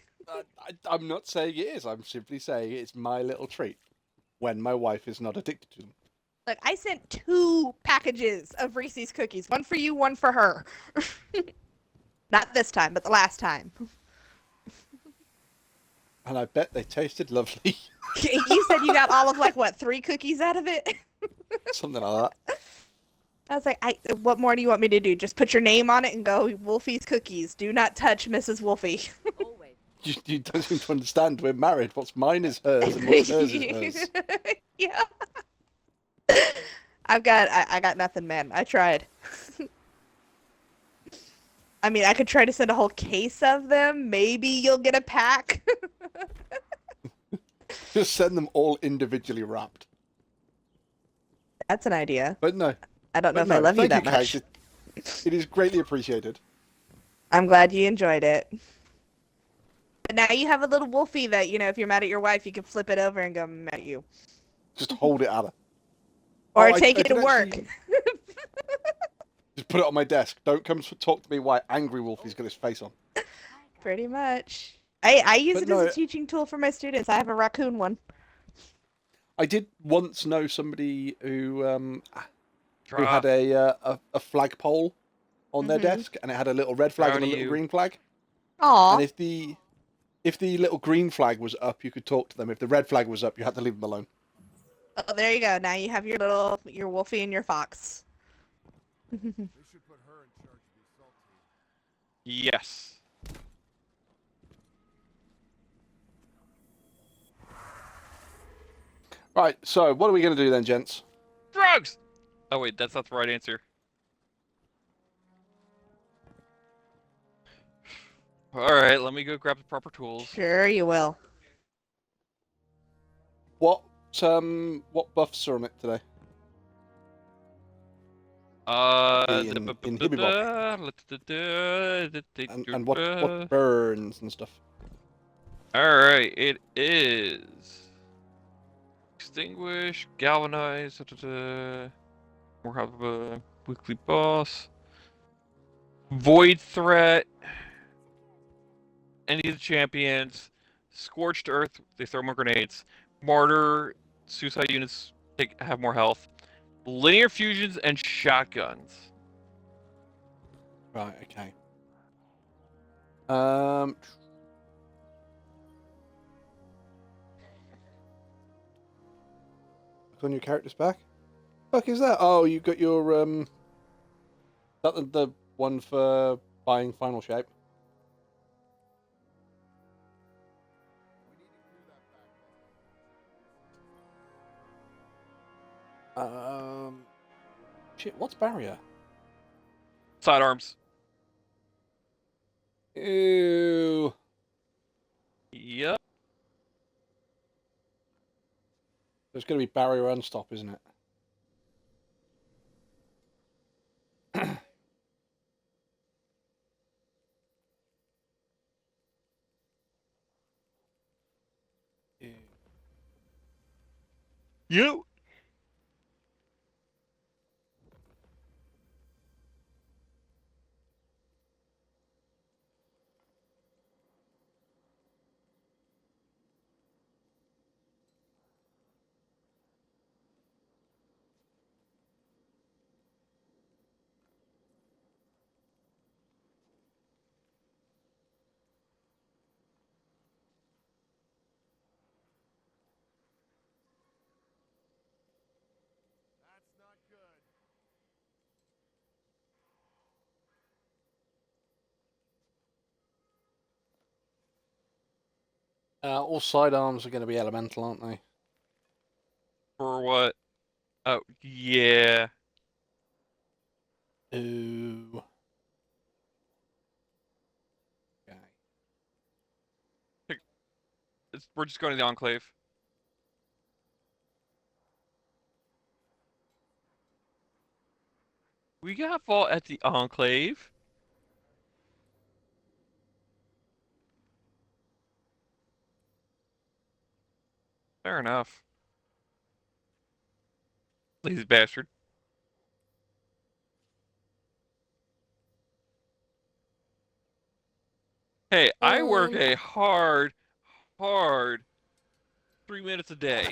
I'm not saying it is. I'm simply saying it's my little treat when my wife is not addicted to them. Look, I sent 2 packages of Reese's cookies. One for you, one for her. Not this time, but the last time. And I bet they tasted lovely. You said you got all of, 3 cookies out of it? Something like that. I was like, what more do you want me to do? Just put your name on it and go, Wolfie's Cookies. Do not touch Mrs. Wolfie. Always. You don't seem to understand. We're married. What's mine is hers, and what's hers is hers. Yeah. I got nothing, man. I tried. I mean, I could try to send a whole case of them. Maybe you'll get a pack. Just send them all individually wrapped. That's an idea. But no, I don't know But if I no, love you thank that Kate. much. It is greatly appreciated. I'm glad you enjoyed it. But now you have a little wolfie that, you know, if you're mad at your wife, you can flip it over and go, I'm mad at you. Just hold it at her. Or Oh, take I it to did work. actually- Just put it on my desk. Don't come talk to me while Angry Wolfie's got his face on. Pretty much. I use But it no, as a teaching tool for my students. I have a raccoon one. I did once know somebody who had Drop. a flagpole on their Mhm. desk, and it had a little red flag Proud and a of little you. green flag. Aw. And if the little green flag was up, you could talk to them. If the red flag was up, you had to leave them alone. Oh, there you go. Now you have your wolfie and your fox. They should put her in charge of the assault team. Yes. Right. So what are we going to do then, gents? Drugs! Oh wait, that's not the right answer. Alright, let me go grab the proper tools. Sure you will. What buffs are on it today? And what burns and stuff? Alright, it is extinguish, galvanize, more help weekly boss, void threat, any of the champions, scorched earth, they throw more grenades, martyr, suicide units have more health, linear fusions, and shotguns. Right. Okay. Look on your characters back. Fuck is that? Oh, you got your that the one for buying final shape. Shit. What's barrier? Sidearms. Ew. Yep. There's going to be barrier unstop, isn't it? Ew. You. That's not good. All sidearms are going to be elemental, aren't they? For what? Oh, yeah. Ooh. Okay. We're just going to the Enclave. We got fought at the Enclave. Fair enough. Lazy bastard. Hey, I work a hard 3 minutes a day.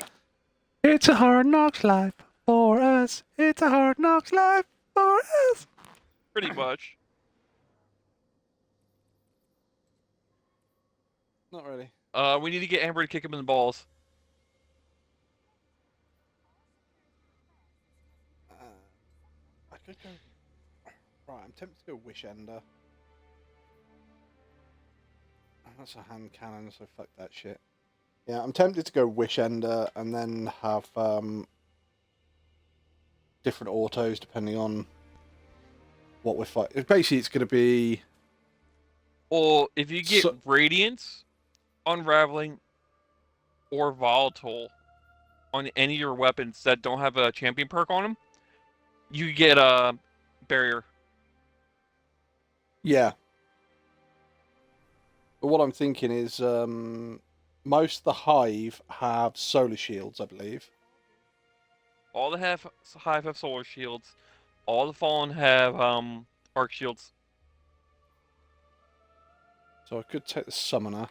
It's a hard knocks life for us. It's a hard knocks life for us. Pretty much. Not really. We need to get Amber to kick him in the balls. I could go. Right, I'm tempted to go Wish Ender. That's a hand cannon, so fuck that shit. Yeah, I'm tempted to go Wish Ender and then have different autos depending on what we're fighting. Basically, it's going to be. Well, if you get Radiance, Unraveling, or Volatile on any of your weapons that don't have a champion perk on them, You get a barrier. Yeah. But what I'm thinking is, most of the Hive have solar shields, I believe. All the Hive have solar shields. All the Fallen have arc shields. So I could take the Summoner.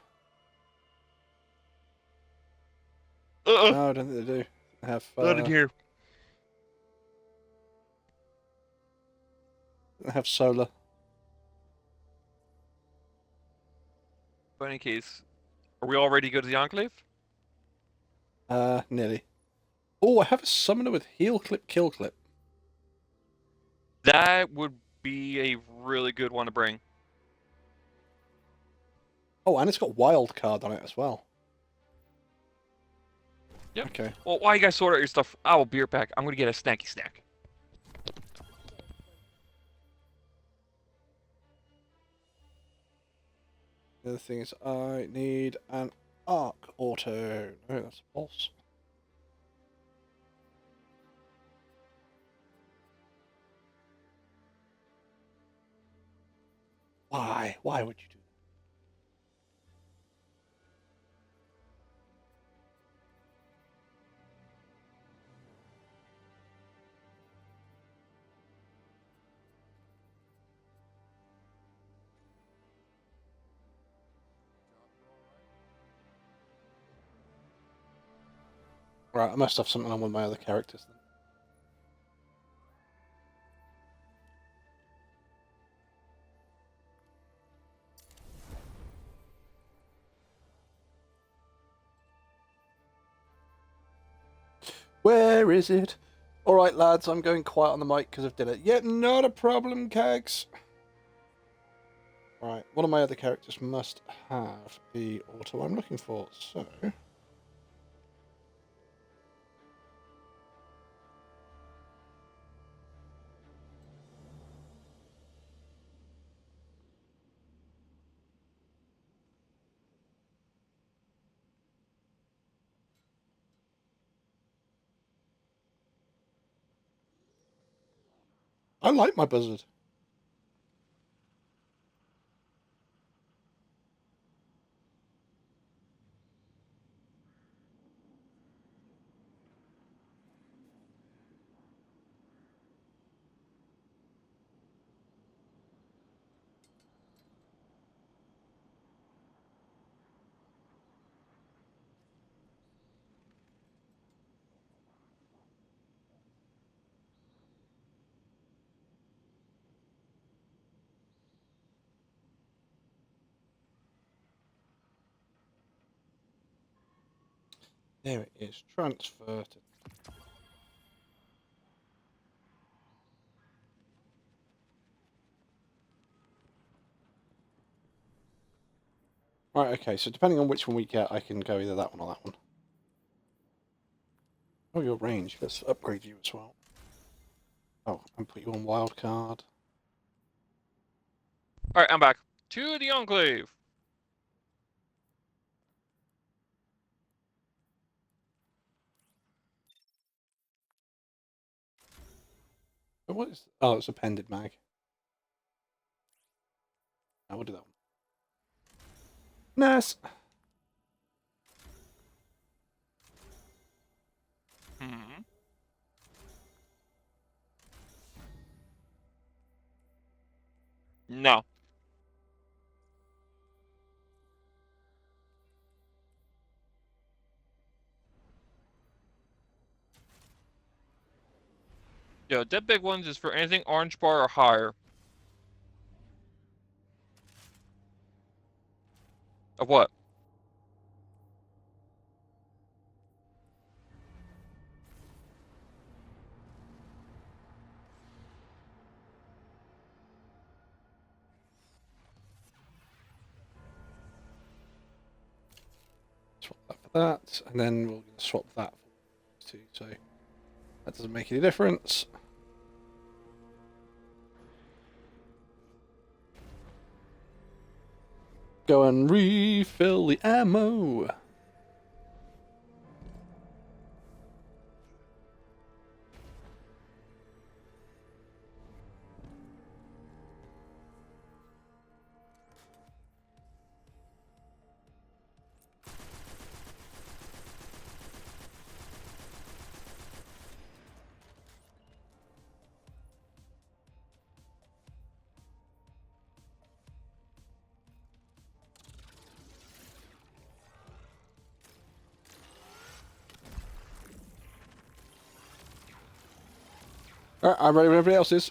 Uh-uh. No, I don't think they do. They have, Not in here. they have solar. But in any case, are we all ready to go to the Enclave? Nearly. Oh, I have a Summoner with Heal Clip, Kill Clip. That would be a really good one to bring. Oh, and it's got Wild Card on it as well. Yep. Okay. Well, while you guys sort out your stuff, I will be right back. I'm going to get a snacky snack. The other thing is I need an Arc Auto. No, that's a Pulse. Why? Why would you do that? Right, I must have something on with my other characters then. Where is it? Alright, lads, I'm going quiet on the mic because of dinner. Yet not a problem, Cags. Right, one of my other characters must have the auto I'm looking for, so... I like my buzzard. There it is. Transfer to... Right, okay, so depending on which one we get, I can go either that one or that one. Oh, your range. Let's upgrade you as well. Oh, and put you on wild card. Alright, I'm back. To the Enclave! But what is... Oh, it's appended mag. I will do that one. Nice. Hmm. No. Yo, that big ones is for anything orange bar or higher. Of what? Swap that for that, and then we'll swap that for two, so that doesn't make any difference. Go and refill the ammo. Alright, I'm ready when everybody else is.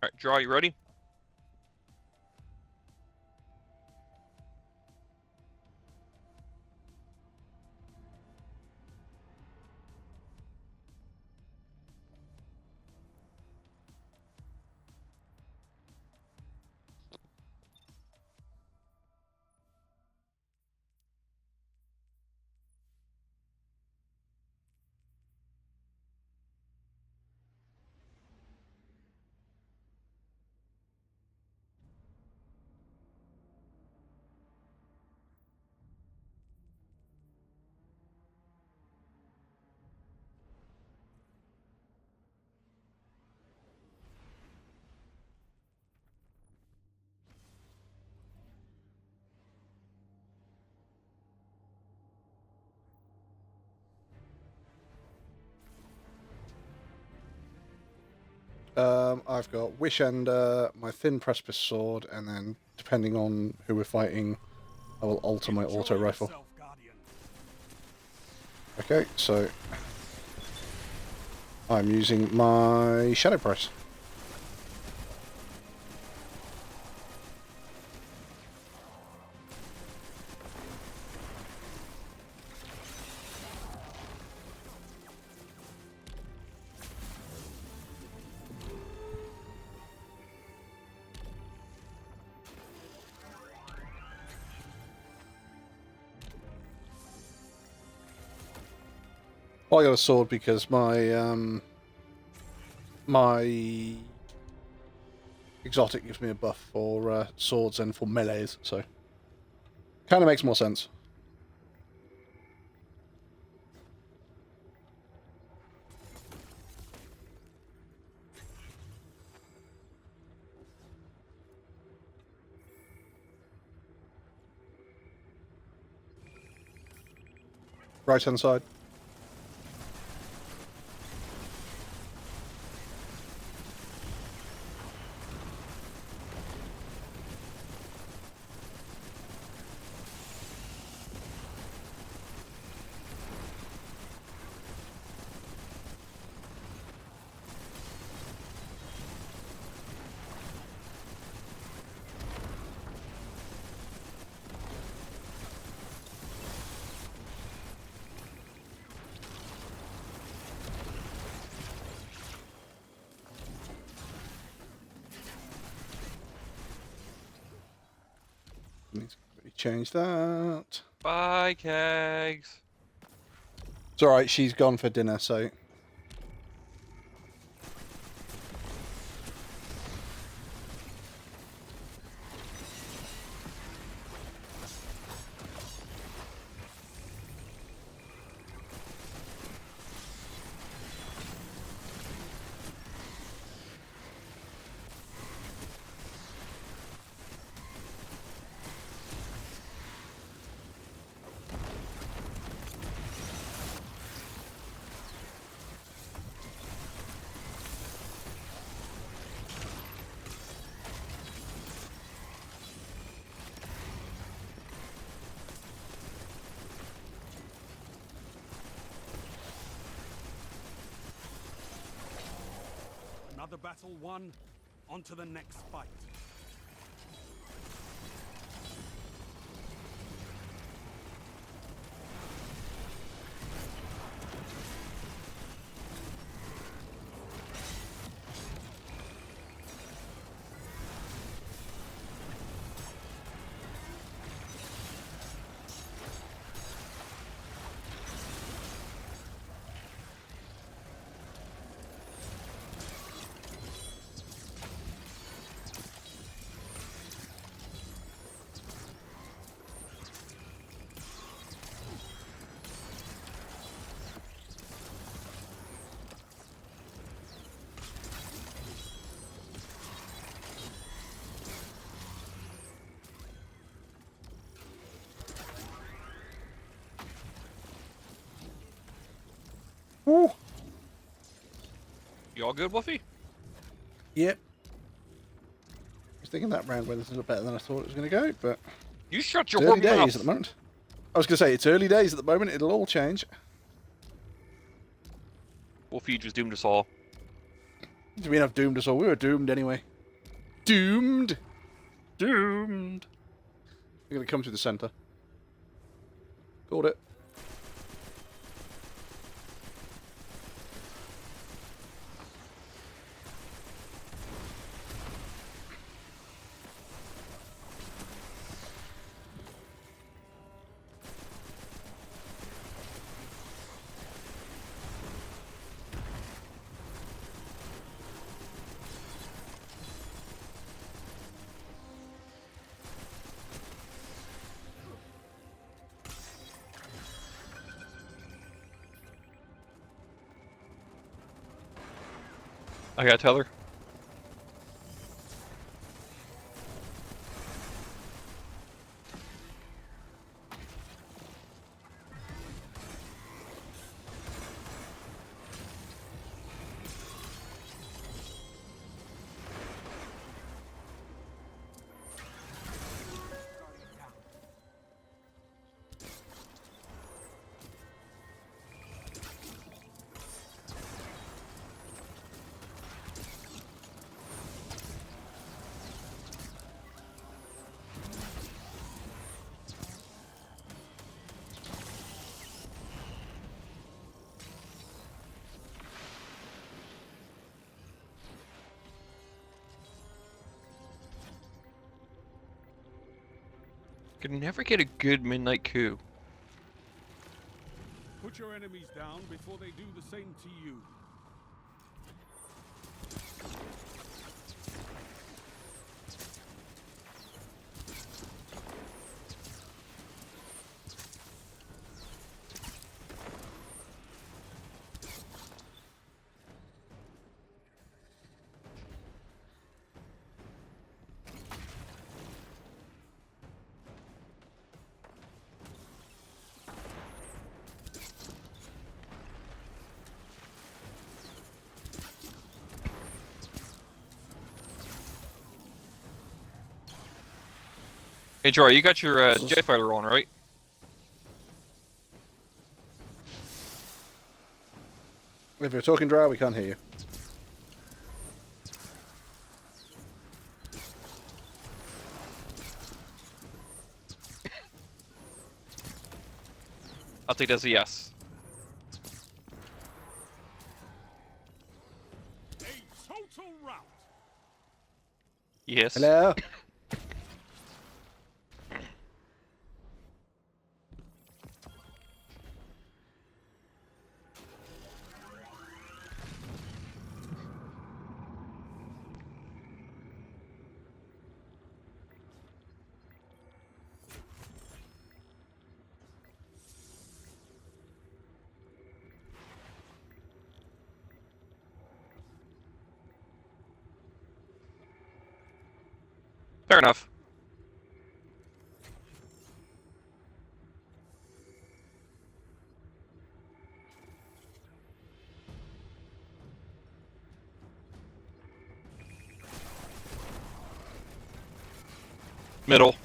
Alright, draw, you ready? I've got Wish Ender, my Thin Precipice Sword, and then, depending on who we're fighting, I will alter my auto rifle. Okay, so I'm using my Shadow Price. Well, I got a sword because my my exotic gives me a buff for swords and for melees, so kind of makes more sense. Right hand side. Need to quickly change that. Bye, Kegs. It's alright, she's gone for dinner, so... Another battle won. On to the next fight. Ooh. You all good, Wolfie? Yep. I was thinking that round went a little better than I thought it was going to go, but... You shut your early whore days mouth. at the moment. I was going to say, it's early days at the moment. It'll all change. Wolfie just doomed us all. We didn't have doomed us all. We were doomed anyway. Doomed. Doomed. They're going to come to the centre. Called it. I got tether. Could never get a good midnight coup. Put your enemies down before they do the same to you. Hey, Joy, you got your jet fighter on, right? If you're talking dry, we can't hear you. I'll take that as a yes. A total rout. Yes. Hello? Fair enough. Middle.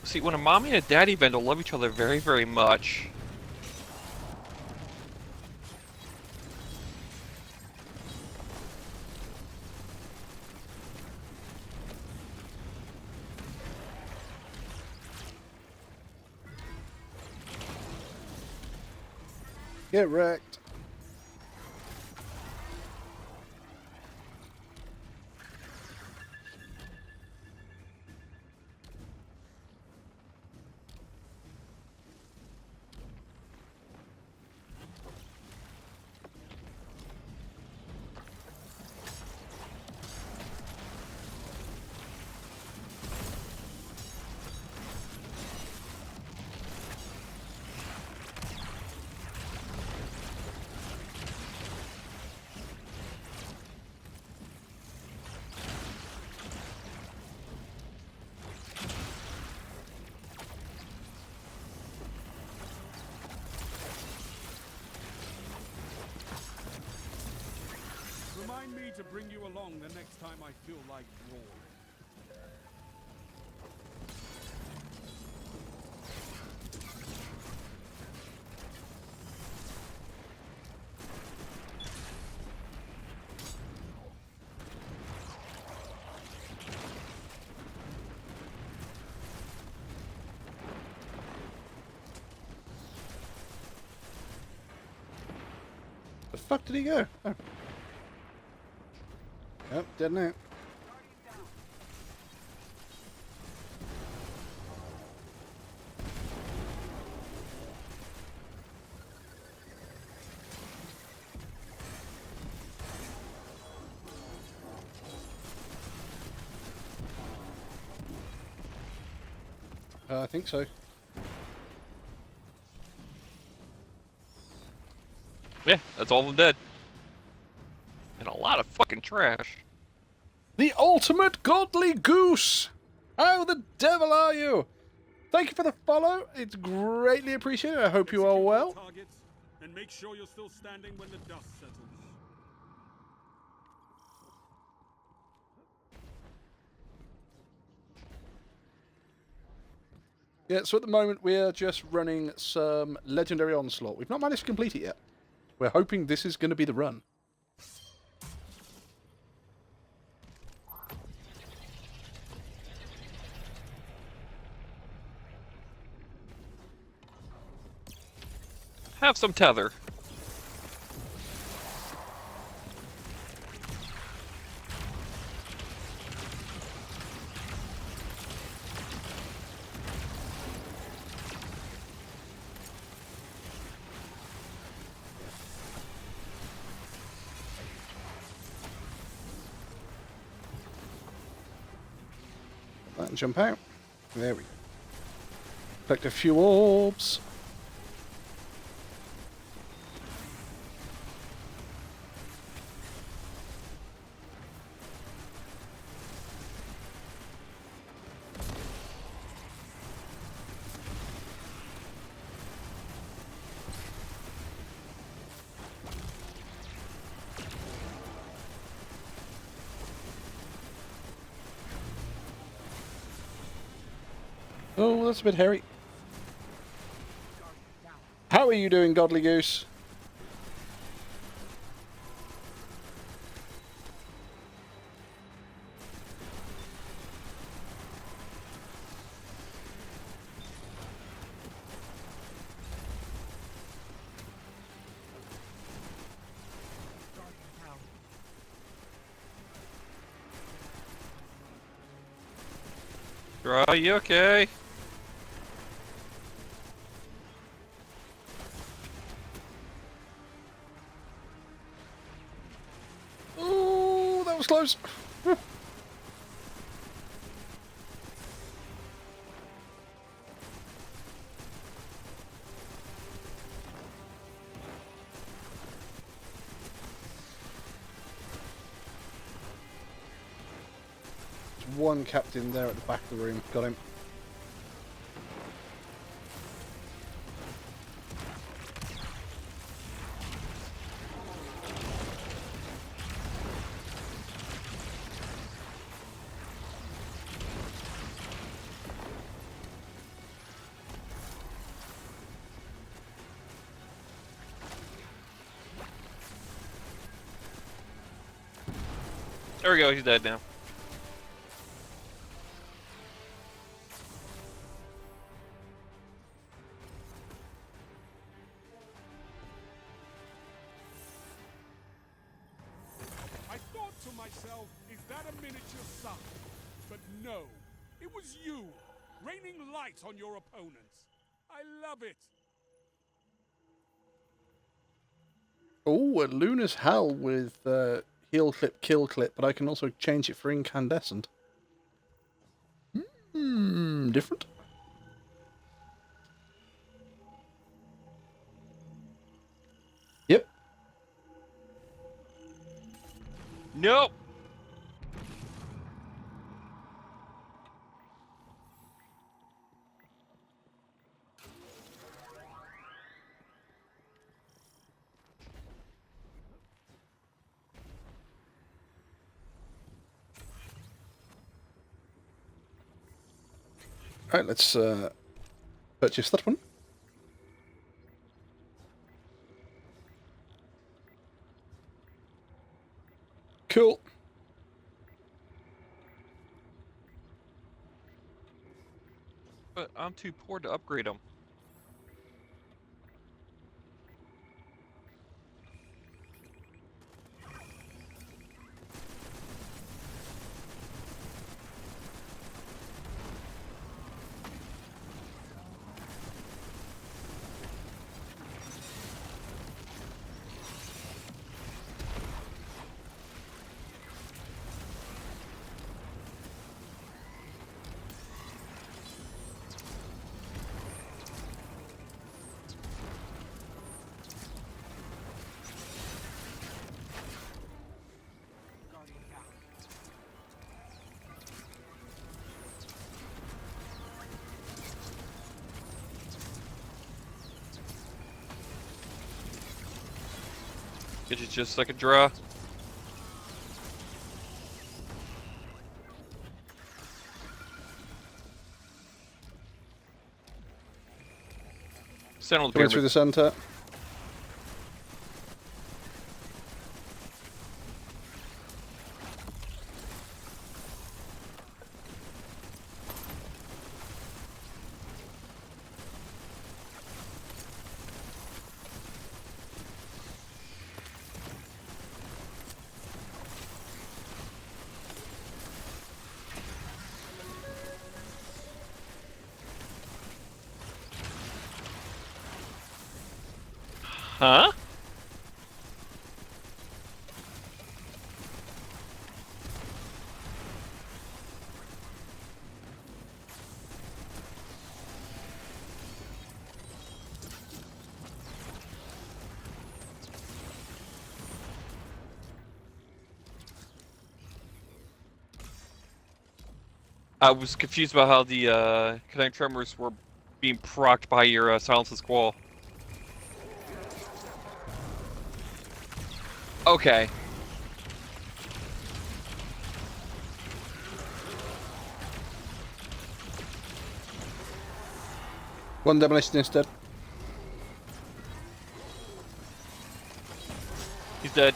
See, when a mommy and a daddy band will love each other very, very much. Get wrecked. to bring you along the next time I feel like roaring. The fuck did he go? Oh. Yep, dead now. I think so. Yeah, that's all of them dead. And a lot of fucking trash. The ultimate godly goose! How the devil are you? Thank you for the follow. It's greatly appreciated. I hope you are Execute well. your targets, and make sure you're still standing when the dust settles. Yeah, so at the moment we're just running some Legendary Onslaught. We've not managed to complete it yet. We're hoping this is going to be the run. Have some tether. That and jump out. There we go. Collect a few orbs. Oh, that's a bit hairy. How are you doing, Godly Goose? Are you okay? Oh, that was close. There's one captain there at the back of the room. Got him. There we go, he's dead now. I thought to myself, is that a miniature sun? But no, it was you, raining light on your opponents. I love it. Oh, a Luna's Hell with heal clip, kill clip, but I can also change it for incandescent. Different. Yep. Nope. Alright, let's purchase that one. Cool. But I'm too poor to upgrade them. Get you just like a draw. Center of the Coming through pyramid. the center. Huh? I was confused about how the kinetic tremors were being procced by your Silence's Squall. Okay. One demolition instead. He's dead.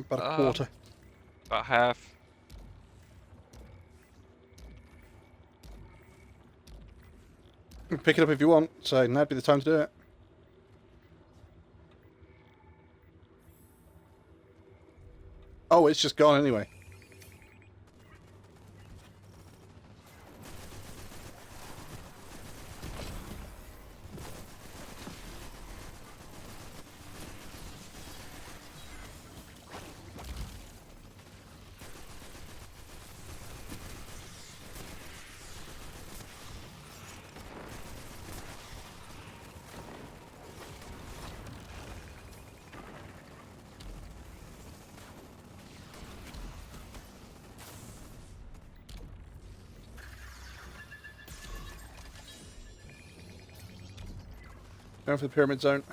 About a quarter. About half. You can pick it up if you want, so now'd be the time to do it. Oh, it's just gone anyway. Going for the pyramid zone.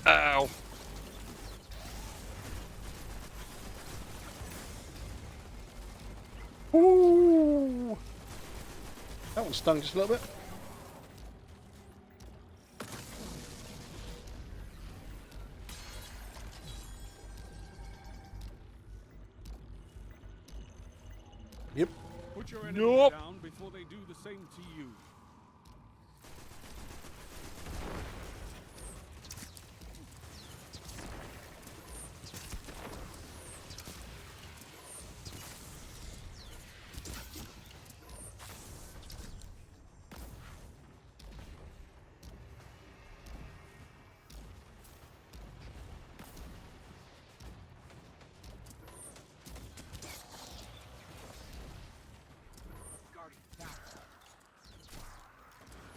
Ow. Ooh. That one stung just a little bit. Yep. Put your enemies Nope. down before they do the same to you.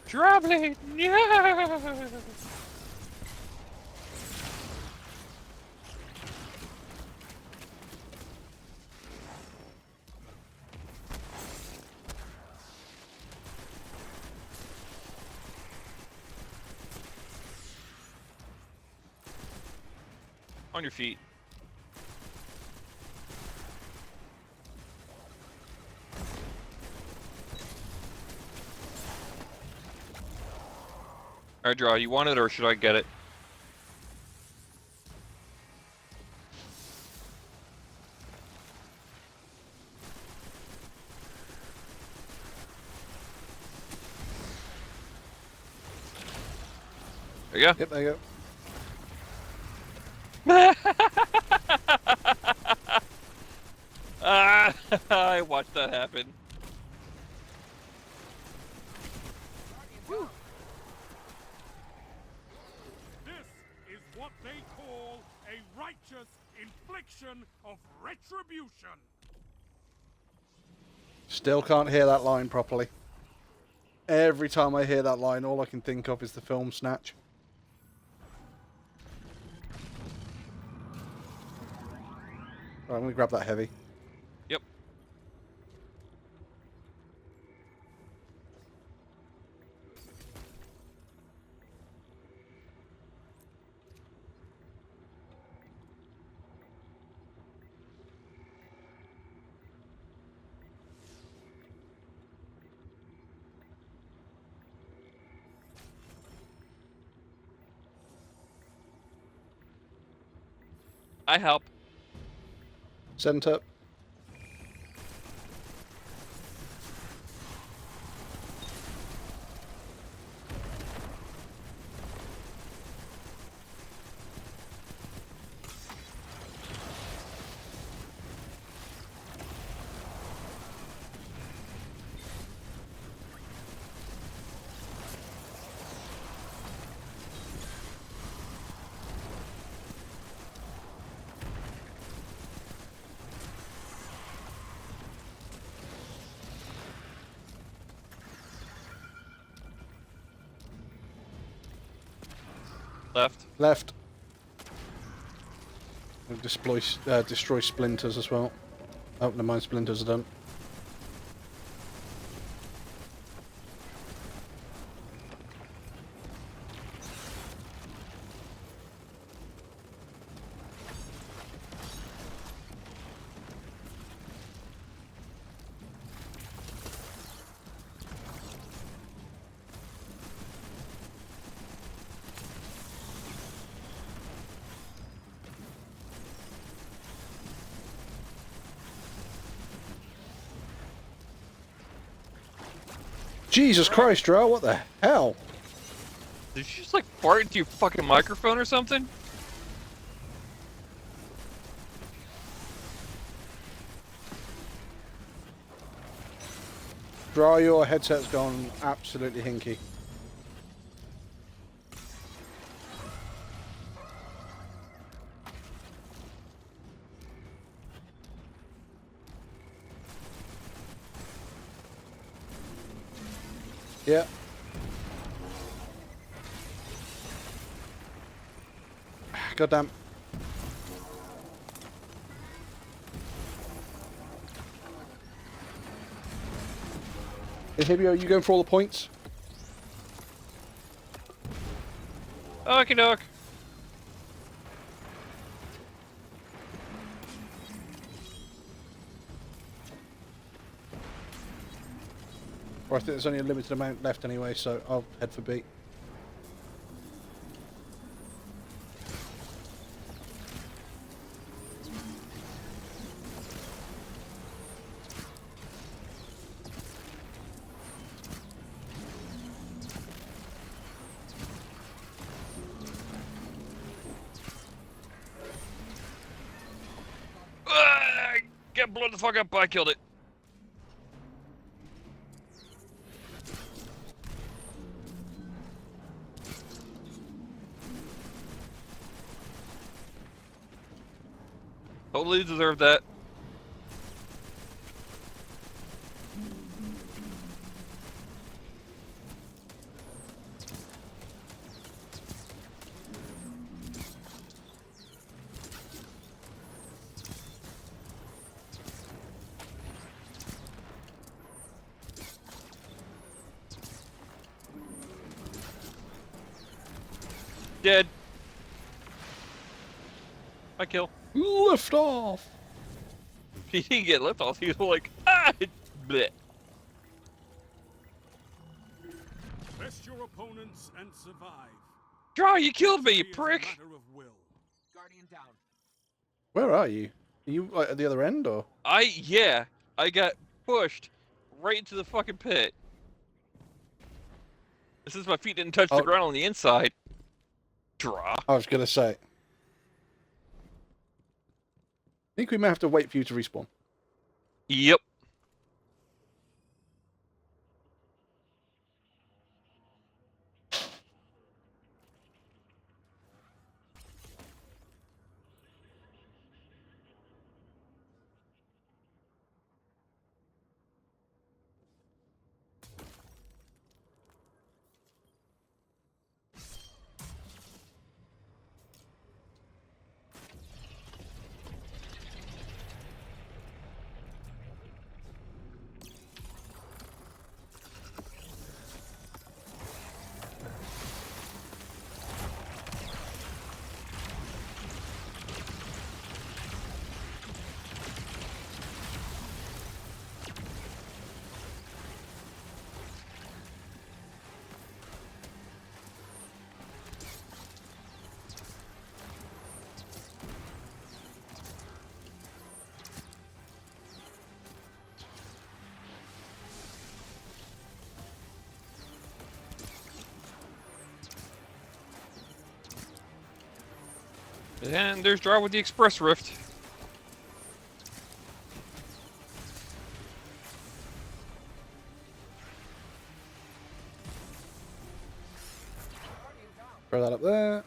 Traveling! Yeah! On your feet. Alright, Draw, you want it or should I get it? There you go. Yep, there you go. Ah, I watched that happen. This is what they call a righteous infliction of retribution. Still can't hear that line properly. Every time I hear that line, all I can think of is the film Snatch. Right, I'm going to grab that heavy. Yep. I help. Center. Left. Left. We'll destroy splinters as well. Oh, never mind, splinters are done. Jesus Christ, Drow, what the hell? Did you just like fart into your fucking microphone or something? Drow, your headset's gone absolutely hinky. Yeah. Goddamn. Hibio, you going for all the points? Okie doke. Or I think there's only a limited amount left anyway, so I'll head for B. What the fuck up? I killed it. Totally deserved that. Dead. I kill. Lift off! He didn't get left off. He was like, ah! Bleh. Best your opponents and survive. Draw, you killed me, you Victory is a prick! matter of will. Guardian down. Where are you? Are you like, at the other end, or? Yeah, I got pushed right into the fucking pit. Since my feet didn't touch the Oh. ground on the inside. Draw. I was gonna say. I think we may have to wait for you to respawn. Yep. And there's Draw with the Express Rift. Throw that up there.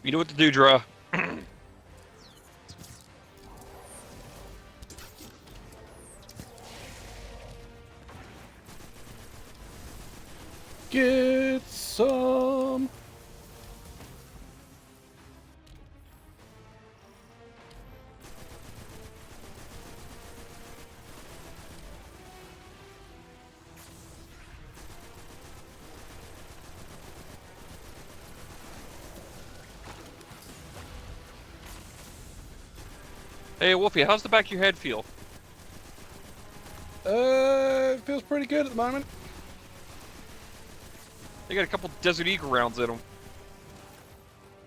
You know what to do, Draw. some. Hey, Wolfie, how's the back of your head feel? It feels pretty good at the moment. They got a couple Desert Eagle rounds in them.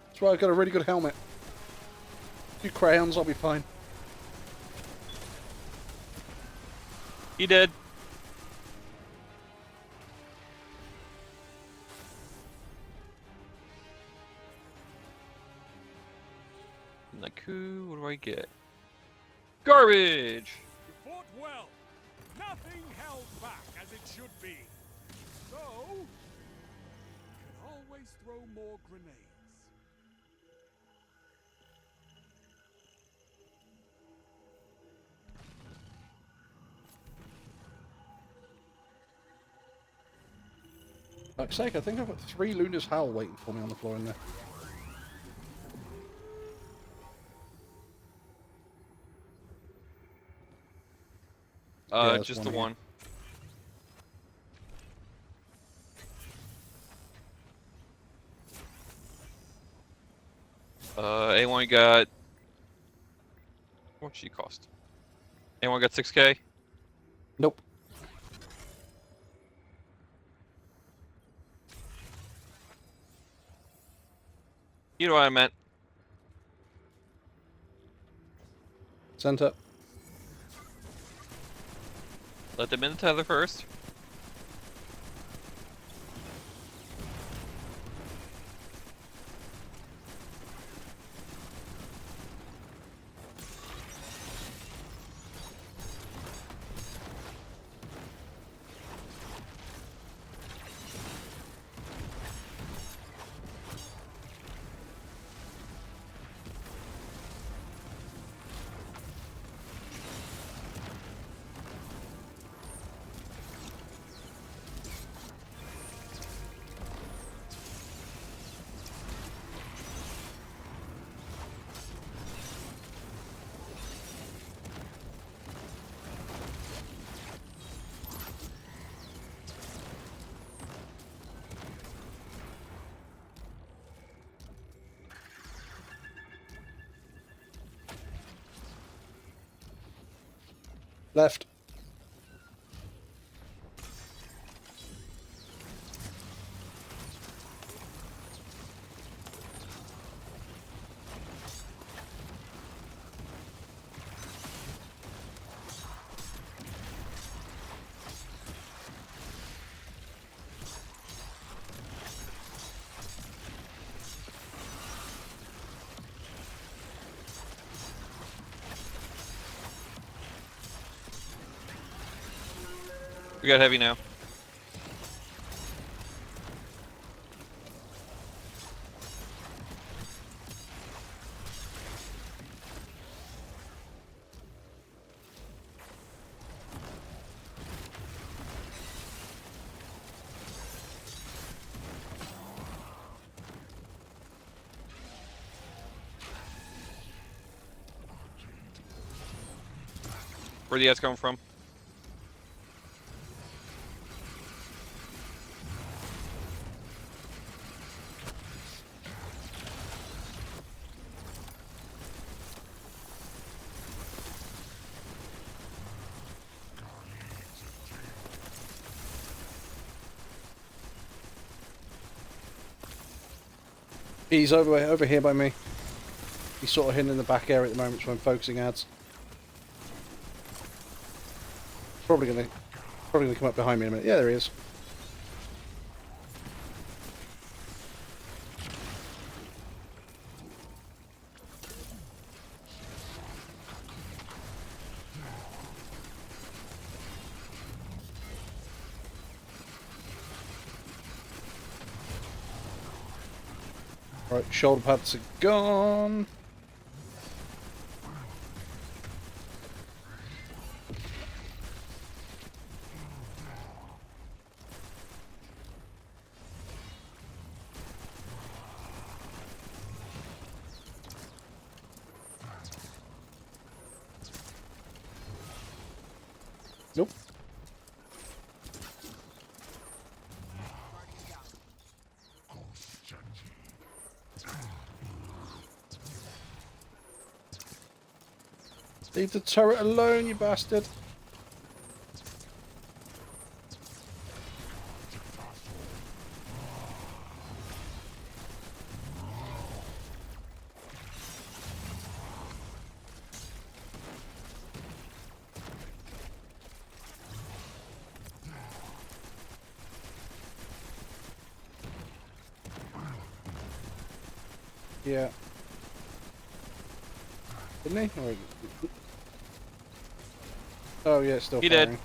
That's why I've got a really good helmet. A few crayons, I'll be fine. He did. Naku, what do I get? Garbage! You fought well. Nothing held back as it should be. So, you can always throw more grenades. Fuck's sake, I think I've got 3 Luna's Howl waiting for me on the floor in there. Yeah, there's Just one the here. one. Anyone got... What'd she cost? Anyone got 6K? Nope. You know what I meant. Center. Let them in the tether first. Left. We got heavy now. Where the ads coming from? He's over here by me. He's sort of hidden in the back area at the moment, so I'm focusing ads. Probably gonna come up behind me in a minute. Yeah, there he is. Right, shoulder pads are gone. Leave the turret alone, you bastard. Yeah. Didn't he? Or... Oh yeah, it's still He firing. did.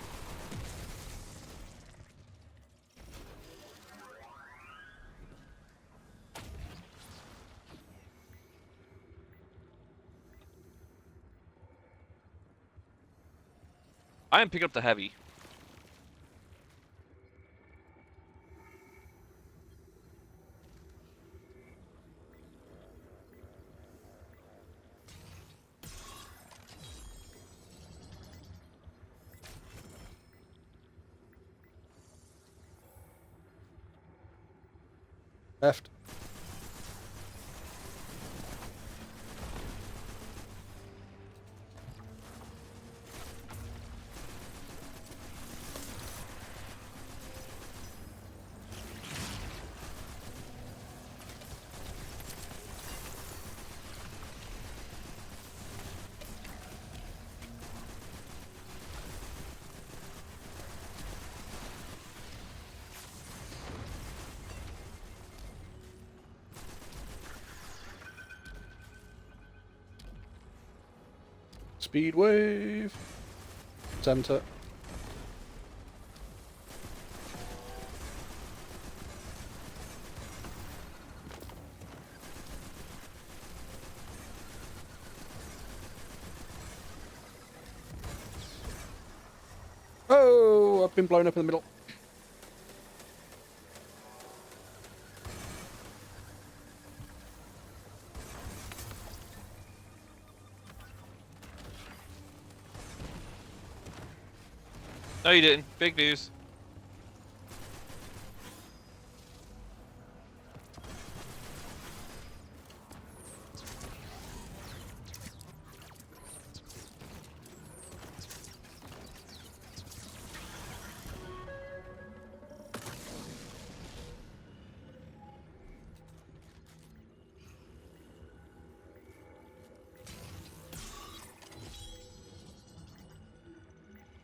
I am picking up the heavy. Left. Speed wave. Center. Oh, I've been blown up in the middle. No, you didn't. Big news.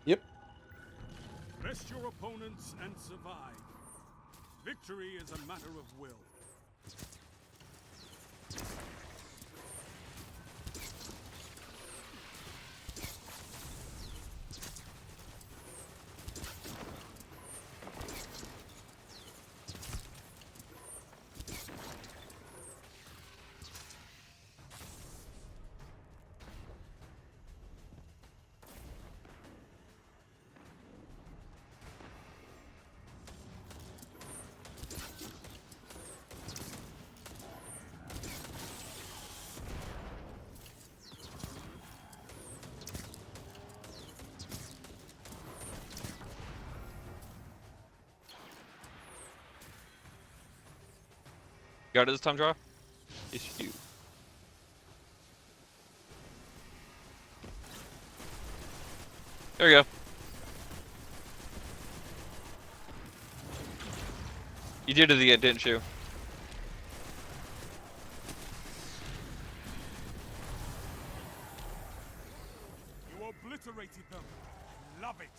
Yep. Rest your opponents and survive. Victory is a matter of will. Got it this time, draw? It's you. There we go. You did it again, didn't you? You obliterated them. Love it.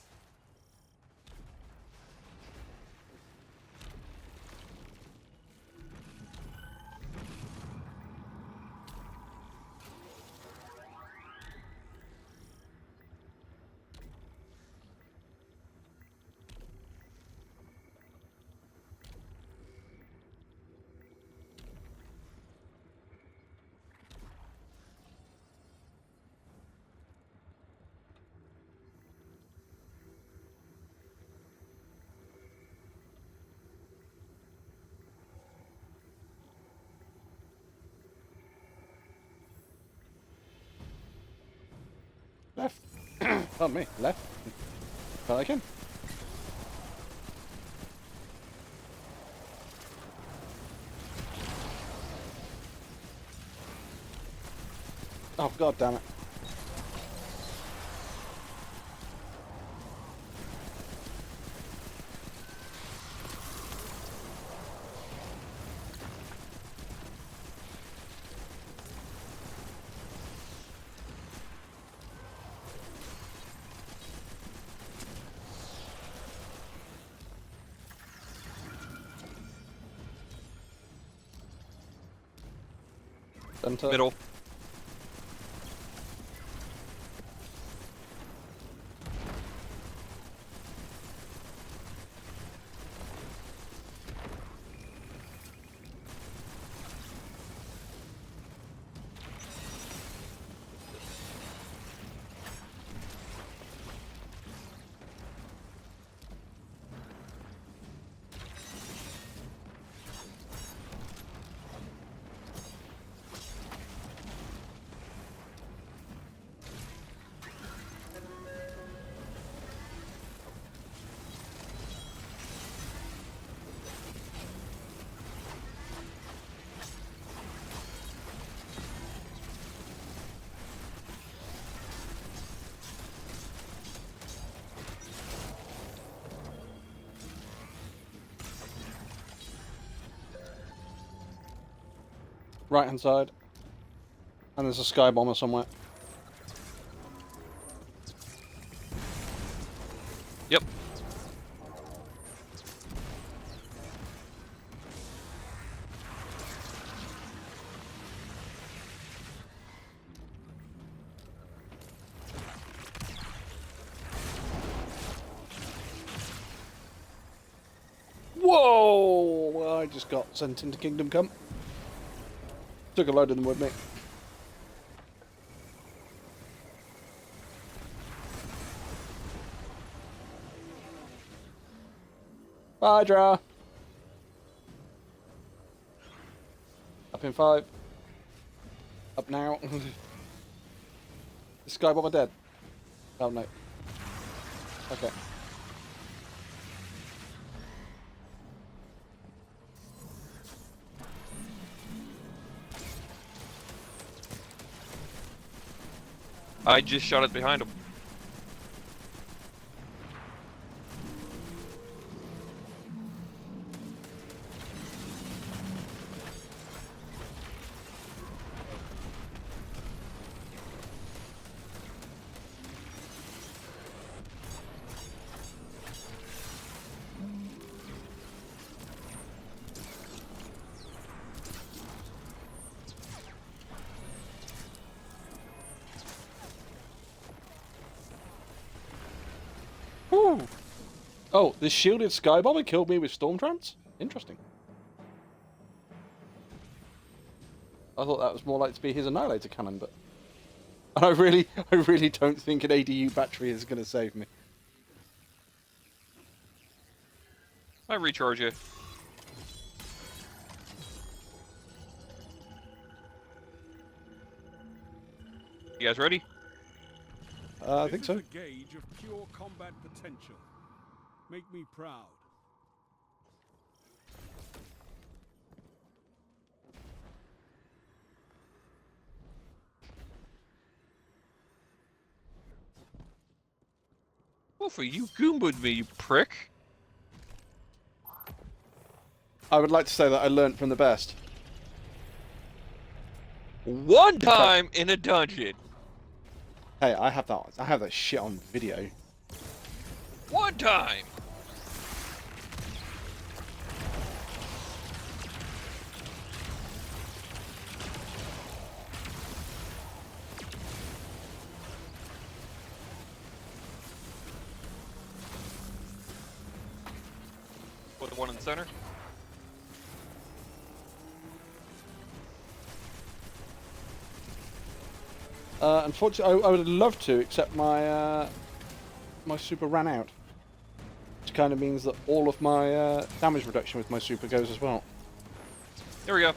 Left. Oh me. Left. Try again. Oh god damn it. Center. Middle. Right hand side. And there's a sky bomber somewhere. Yep. Whoa! I just got sent into Kingdom Come. Took a load of them with me. Hydra! Up in 5. Up now. Is Sky Bomber dead? Oh no. Okay. I just shot it behind him. Whew. Oh, this shielded Sky Bomber killed me with Storm Trance? Interesting. I thought that was more like to be his Annihilator Cannon, but... I really don't think an ADU battery is going to save me. I recharge you. You guys ready? I think so. This is a gauge of pure combat potential. Make me proud. Oh, for you goomba'd me, you prick. I would like to say that I learnt from the best. One time in a dungeon. Hey, I have that shit on video. One time. Put the one in the center. Unfortunately, I would have loved to, except my my super ran out. Which kind of means that all of my damage reduction with my super goes as well. There we go.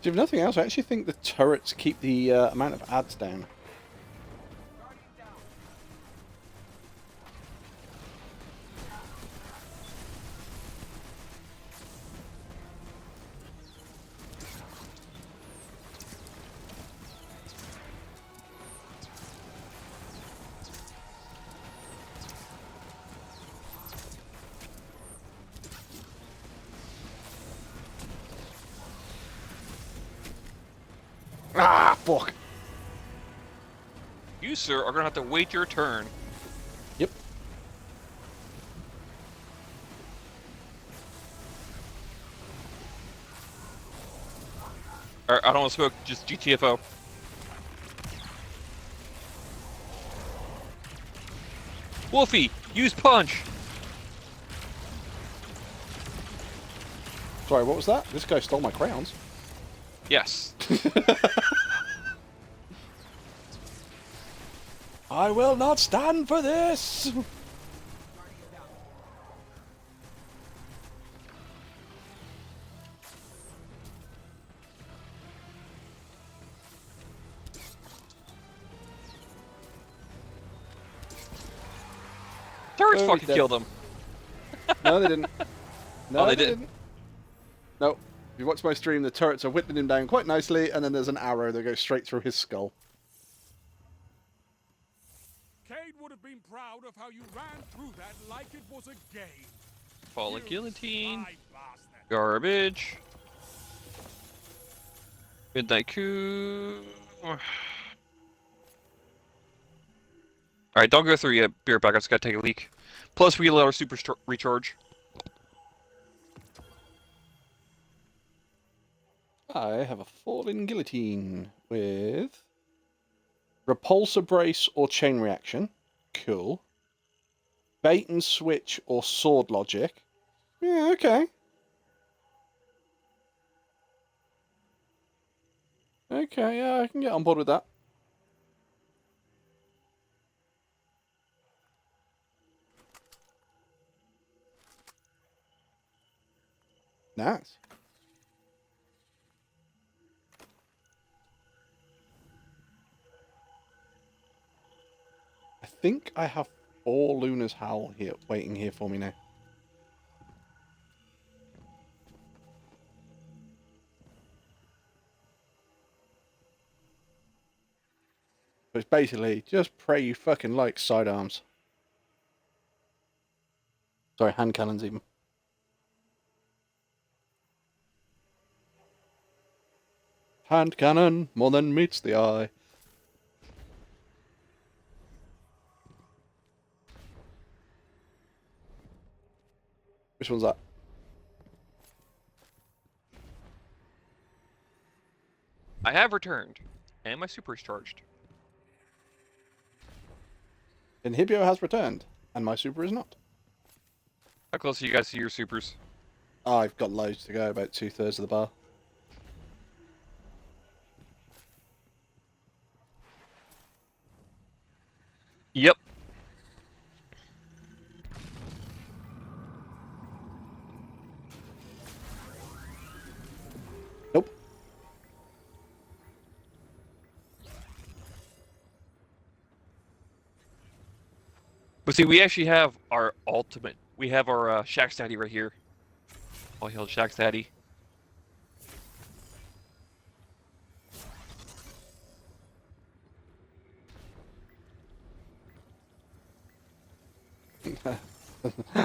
If nothing else, I actually think the turrets keep the amount of ads down. fuck. You, sir, are gonna have to wait your turn. Yep. Alright, I don't want to smoke, just GTFO. Wolfie, use punch! Sorry, what was that? This guy stole my crowns. Yes. I will not stand for this! Turrets Oh, fucking he's dead. killed him. No, they didn't. No, Oh, they didn't. No. If you watch my stream, the turrets are whittling him down quite nicely, and then there's an arrow that goes straight through his skull. Cade would have been proud of how you ran through that like it was a game. Fall of You guillotine. spy bastard. Garbage. Midnight coup. Alright, don't go through yet. Be right back. I just gotta take a leak. Plus, we let our super recharge. I have a falling guillotine with repulsor brace or chain reaction. Cool. Bait and switch or sword logic. Yeah, okay. Okay, yeah, I can get on board with that. Nice. I think I have 4 Luna's Howl here, waiting here for me now. But it's basically, just pray you fucking like sidearms. Sorry, hand cannons even. Hand cannon, more than meets the eye. Which one's that? I have returned, and my super is charged. Inhibio has returned, and my super is not. How close are you guys to your supers? I've got loads to go, about 2/3 of the bar. Yep. Nope. But see, we actually have our ultimate. We have our Shax Daddy right here. All hail Shax Daddy.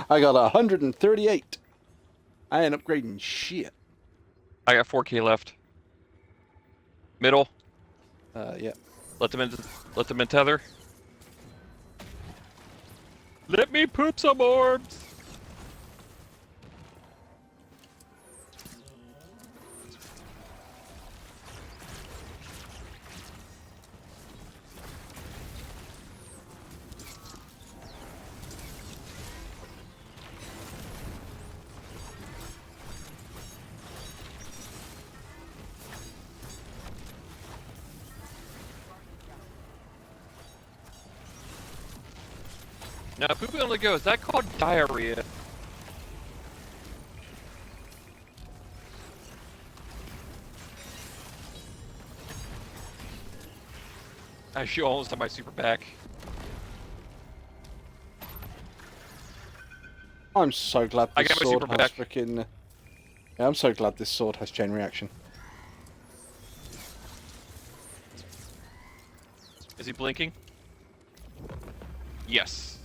I got 138. I ain't upgrading shit. I got 4K left. Middle. Yeah. Let them in tether. Let me poop some orbs. Now, pooping on the go, is that called diarrhea? I should almost have my super back. I'm so glad I this got my sword super has back. freaking. Yeah, I'm so glad this sword has chain reaction. Is he blinking? Yes.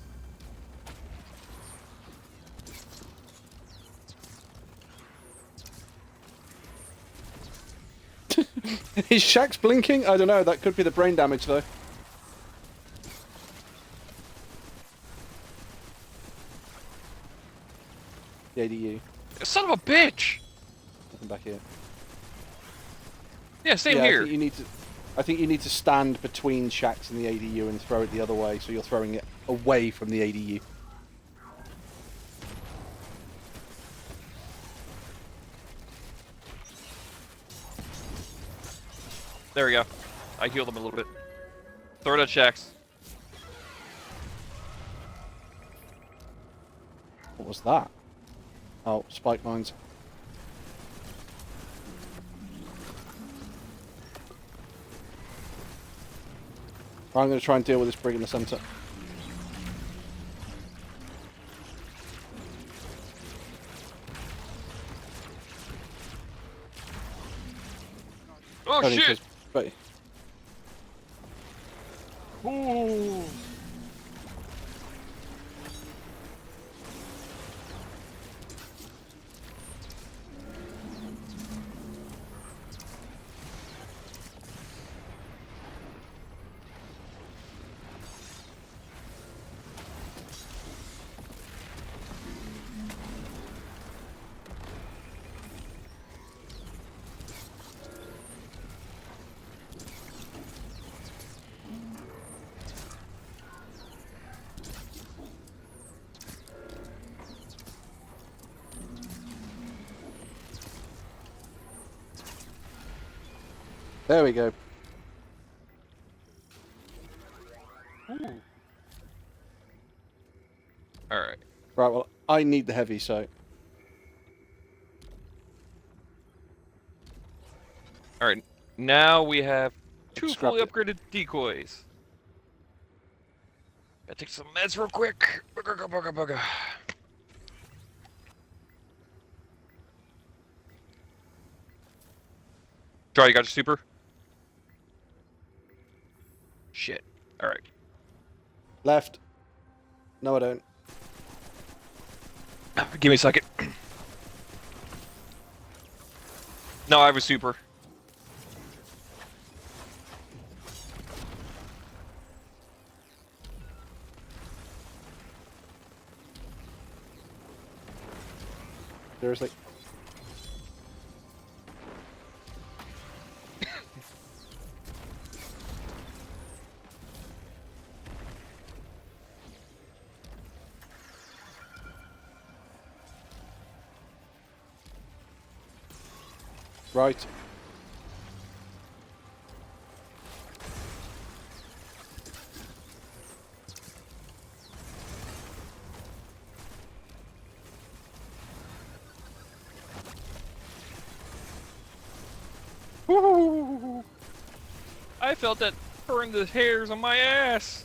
His shack's blinking? I don't know. That could be the brain damage, though. The ADU. Son of a bitch! Nothing back here. Yeah, same yeah, here. I think you need to stand between shacks and the ADU and throw it the other way, so you're throwing it away from the ADU. There we go. I healed him a little bit. Throw it at shacks. What was that? Oh, spike mines. I'm going to try and deal with this brig in the centre. Oh Only shit! 'cause- But Ooh. there we go. Alright. Right, well, I need the heavy, so... Alright. Now we have 2 Scrap fully it. upgraded decoys. Gotta take some meds real quick. Bugga, bugga, bugga. Try, you got your super? Shit. Alright. Left. No, I don't. Give me a second. No, I have a super. Seriously. Right. Woo! I felt that burn the hairs on my ass.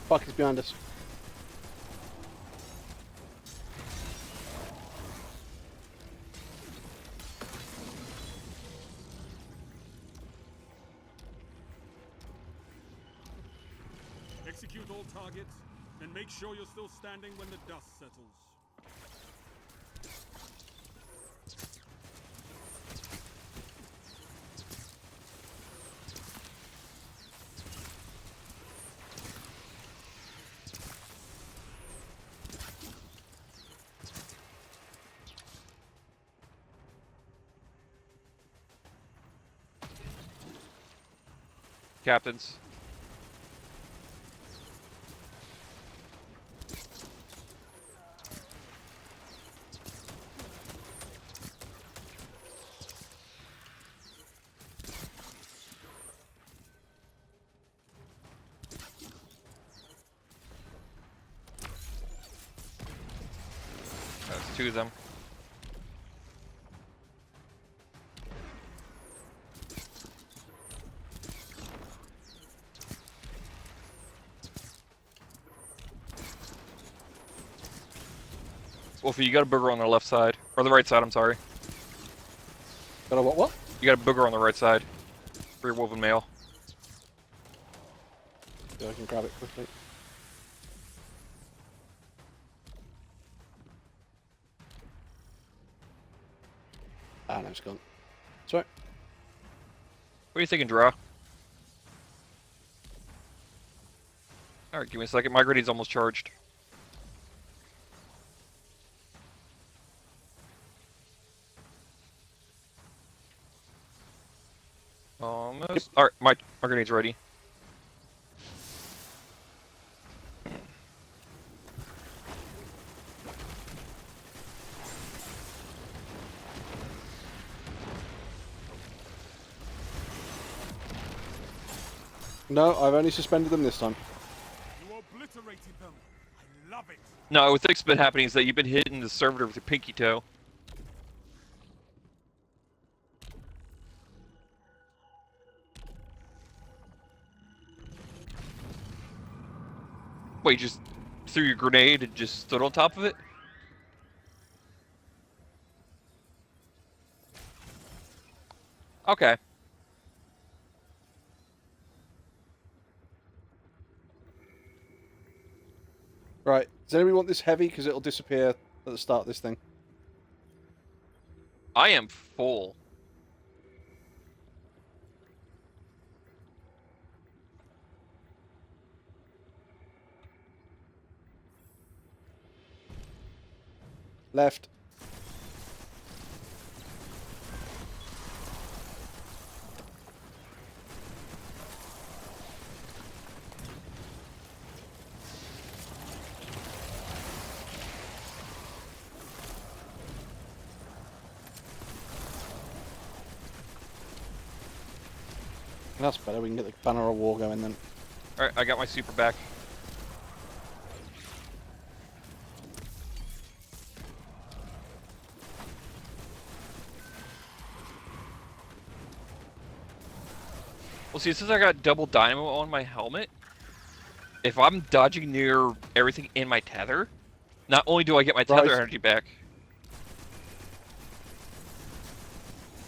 Fuck, he's behind us. Execute all targets, and make sure you're still standing when the dust settles. Captains. That's 2 of them. Wolfie, you got a booger on the left side. Or the right side, I'm sorry. Got a what? You got a booger on the right side. For your woven mail. Yeah, I can grab it quickly. Ah, no, it's gone. Sorry. What are you thinking, Draw? Alright, give me a second. My grenade's almost charged. Almost. Yep. Alright, my grenade's ready. No, I've only suspended them this time. You obliterated them. I love it. No, what think's been happening is that you've been hitting the servitor with your pinky toe. Wait, you just threw your grenade and just stood on top of it? Okay. Right. Does anybody want this heavy? Because it'll disappear at the start of this thing. I am full. Left. That's better. We can get the banner of war going then. Alright, I got my super back. Well, see, since I got double dynamo on my helmet, if I'm dodging near everything in my tether, not only do I get my tether energy back,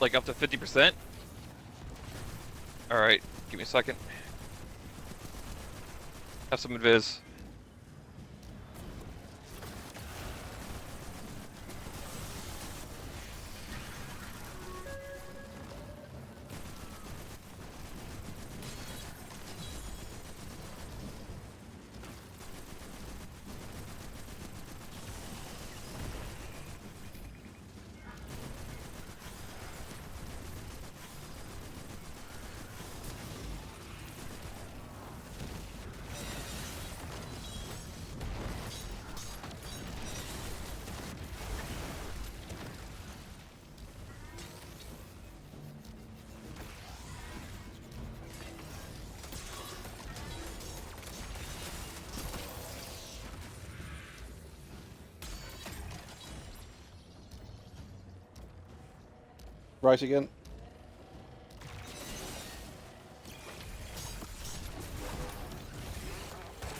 like up to 50%. Alright, give me a second. Have some invis. Right again.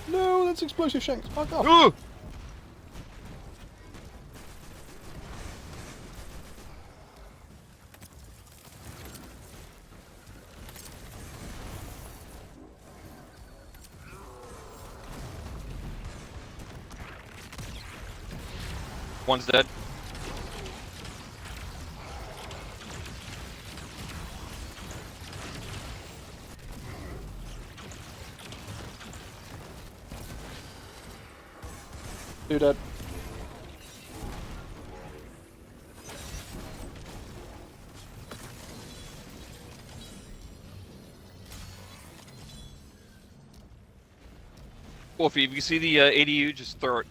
No, that's explosive shanks. Fuck off. Ooh! One's dead. Two dead. Wolfie, if you see the ADU, just throw it.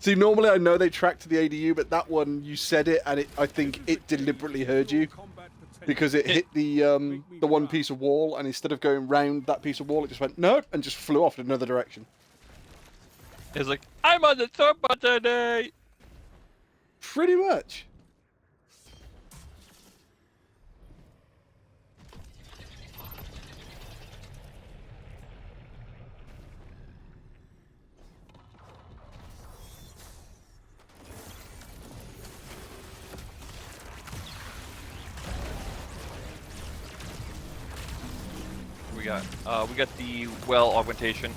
See, normally I know they track to the ADU, but that one, you said it, and I think it deliberately heard you. Because it hit the one piece of wall, and instead of going round that piece of wall, it just went, nope, and just flew off in another direction. It's like, I'm on the top button today! Pretty much. we got? We got the well augmentation.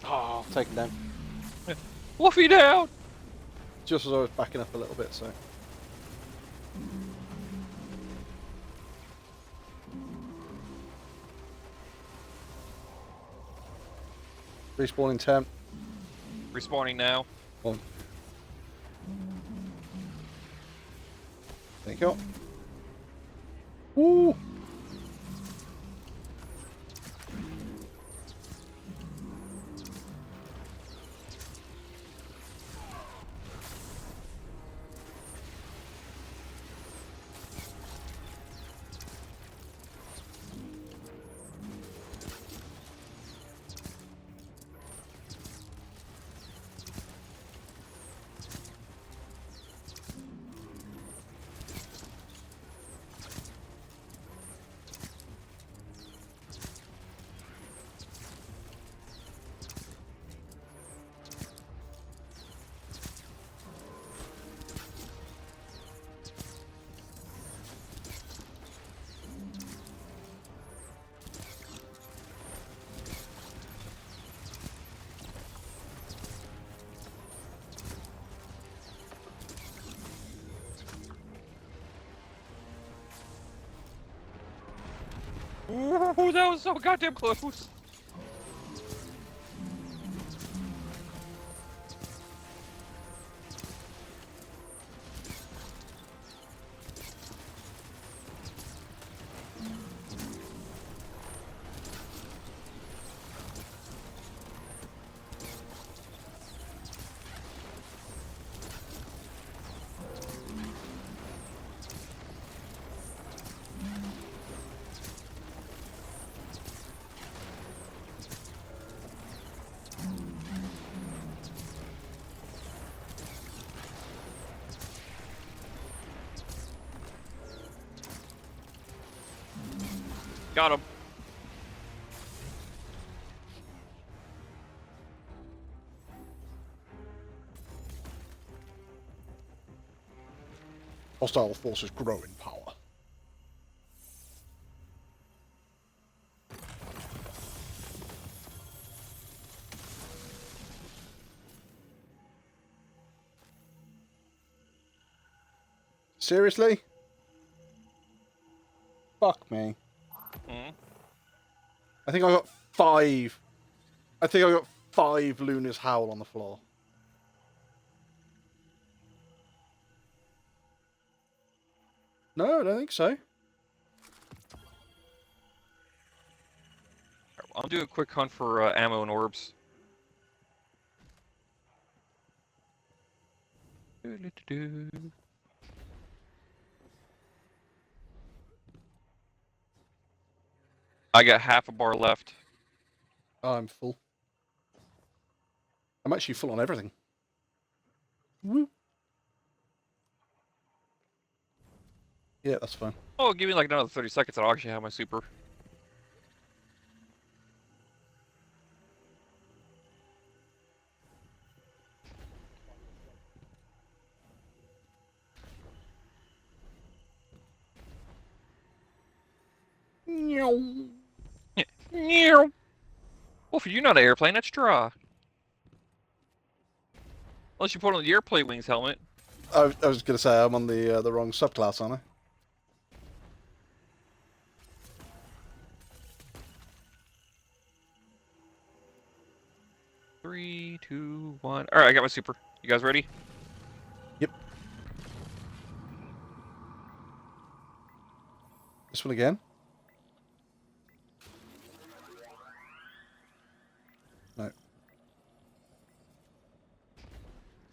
Oh, taken down. Wolfie down! Just as I was backing up a little bit, so. Respawning temp. Respawning now. On. There you go. Woo! Ooh, that was so goddamn close. Got him. Hostile forces grow in power. Seriously? Fuck me. Hmm? I think I got 5. I think I got 5 Luna's Howl on the floor. No, I don't think so. I'll do a quick hunt for ammo and orbs. I got half a bar left. I'm full. I'm actually full on everything. Woo. Yeah, that's fine. Oh, give me like another 30 seconds and I'll actually have my super. Meow. Wolfie, you're not an airplane, that's Straw. Unless you put on the airplane wings helmet. I was going to say I'm on the wrong subclass, aren't I? Three, two, one. Alright, I got my super. You guys ready? Yep. This one again? No.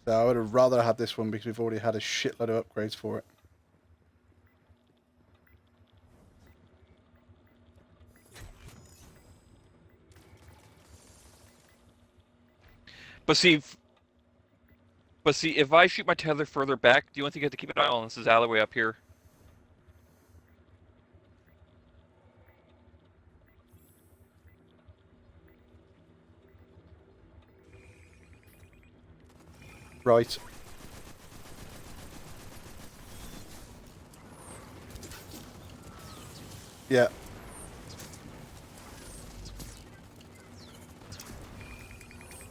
So I would have rather had this one because we've already had a shitload of upgrades for it. But see, if I shoot my tether further back, do you want to have to keep an eye on this alleyway up here? Right. Yeah.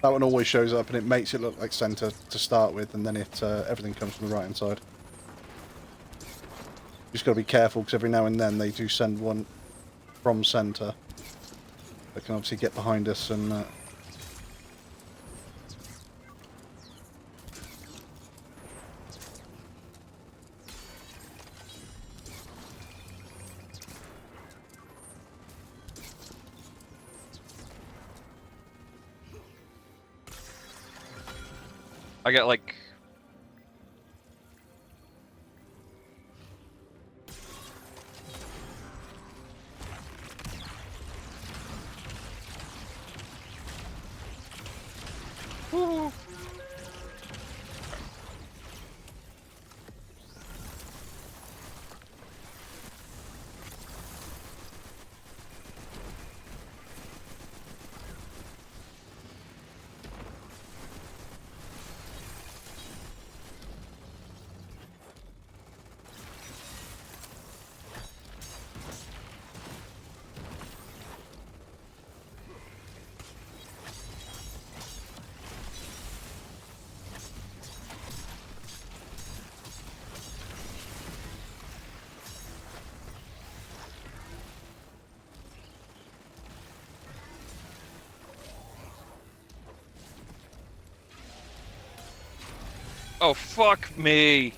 That one always shows up and it makes it look like centre to start with, and then everything comes from the right hand side. Just got to be careful because every now and then they do send one from centre that can obviously get behind us and... I got like... Oh, fuck me.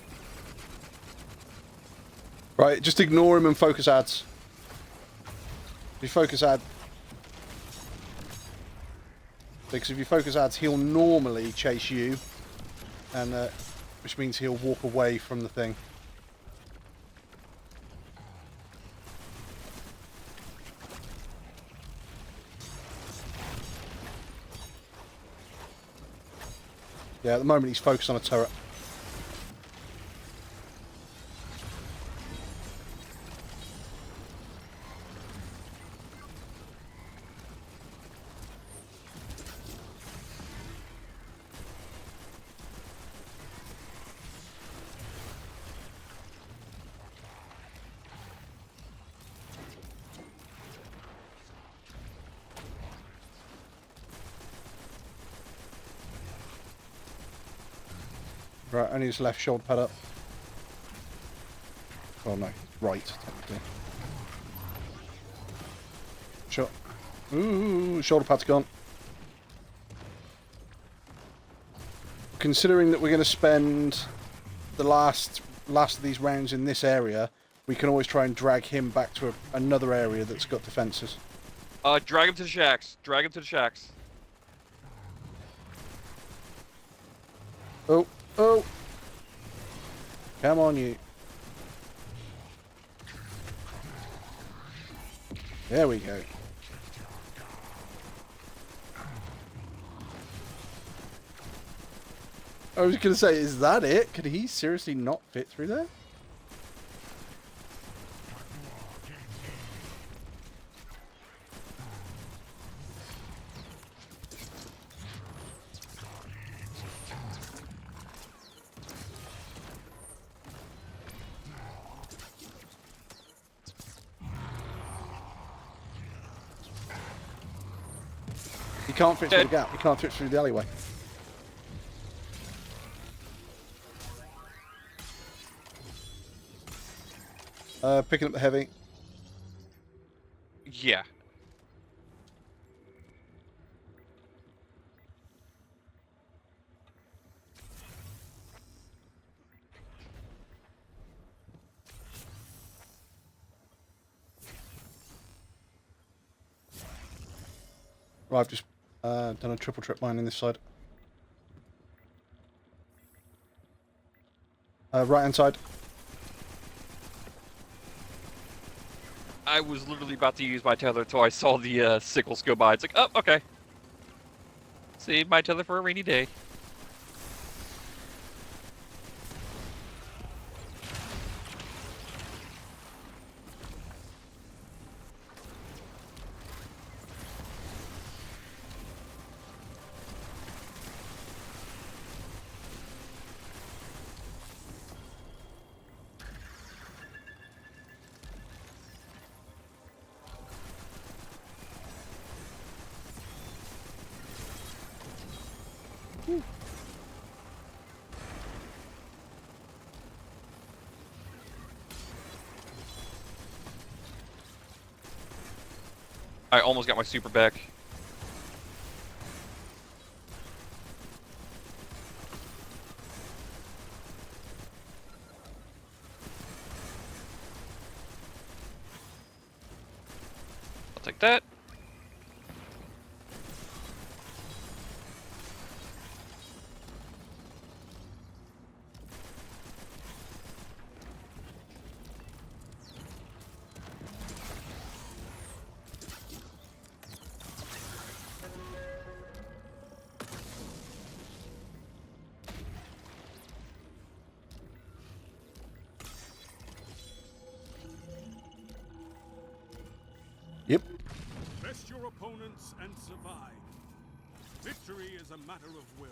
Right, just ignore him and focus ads. If you focus ad... Because if you focus ads, he'll normally chase you. And, which means he'll walk away from the thing. Yeah, at the moment he's focused on a turret. Right, only his left shoulder pad up. Oh no, right, technically. Shot. Ooh, shoulder pad's gone. Considering that we're going to spend the last of these rounds in this area, we can always try and drag him back to another area that's got defences. Drag him to the shacks. Drag him to the shacks. Oh, oh! Come on, you. There we go. I was going to say, is that it? Could he seriously not fit through there? He can't fit through the gap. He can't fit through the alleyway. Picking up the heavy. Yeah. Right, I've just done a triple trip mine in this side. Right hand side. I was literally about to use my tether until I saw the sickles go by. It's like, oh, okay. Save my tether for a rainy day. I almost got my super back. I'll take that. Yep. Best your opponents and survive. Victory is a matter of will.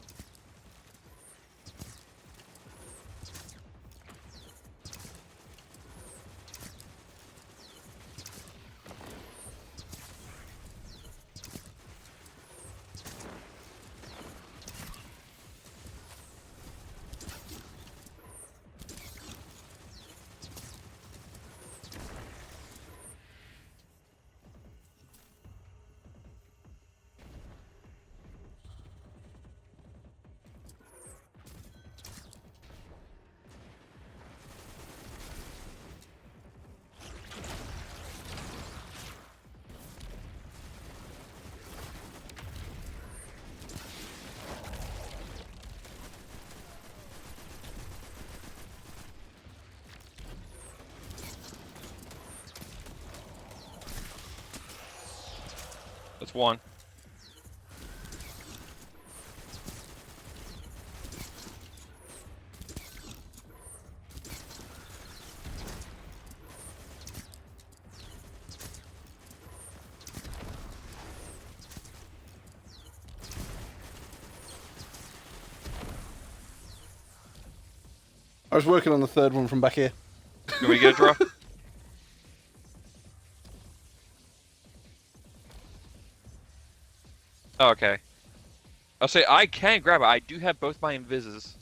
That's one. I was working on the third one from back here. You want me to get a draw? Oh, okay. I'll say I can grab it. I do have both my invises.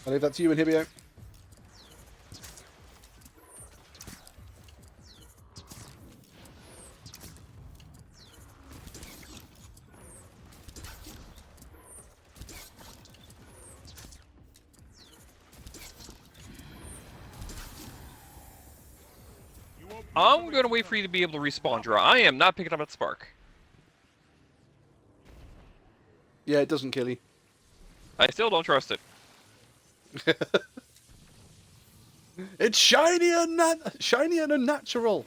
I'll leave that to you, Inhibio. I'm gonna wait for you to be able to respawn, draw. I am not picking up that spark. Yeah, it doesn't kill you. I still don't trust it. It's shiny and unnatural.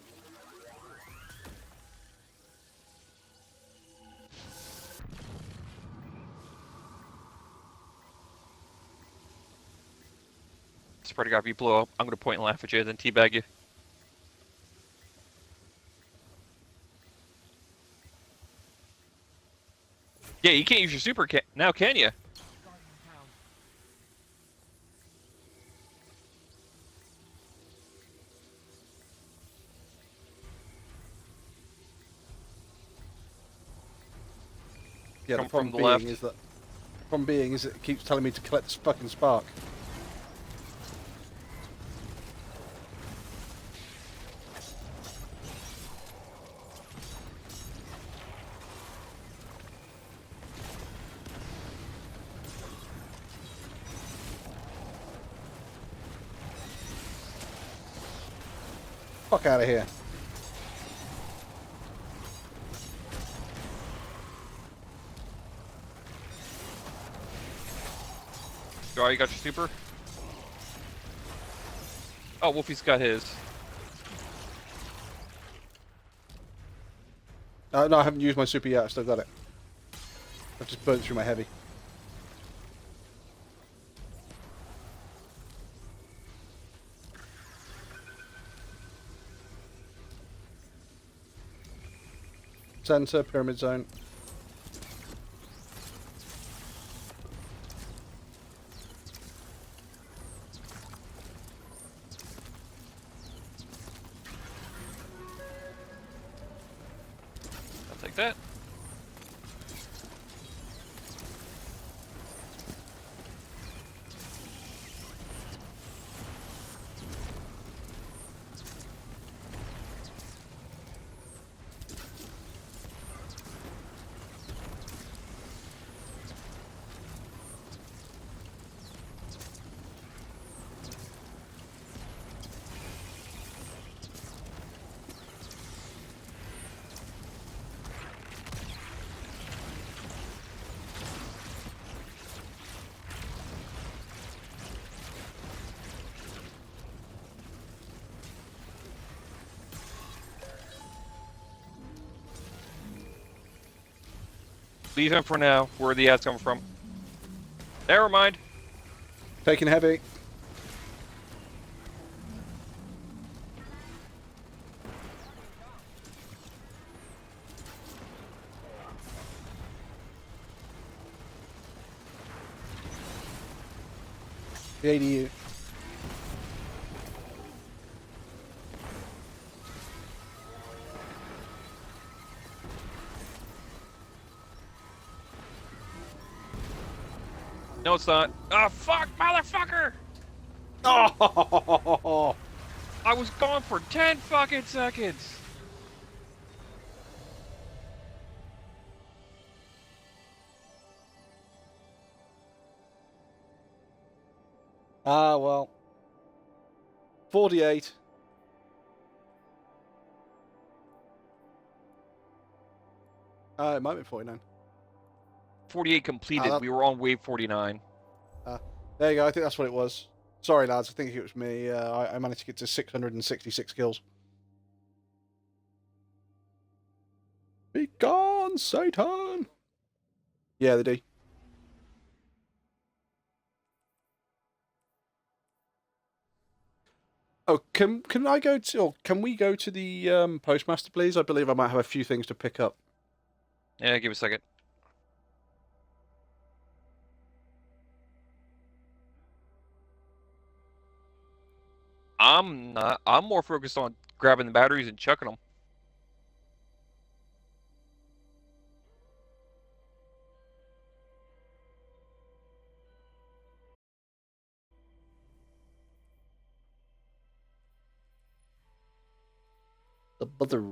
Swear to God, if you blow up, I'm gonna point and laugh at you, then teabag you. Yeah, you can't use your super now, can you? Yeah, Come the problem from the left. being is that it keeps telling me to collect this fucking spark. Fuck out of here. Alright, you got your super? Oh, Wolfie's got his. No, I haven't used my super yet. I've still got it. I've just burnt through my heavy. Center, pyramid zone. I'll take that. Leave him for now. Where the ads coming from? Never mind. Taking heavy. The ADU. No, it's not. Ah, fuck, motherfucker! Oh! I was gone for 10 fucking seconds. Ah, well. 48. It might be 49. 48 completed. that- We were on wave 49. There you go. I think that's what it was. Sorry, lads. I think it was me. I managed to get to 666 kills. Be gone, Satan! Yeah, they do. Oh, can I go to, or can we go to the postmaster, please? I believe I might have a few things to pick up. Yeah, give me a second. I'm not. I'm more focused on grabbing the batteries and chucking them. The Buzzard.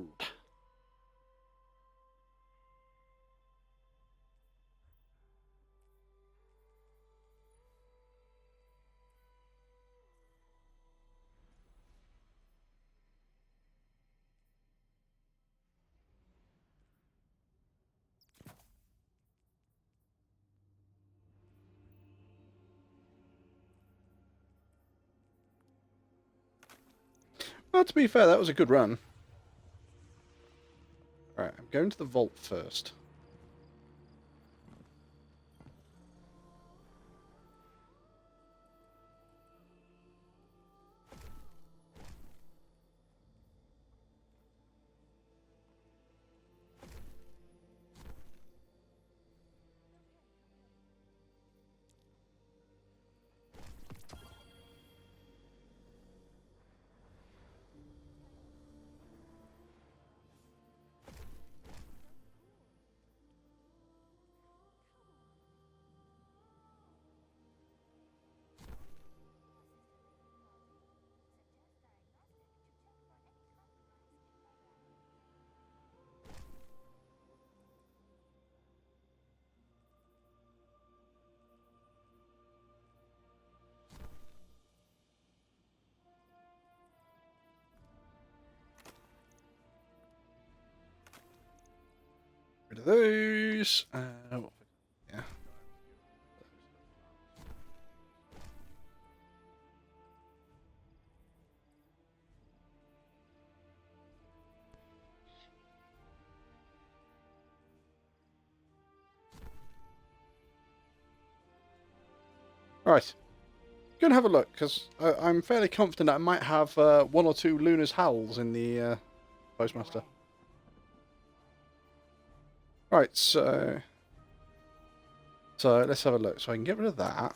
Well, to be fair, that was a good run. Right, I'm going to the vault first. those. Yeah. Right. Go and have a look, because I'm fairly confident I might have 1 or 2 Luna's Howls in the Postmaster. Right, so let's have a look. So I can get rid of that.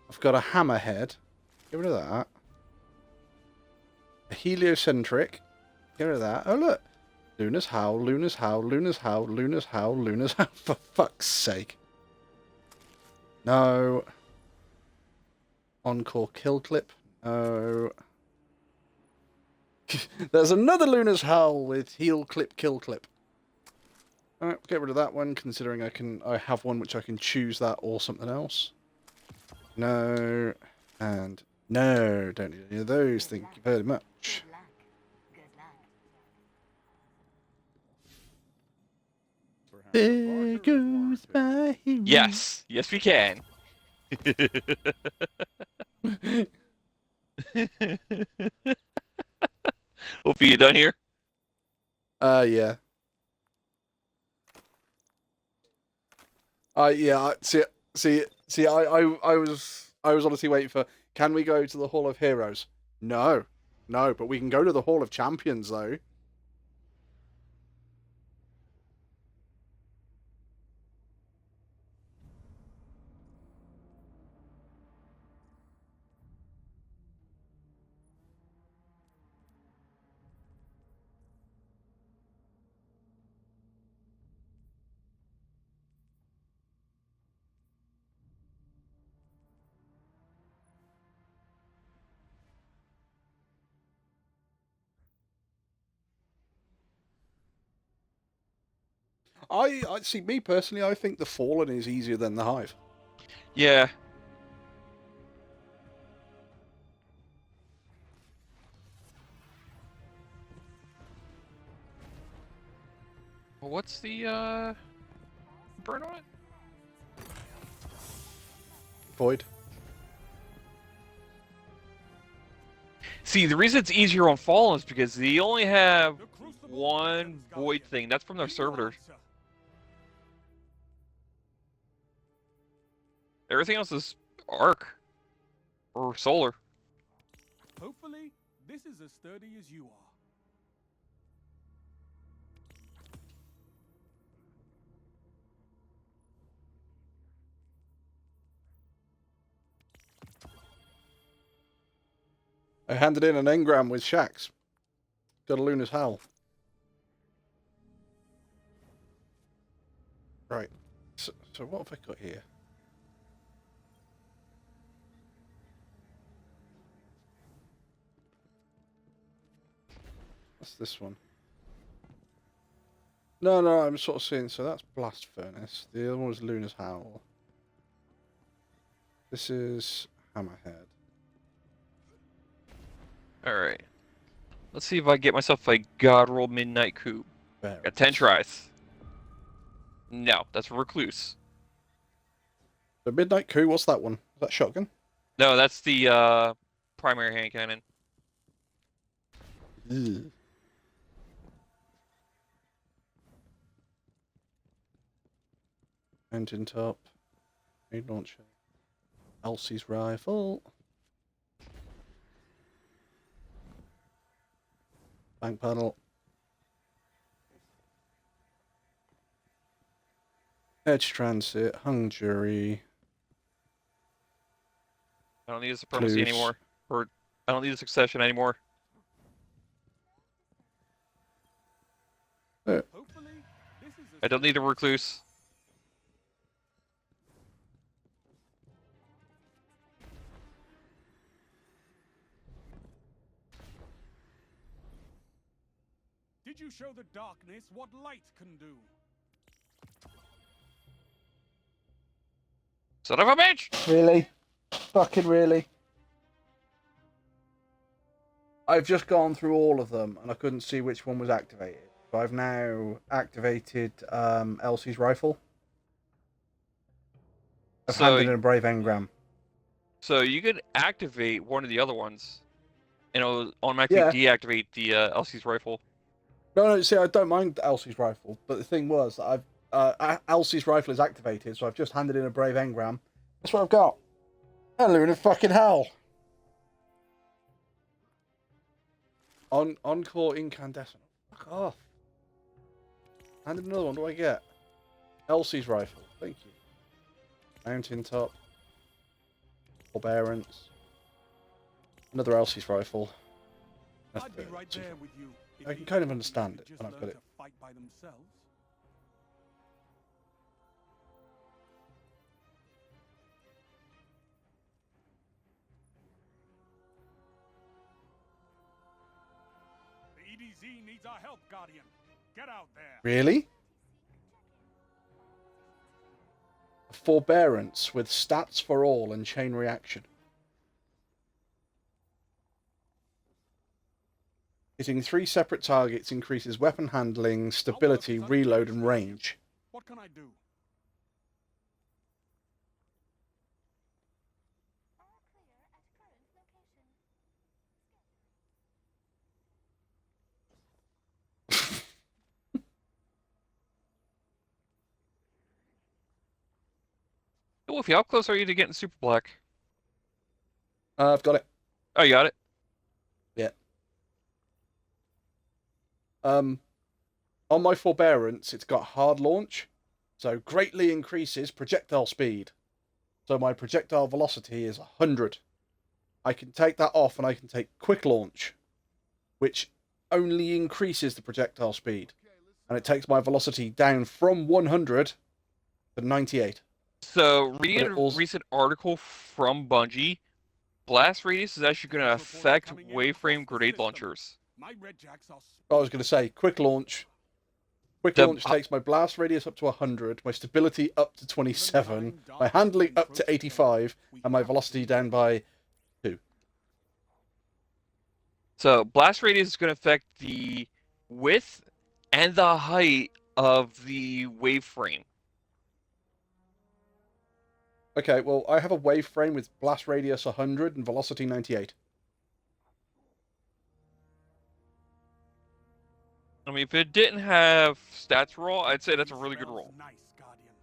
I've got a Hammerhead. Get rid of that. A Heliocentric. Get rid of that. Oh, look. Luna's Howl, Luna's Howl, Luna's Howl, Luna's Howl, Luna's Howl. For fuck's sake. No. Encore kill clip. No. There's another Luna's Howl with heal clip, kill clip. Alright, get rid of that one, considering I have one which I can choose that or something else. No. And no, don't need any of those, thank you very much. Good luck. Good luck. There goes my hero. Yes, yes, we can. Hopefully you done here. Yeah. Yeah. See. I was honestly waiting for. Can we go to the Hall of Heroes? No, but we can go to the Hall of Champions though. I see. Me personally, I think the Fallen is easier than the Hive. Yeah. Well, what's the burn on it? Void. See, the reason it's easier on Fallen is because they only have The Crucible one Guardians, void Guardian. thing. That's from their Be your servitors. answer. Everything else is arc or solar. Hopefully, this is as sturdy as you are. I handed in an engram with Shax. Got a Luna's Howl. Right. So what have I got here? What's this one? No, I'm sort of seeing. So that's Blast Furnace. The other one was Luna's Howl. This is Hammerhead. Alright. Let's see if I get myself a God Roll Midnight Coup. Got 10 tries. No, that's Recluse. The Midnight Coup, what's that one? Is that shotgun? No, that's the primary hand cannon. Ugh. Engine top. Grenade launcher. Elsie's rifle. Bank panel. Edge transit. Hung jury. I don't need a supremacy Clues. anymore. Or I don't need a succession anymore. Hopefully, this is as I don't need a recluse. Did you show the darkness what light can do? Son of a bitch! Really? Fucking really? I've just gone through all of them and I couldn't see which one was activated. I've now activated Elsie's rifle. I've handed in a brave engram. So you could activate one of the other ones, and it'll automatically deactivate the Elsie's rifle. No, see, I don't mind Elsie's rifle, but the thing was that Elsie's rifle is activated, so I've just handed in a brave engram. That's what I've got. Hallelujah in fucking hell. Encore incandescent. Fuck off. And another one. What do I get? Elsie's rifle. Thank you. Mountaintop. Forbearance. Another Elsie's rifle. That's I'd be right there with you. I can kind of understand it when I've got it. Fight by themselves. The EDZ needs our help, Guardian. Get out there. Really? Forbearance with stats for all and chain reaction. Hitting 3 separate targets increases weapon handling, stability, reload, and range. What can I do? Wolfie, how close are you to getting Super Black? I've got it. Oh, you got it? Yeah. On my forbearance, it's got hard launch, so greatly increases projectile speed. So my projectile velocity is 100. I can take that off and I can take quick launch, which only increases the projectile speed. And it takes my velocity down from 100 to 98. So, reading a recent article from Bungie, blast radius is actually going to affect waveframe grenade launchers. My red jacks are I was going to say, quick launch. Quick launch takes my blast radius up to 100, my stability up to 27, my handling up to 85, and my velocity down by 2. So, blast radius is going to affect the width and the height of the waveframe. Okay, well, I have a wave frame with blast radius 100 and velocity 98. I mean, if it didn't have stats roll, I'd say that's a really good roll. Nice, Guardian.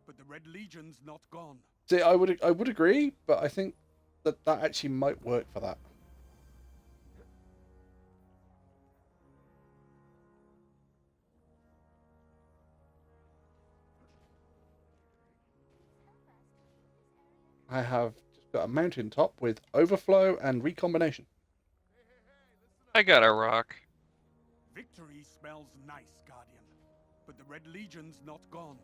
But the Red Legion's not gone. See, I would agree, but I think that actually might work for that. I have just got a mountaintop with overflow and recombination. I got a rock. Victory smells nice, Guardian. But the Red Legion's not gone.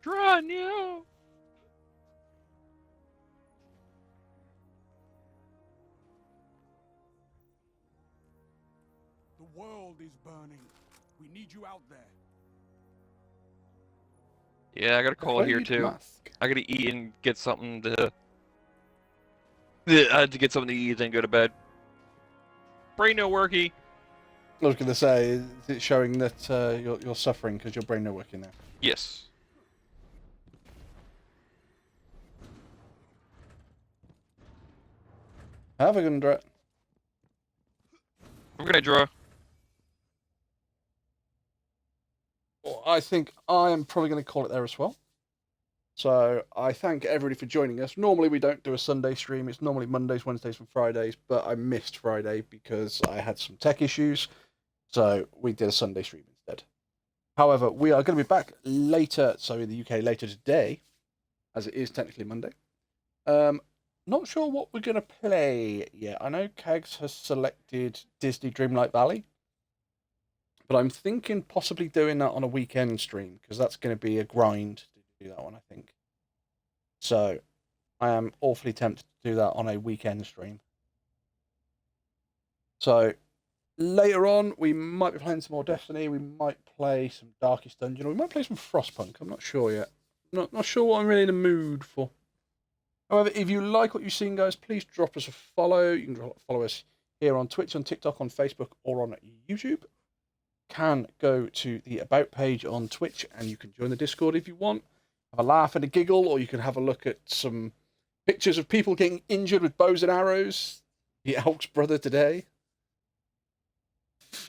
Draw new. The world is burning. We need you out there. Yeah, I got a call here too. I gotta eat and get something to. I had to get something to eat and go to bed. Brain no worky. I was going to say, is it showing that you're suffering because your brain no working now? Yes. Have a good one. I'm gonna draw. Well, I think I am probably going to call it there as well. So I thank everybody for joining us. Normally we don't do a Sunday stream. It's normally Mondays, Wednesdays, and Fridays. But I missed Friday because I had some tech issues. So we did a Sunday stream instead. However, we are going to be back later. So in the UK later today, as it is technically Monday. Not sure what we're going to play yet. I know Kags has selected Disney Dreamlight Valley. But I'm thinking possibly doing that on a weekend stream, because that's going to be a grind to do that one, I think. So, I am awfully tempted to do that on a weekend stream. So, later on, we might be playing some more Destiny, we might play some Darkest Dungeon, or we might play some Frostpunk, I'm not sure yet. Not sure what I'm really in the mood for. However, if you like what you've seen, guys, please drop us a follow. You can follow us here on Twitch, on TikTok, on Facebook, or on YouTube. Can go to the About page on Twitch and you can join the Discord if you want. Have a laugh and a giggle, or you can have a look at some pictures of people getting injured with bows and arrows. The Elk's brother today.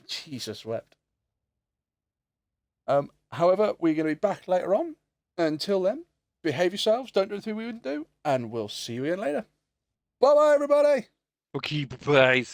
Jesus wept. However, we're going to be back later on. Until then, behave yourselves, don't do anything we wouldn't do, and we'll see you again later. Bye-bye, everybody! Okay, bye.